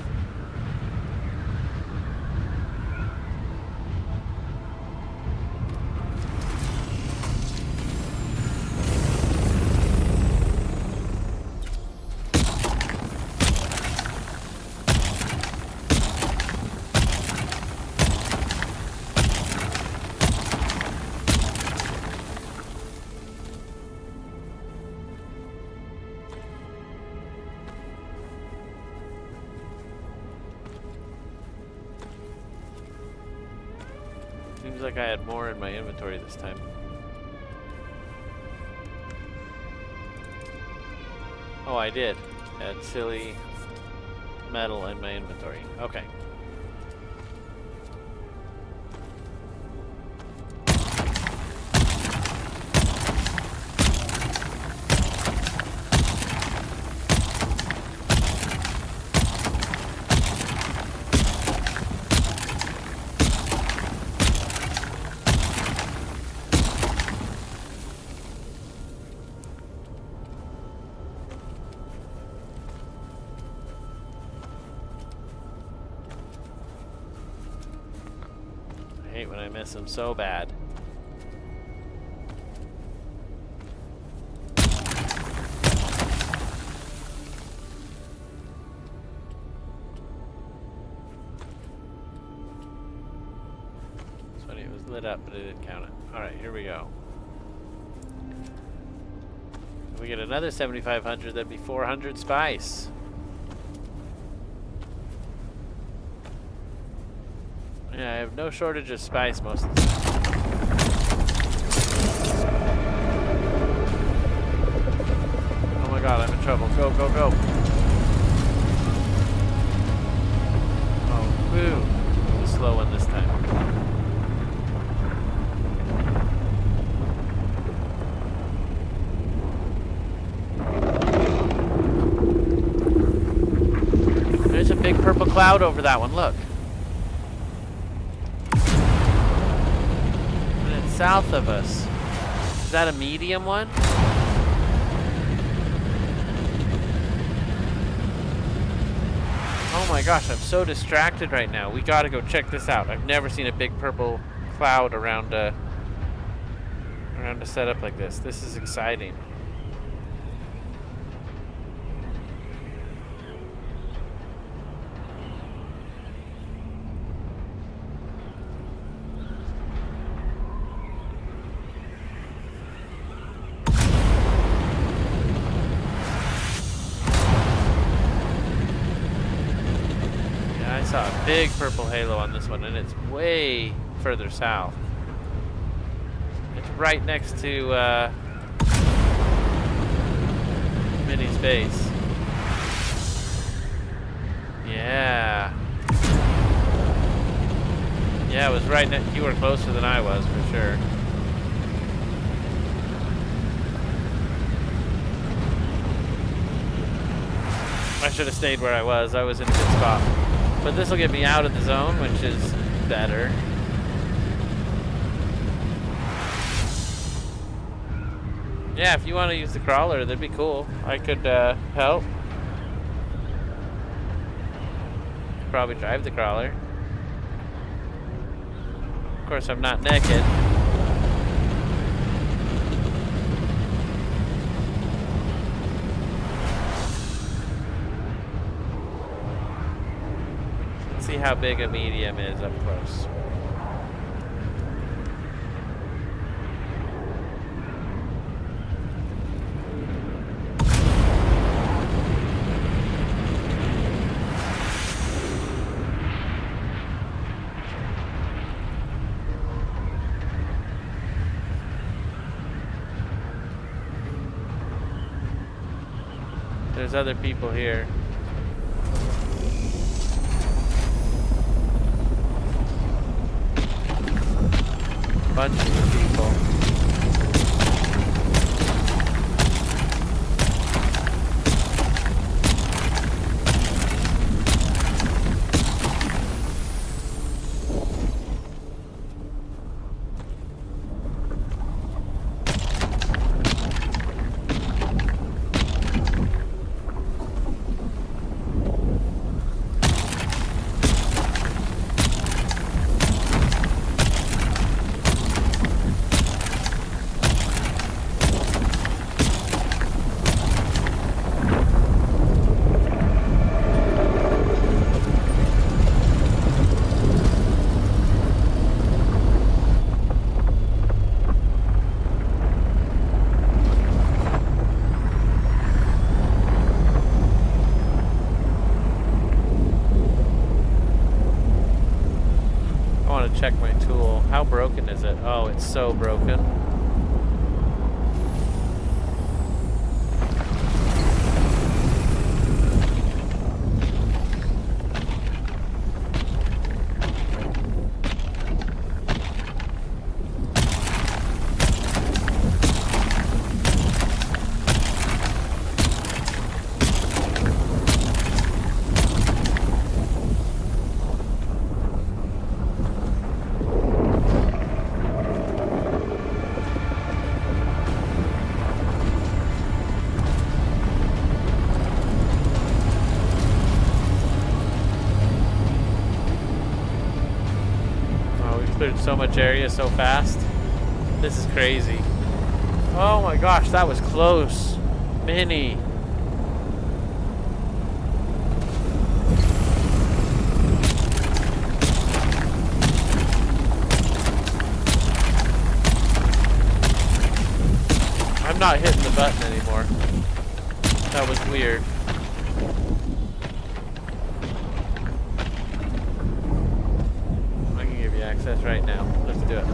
Seems like I had more in my inventory this time. Oh, I did. I had silly metal in my inventory. Okay. I hate when I miss them so bad. It's funny, it was lit up, but it didn't count it. Alright, here we go. If we get another 7,500, that'd be 400 spice. Yeah, I have no shortage of spice most of the time. Oh my god, I'm in trouble. Go, go, go. Oh, woo. The slow one this time. There's a big purple cloud over that one, look. South of us. Is that a medium one? Oh my gosh, I'm so distracted right now. We gotta go check this out. I've never seen a big purple cloud around a setup like this. This is exciting. A big purple halo on this one, and it's way further south. It's right next to Minnie's base. Yeah. Yeah, it was right next. You were closer than I was, for sure. I should have stayed where I was. I was in a good spot. But this will get me out of the zone, which is better. Yeah, if you want to use the crawler, that'd be cool. I could help. Probably drive the crawler. Of course, I'm not naked. how big a medium is up close. There's other people here. Bunch of people. Check my tool. How broken is it? Oh, it's so broken. Cleared so much area so fast. This is crazy. Oh my gosh, that was close. Mini. I'm not hitting the button anymore. That was weird. Access right now. Let's do it.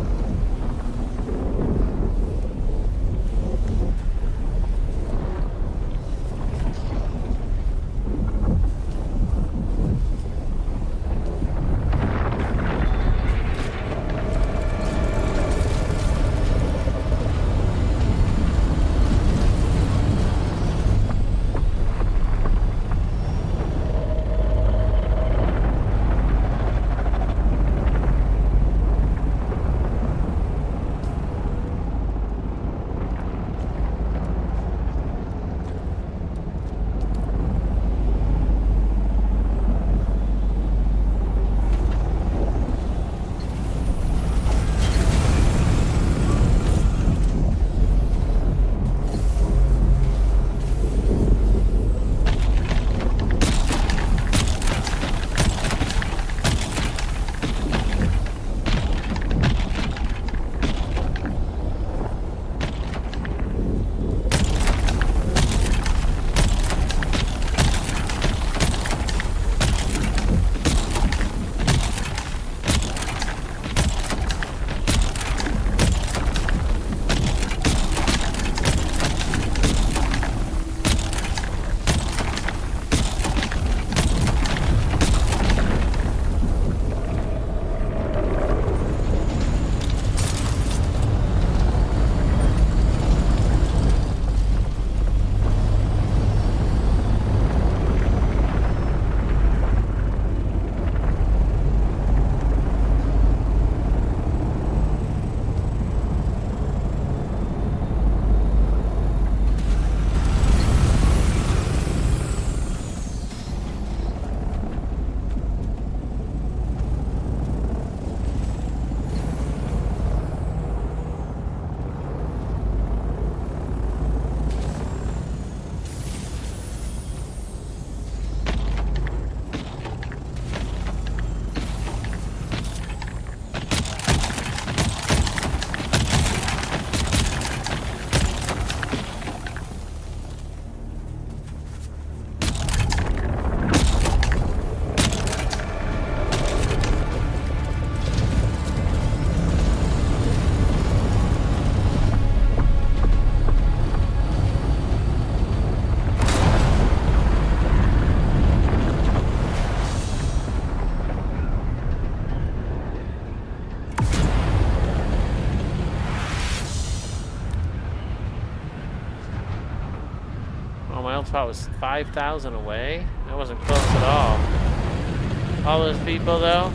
my old spot was 5,000 away. That wasn't close at all. All those people, though,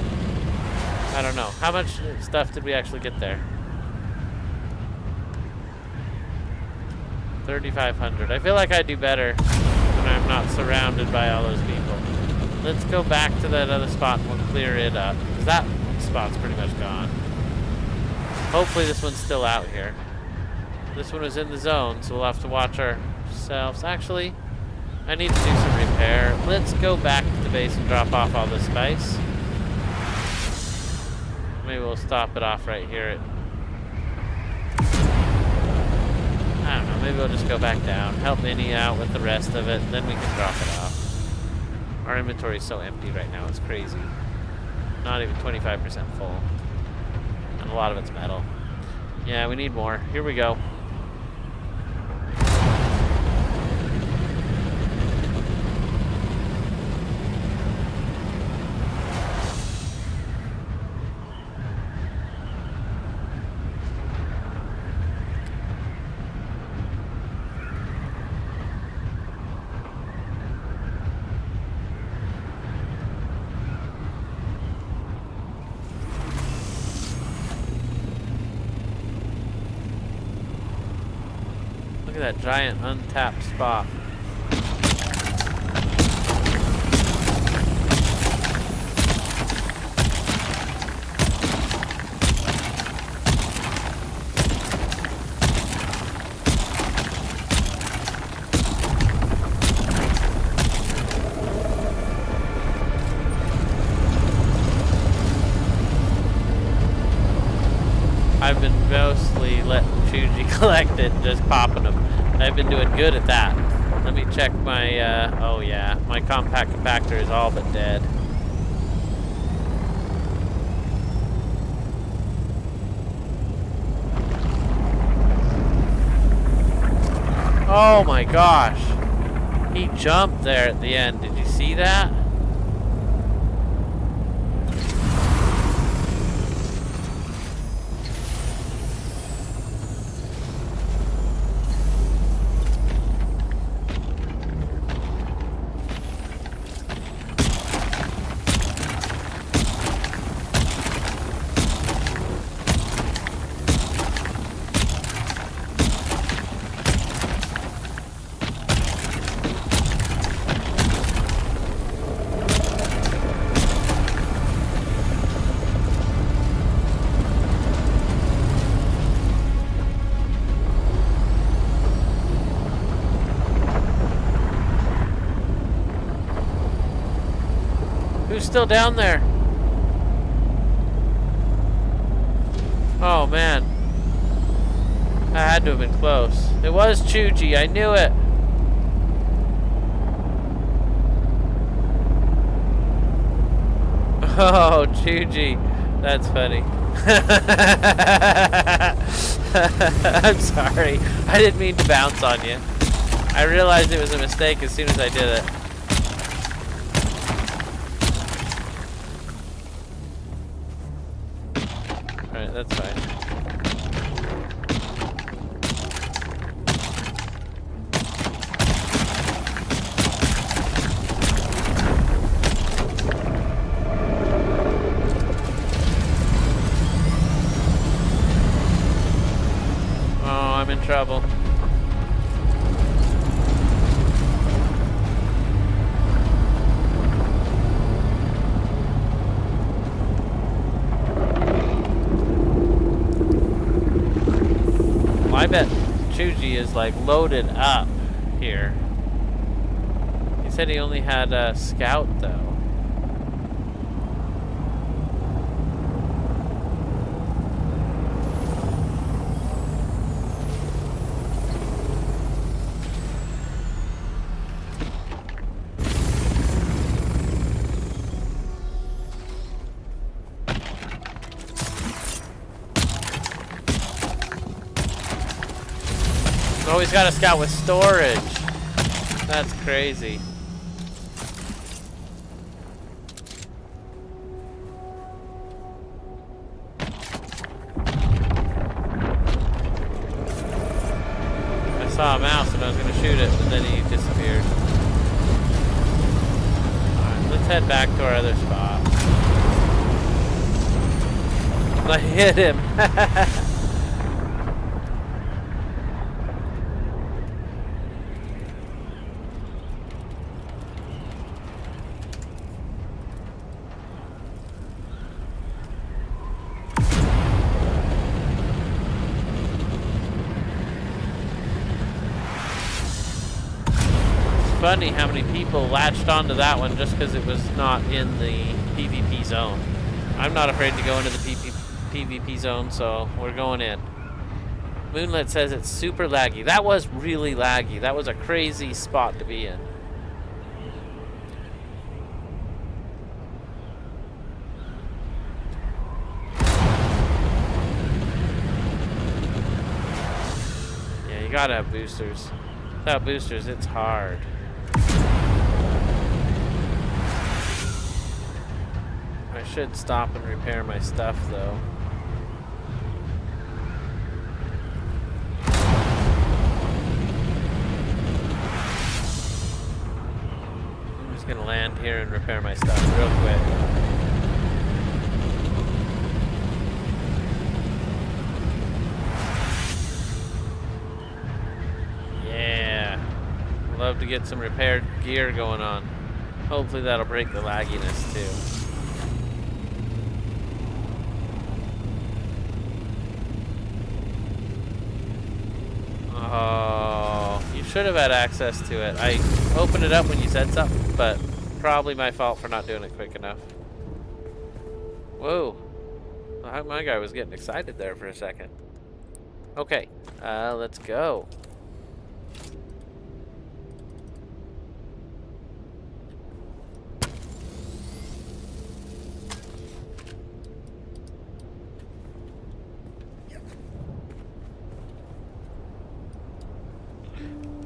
I don't know. How much stuff did we actually get there? 3,500. I feel like I do better when I'm not surrounded by all those people. Let's go back to that other spot and we'll clear it up. Because that spot's pretty much gone. Hopefully this one's still out here. This one was in the zone, so we'll have to watch ourselves. Actually, I need to do some repair. Let's go back to the base and drop off all this spice. Maybe we'll stop it off right here. I don't know, maybe we'll just go back down. Help Minnie out with the rest of it, then we can drop it off. Our inventory is so empty right now, it's crazy. Not even 25% full. And a lot of it's metal. Yeah, we need more. Here we go. Look at that giant untapped spot. I've been mostly letting Chuji collect it and just popping them. I've been doing good at that. Let me check my, oh yeah, my compact compactor is all but dead. Oh my gosh. He jumped there at the end. Did you see that? Who's still down there? Oh man. I had to have been close. It was Chuji, I knew it. Oh, Chuji. That's funny. I'm sorry. I didn't mean to bounce on you. I realized it was a mistake as soon as I did it. Alright, that's fine. Oh, I'm in trouble. I bet Chuji is like loaded up here. He said he only had a scout though. Oh, he's got a scout with storage. That's crazy. A saw a mouse and I was going to shoot it, but then he disappeared. Alright, let's head back to our other spot. I hit him. Funny how many people latched onto that one just because it was not in the PvP zone. I'm not afraid to go into the PvP zone, so we're going in. Moonlit says it's super laggy. That was really laggy. That was a crazy spot to be in. Yeah, you gotta have boosters. Without boosters, it's hard. I should stop and repair my stuff, though. I'm just gonna land here and repair my stuff real quick. Yeah. Love to get some repaired gear going on. Hopefully that'll break the lagginess, too. Oh, you should have had access to it. I opened it up when you said something, but probably my fault for not doing it quick enough. Whoa. My guy was getting excited there for a second. Okay, let's go.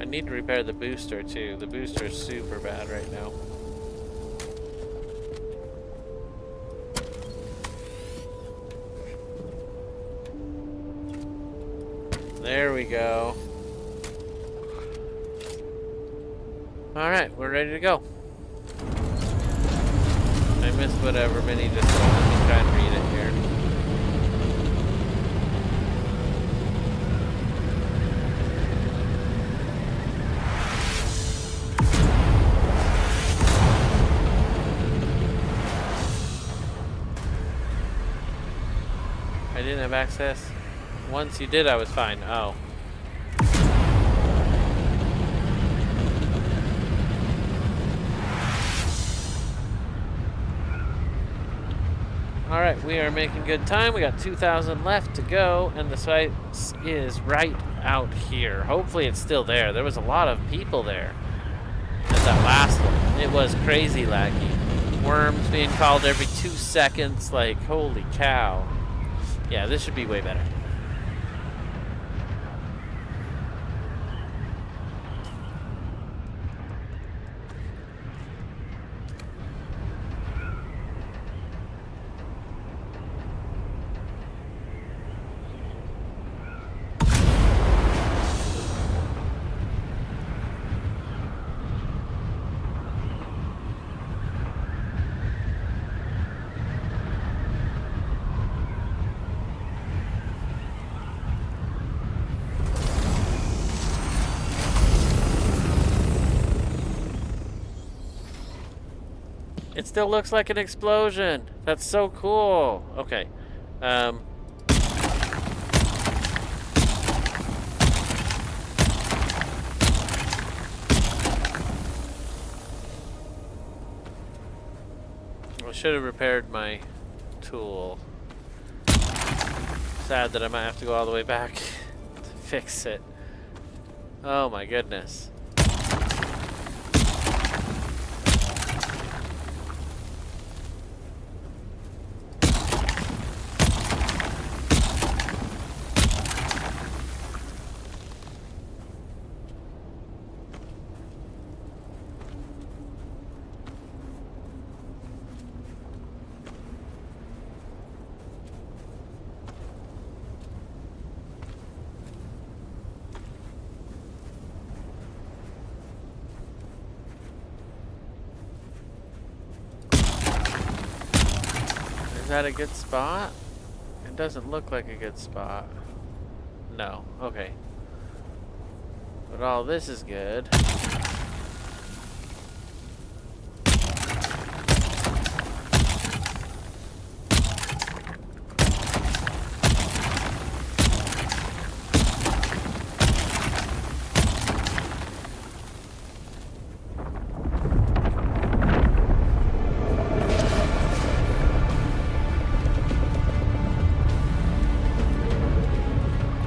I need to repair the booster too. The booster is super bad right now. There we go. Alright, we're ready to go. I missed whatever Minnie just said. Let me try and read it here. I didn't have access. Once you did, I was fine. Oh. Alright, we are making good time. We got 2,000 left to go, and the site is right out here. Hopefully it's still there. There was a lot of people there at that last one. It was crazy laggy. Worms being called every 2 seconds. Like, holy cow. Yeah, this should be way better. It still looks like an explosion. That's so cool. Okay. I should have repaired my tool. Sad that I might have to go all the way back to fix it. Oh my goodness. that a good spot? It doesn't look like a good spot. No. Okay. But all this is good.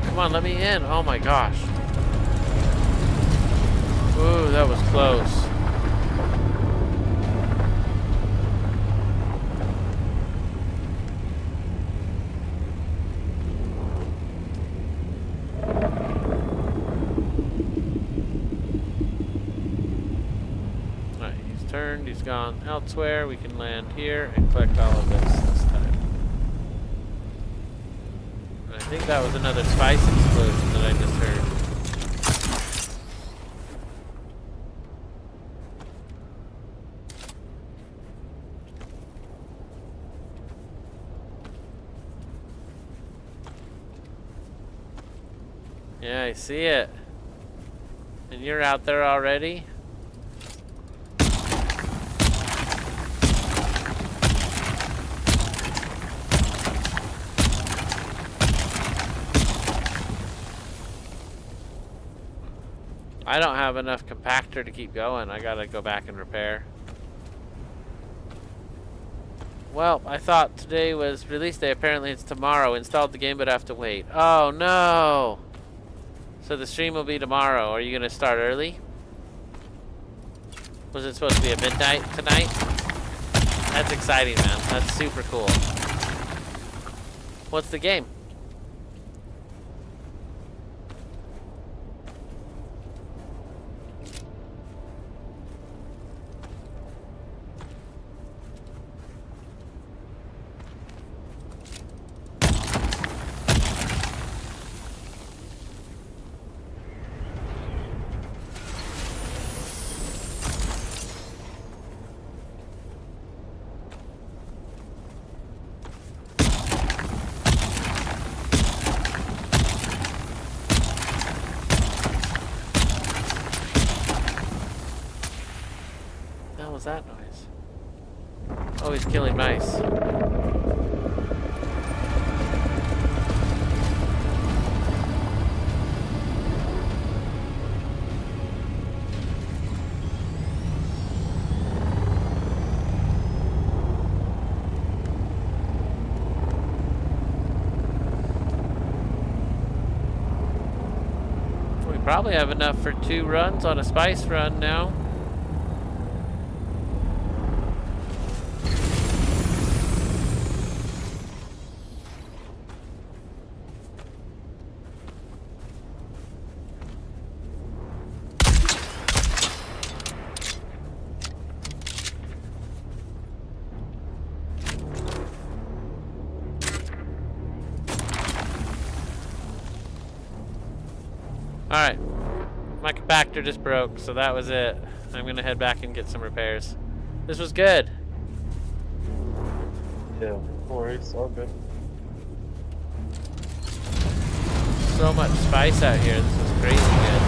Come on, let me in. Oh my gosh. Ooh, that was close. Alright, he's turned, he's gone elsewhere. We can land here and collect all of this time. And I think that was another spice explosion that I just heard. Yeah, I see it. And you're out there already? I don't have enough compactor to keep going. I gotta go back and repair. Well, I thought today was release day. Apparently it's tomorrow. Installed the game, but I have to wait. Oh no! So the stream will be tomorrow. Are you gonna start early? Was it supposed to be at midnight tonight? That's exciting, man. That's super cool. What's the game? What was that noise? Oh, he's killing mice. We probably have enough for 2 runs on a spice run now. Alright, my compactor just broke, so that was it. I'm gonna head back and get some repairs. This was good. Yeah, no worries, all good. So much spice out here, this was crazy good.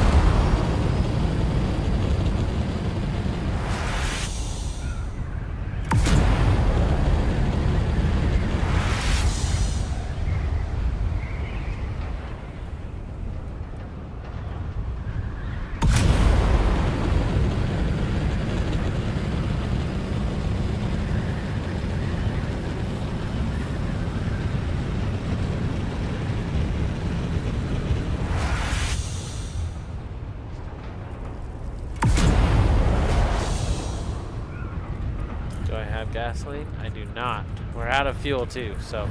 Gasoline? I do not. We're out of fuel too, so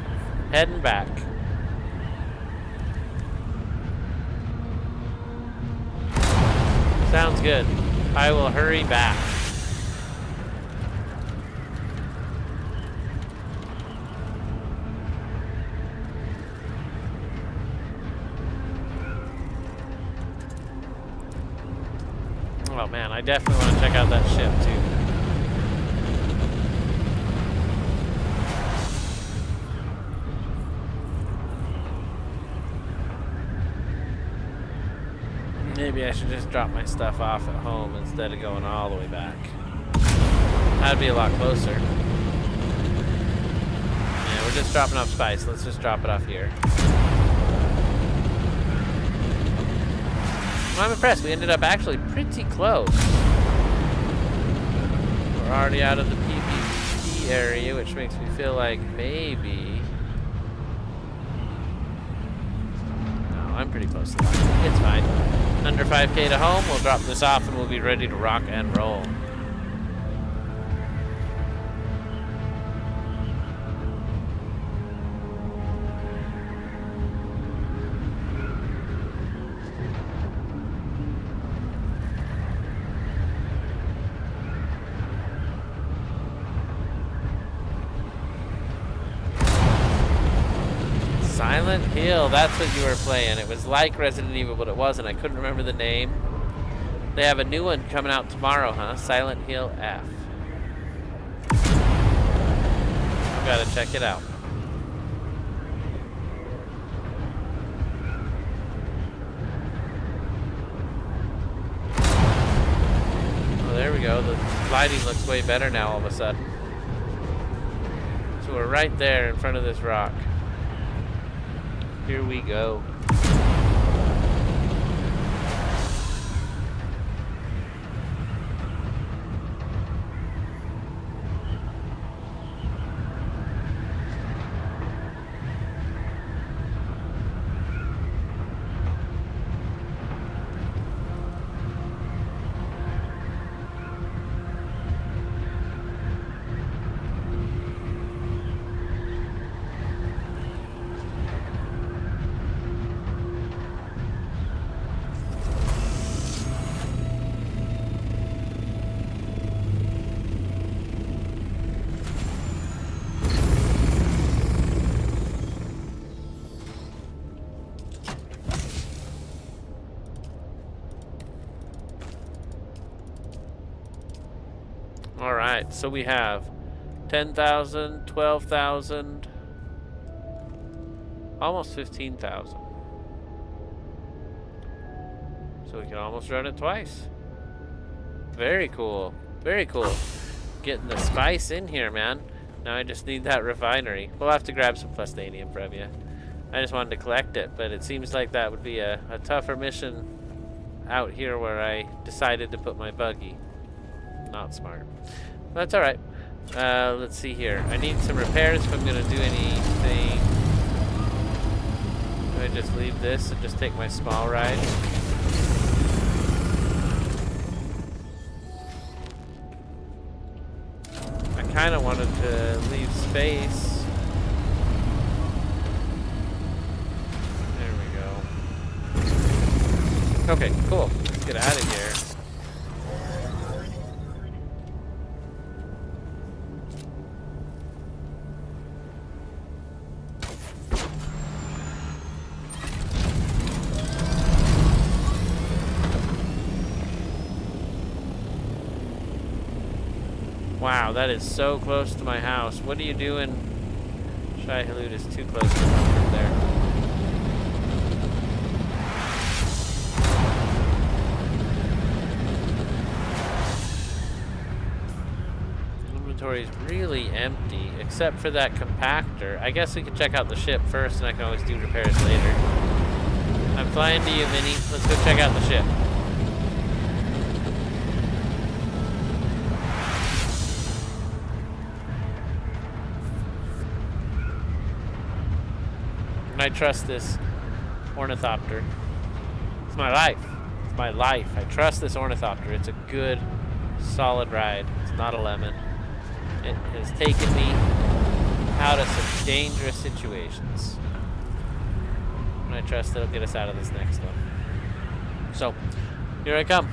heading back. Sounds good. I will hurry back. Oh man, I definitely want to check out that ship too. Maybe I should just drop my stuff off at home instead of going all the way back. That'd be a lot closer. Yeah, we're just dropping off spice. Let's just drop it off here. Well, I'm impressed. We ended up actually pretty close. We're already out of the PvP area, which makes me feel like maybe... No, I'm pretty close to that. It's fine. Under 5k to home, we'll drop this off and we'll be ready to rock and roll. Silent Hill, that's what you were playing. It was like Resident Evil, but it wasn't. I couldn't remember the name. They have a new one coming out tomorrow, huh? Silent Hill F. I've got to check it out. Oh, there we go. The lighting looks way better now all of a sudden. So we're right there in front of this rock. Here we go. Alright, so we have 10,000, 12,000, almost 15,000. So we can almost run it twice. Very cool. Very cool. Getting the spice in here, man. Now I just need that refinery. We'll have to grab some plastanium from you. I just wanted to collect it, but it seems like that would be a tougher mission out here where I decided to put my buggy. Not smart. That's alright. Let's see here. I need some repairs if I'm going to do anything. Do I just leave this and just take my small ride? I kind of wanted to leave space. There we go. Okay, cool. Let's get out of here. Wow, that is so close to my house. What are you doing? Shai Halud is too close to comfort there. Inventory is really empty, except for that compactor. I guess we could check out the ship first, and I can always do repairs later. I'm flying to you, Vinny. Let's go check out the ship. I trust this ornithopter. It's my life. It's my life. I trust this ornithopter. It's a good, solid ride. It's not a lemon. It has taken me out of some dangerous situations. And I trust it'll get us out of this next one. So, here I come.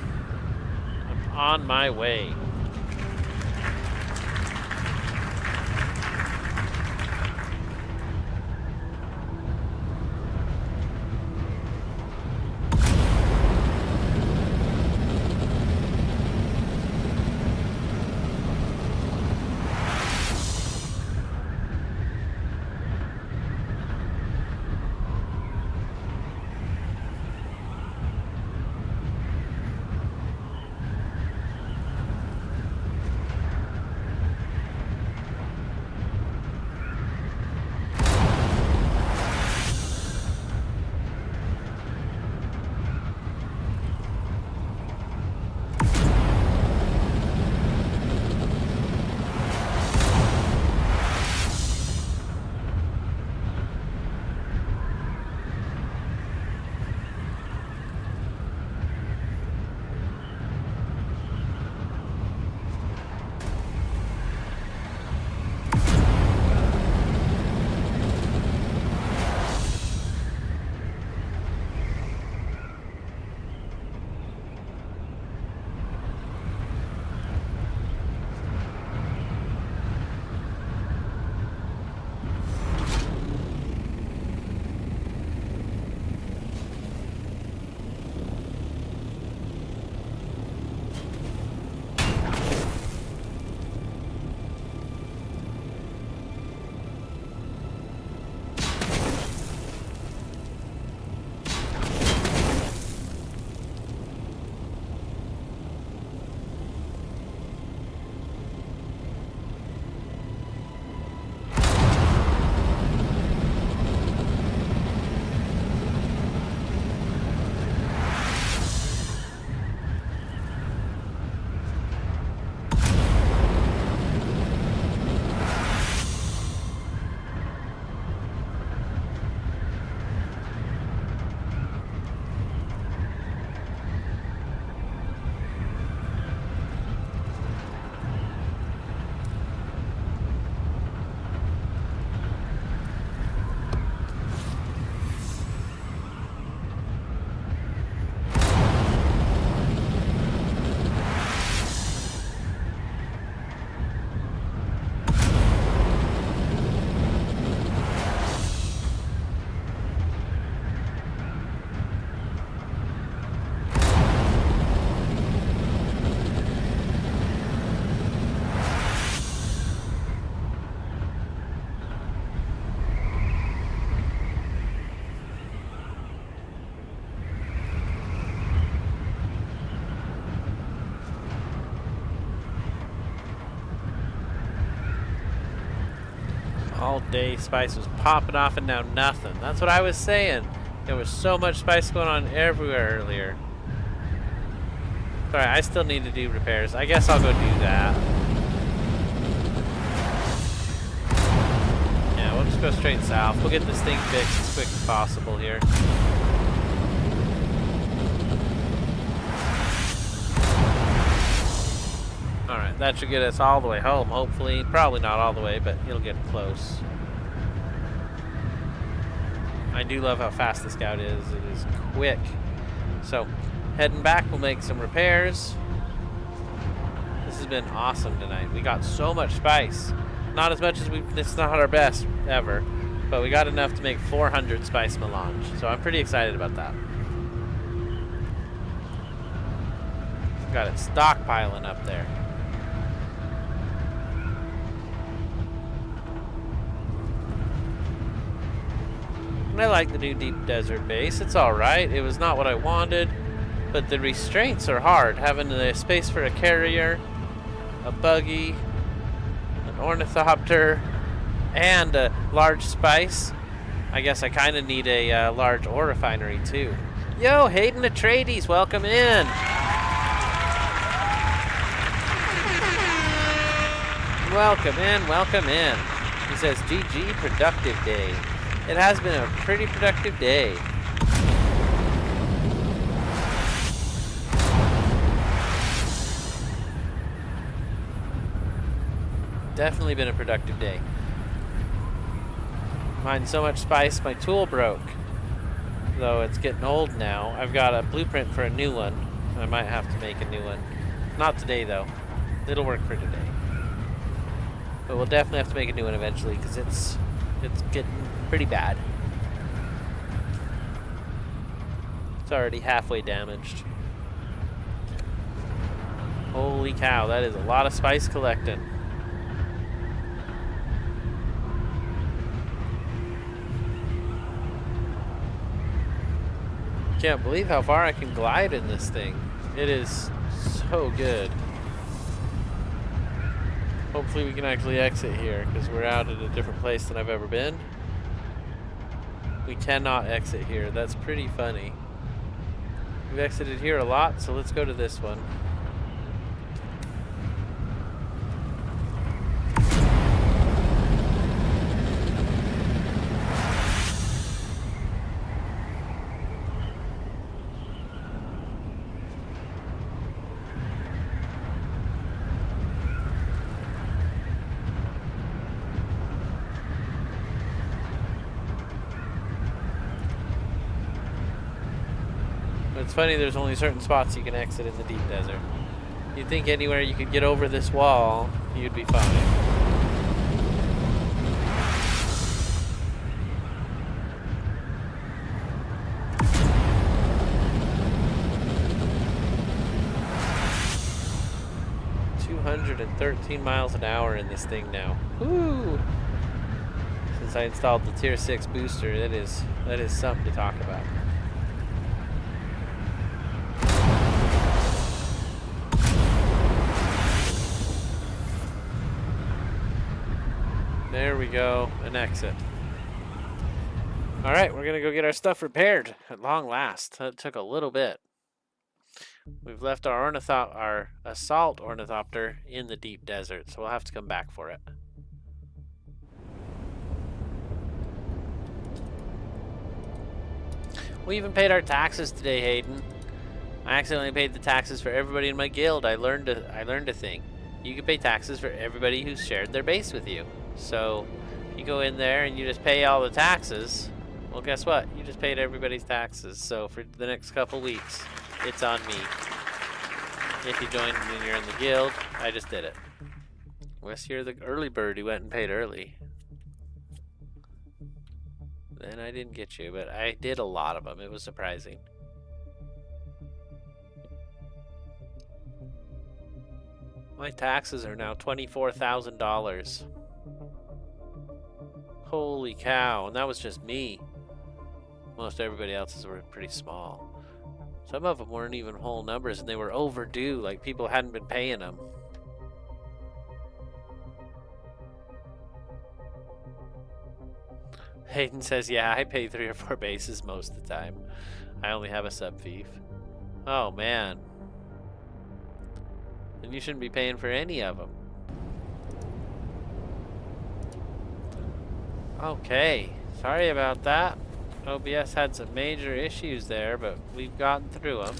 I'm on my way. all day spice was popping off and now nothing. That's what I was saying. There was so much spice going on everywhere earlier. Sorry, I still need to do repairs. I guess I'll go do that. Yeah, we'll just go straight south. We'll get this thing fixed as quick as possible here. Alright, that should get us all the way home, hopefully. Probably not all the way, but it'll get close. I do love how fast the Scout is. It is quick. So, heading back, we'll make some repairs. This has been awesome tonight. We got so much spice. Not as much as it's not our best ever, but we got enough to make 400 spice melange. So I'm pretty excited about that. Got it stockpiling up there. I like the new deep desert base. It's alright. It was not what I wanted, but the restraints are hard. Having the space for a carrier, a buggy, an ornithopter, and a large spice. I guess I kind of need a large ore refinery too. Yo, Hayden Atreides, welcome in. Welcome in, welcome in. He says, GG, productive day. It has been a pretty productive day. Definitely been a productive day. Mine's so much spice, my tool broke. Though it's getting old now. I've got a blueprint for a new one. I might have to make a new one. Not today though. It'll work for today. But we'll definitely have to make a new one eventually because it's getting pretty bad. It's already halfway damaged. Holy cow, that is a lot of spice collecting. Can't believe how far I can glide in this thing. It is so good. Hopefully we can actually exit here because we're out at a different place than I've ever been. We cannot exit here. That's pretty funny. We've exited here a lot, so let's go to this one. It's funny, there's only certain spots you can exit in the deep desert. You'd think anywhere you could get over this wall, you'd be fine. $213 miles an hour in this thing now. Woo! Since I installed the tier 6 booster, that is something to talk about. There we go, an exit. Alright, we're gonna go get our stuff repaired at long last. That took a little bit. We've left our assault ornithopter in the deep desert, so we'll have to come back for it. We even paid our taxes today, Hayden. I accidentally paid the taxes for everybody in my guild. I learned a thing. You can pay taxes for everybody who's shared their base with you. So you go in there and you just pay all the taxes. Well, guess what? You just paid everybody's taxes. So for the next couple weeks, it's on me. If you joined and you're in the guild, I just did it. Unless you're the early bird who went and paid early. Then I didn't get you, but I did a lot of them. It was surprising. My taxes are now $24,000. Holy cow, and that was just me. Most everybody else's were pretty small. Some of them weren't even whole numbers and they were overdue, like people hadn't been paying them. Hayden says, yeah, I pay 3 or 4 bases most of the time. I only have a sub-fief. Oh, man. Then you shouldn't be paying for any of them. Okay. Sorry about that. OBS had some major issues there, but we've gotten through them.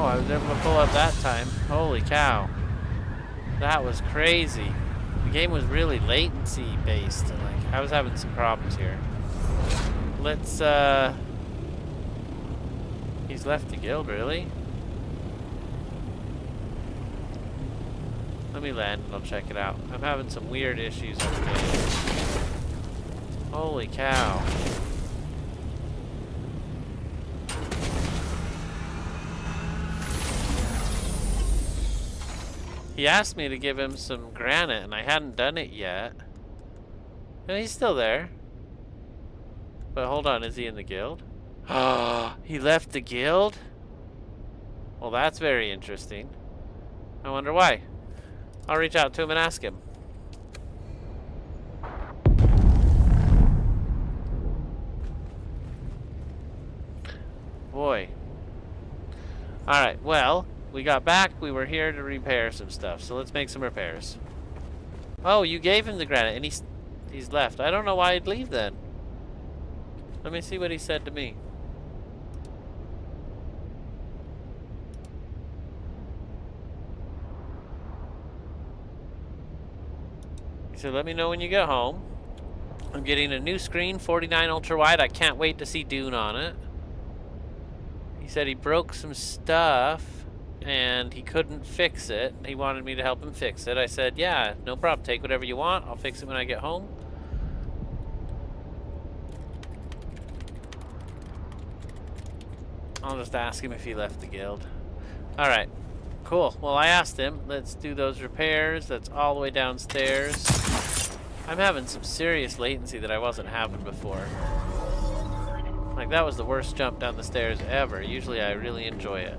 I was able to pull up that time. Holy cow. That was crazy. The game was really latency based. And like, I was having some problems here. Let's, he's left the guild, really? Let me land and I'll check it out. I'm having some weird issues on the game. Holy cow. He asked me to give him some granite, and I hadn't done it yet. No, he's still there. But hold on, is he in the guild? He left the guild? Well, that's very interesting. I wonder why. I'll reach out to him and ask him. Boy. Alright, well... we got back, we were here to repair some stuff, so let's make some repairs. Oh, you gave him the granite, and he's left. I don't know why he'd leave then. Let me see what he said to me. He said, let me know when you get home. I'm getting a new screen, 49 ultra wide. I can't wait to see Dune on it. He said he broke some stuff and he couldn't fix it. He wanted me to help him fix it. I said, yeah, no problem. Take whatever you want. I'll fix it when I get home. I'll just ask him if he left the guild. Alright, cool. Well, I asked him. Let's do those repairs. That's all the way downstairs. I'm having some serious latency that I wasn't having before. Like, that was the worst jump down the stairs ever. Usually I really enjoy it.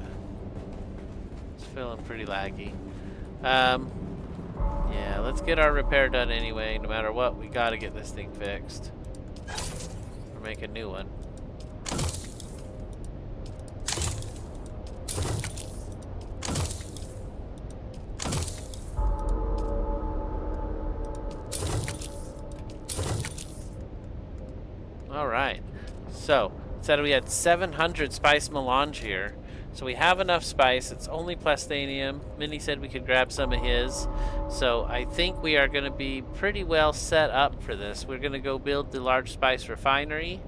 Feeling pretty laggy. Yeah, let's get our repair done anyway. No matter what, we gotta get this thing fixed. Or make a new one. Alright. So, it said we had 700 spice melange here. So we have enough spice. It's only plastanium. Minnie said we could grab some of his. So I think we are going to be pretty well set up for this. We're going to go build the large spice refinery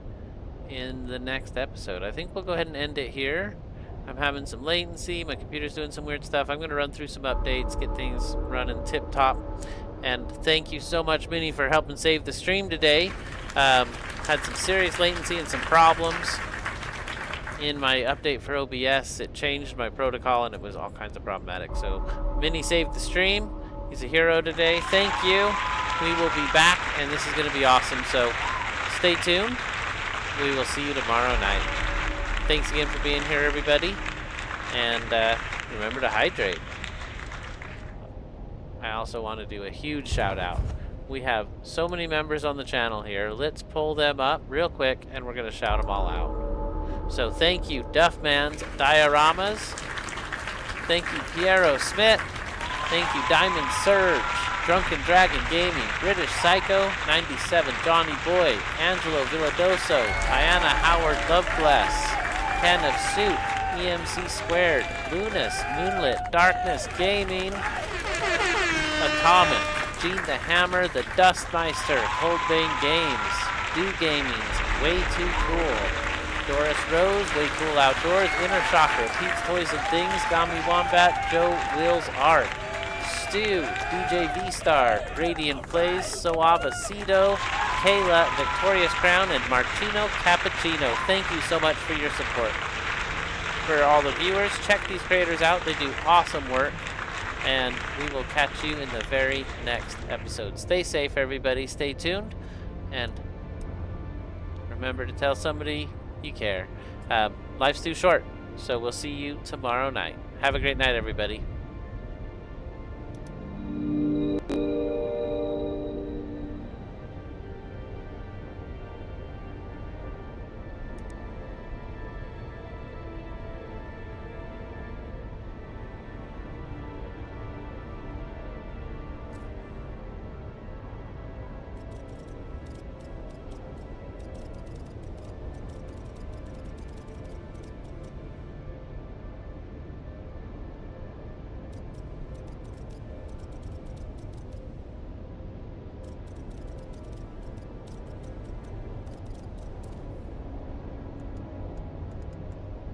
in the next episode. I think we'll go ahead and end it here. I'm having some latency. My computer's doing some weird stuff. I'm going to run through some updates, get things running tip-top. And thank you so much, Minnie, for helping save the stream today. Had some serious latency and some problems. In my update for OBS, it changed my protocol and it was all kinds of problematic. So, Minnie saved the stream. He's a hero today. Thank you. We will be back, and this is going to be awesome. So, stay tuned. We will see you tomorrow night. Thanks again for being here, everybody. And remember to hydrate. I also want to do a huge shout out. We have so many members on the channel here. Let's pull them up real quick, and we're going to shout them all out. So thank you, Duffman's Dioramas. Thank you, Piero Smith. Thank you, Diamond Surge, Drunken Dragon Gaming, British Psycho, 97, Johnny Boy, Angelo Villadoso, Diana Howard Lovebless, Ken of Suit, EMC Squared, Lunas, Moonlit, Darkness Gaming, Atomic, Gene the Hammer, The Dustmeister, Coldbane Games, Do Gamings, Way Too Cool, Doris Rose, Way Cool Outdoors, Inner Shocker, Pete's Toys and Things, Gami Wombat, Joe Will's Art, Stu, DJ V-Star, Radiant Plays, Soavacido, Kayla, Victorious Crown, and Martino Cappuccino. Thank you so much for your support. For all the viewers, check these creators out. They do awesome work. And we will catch you in the very next episode. Stay safe, everybody. Stay tuned. And remember to tell somebody you care. Life's too short. So we'll see you tomorrow night. Have a great night, everybody.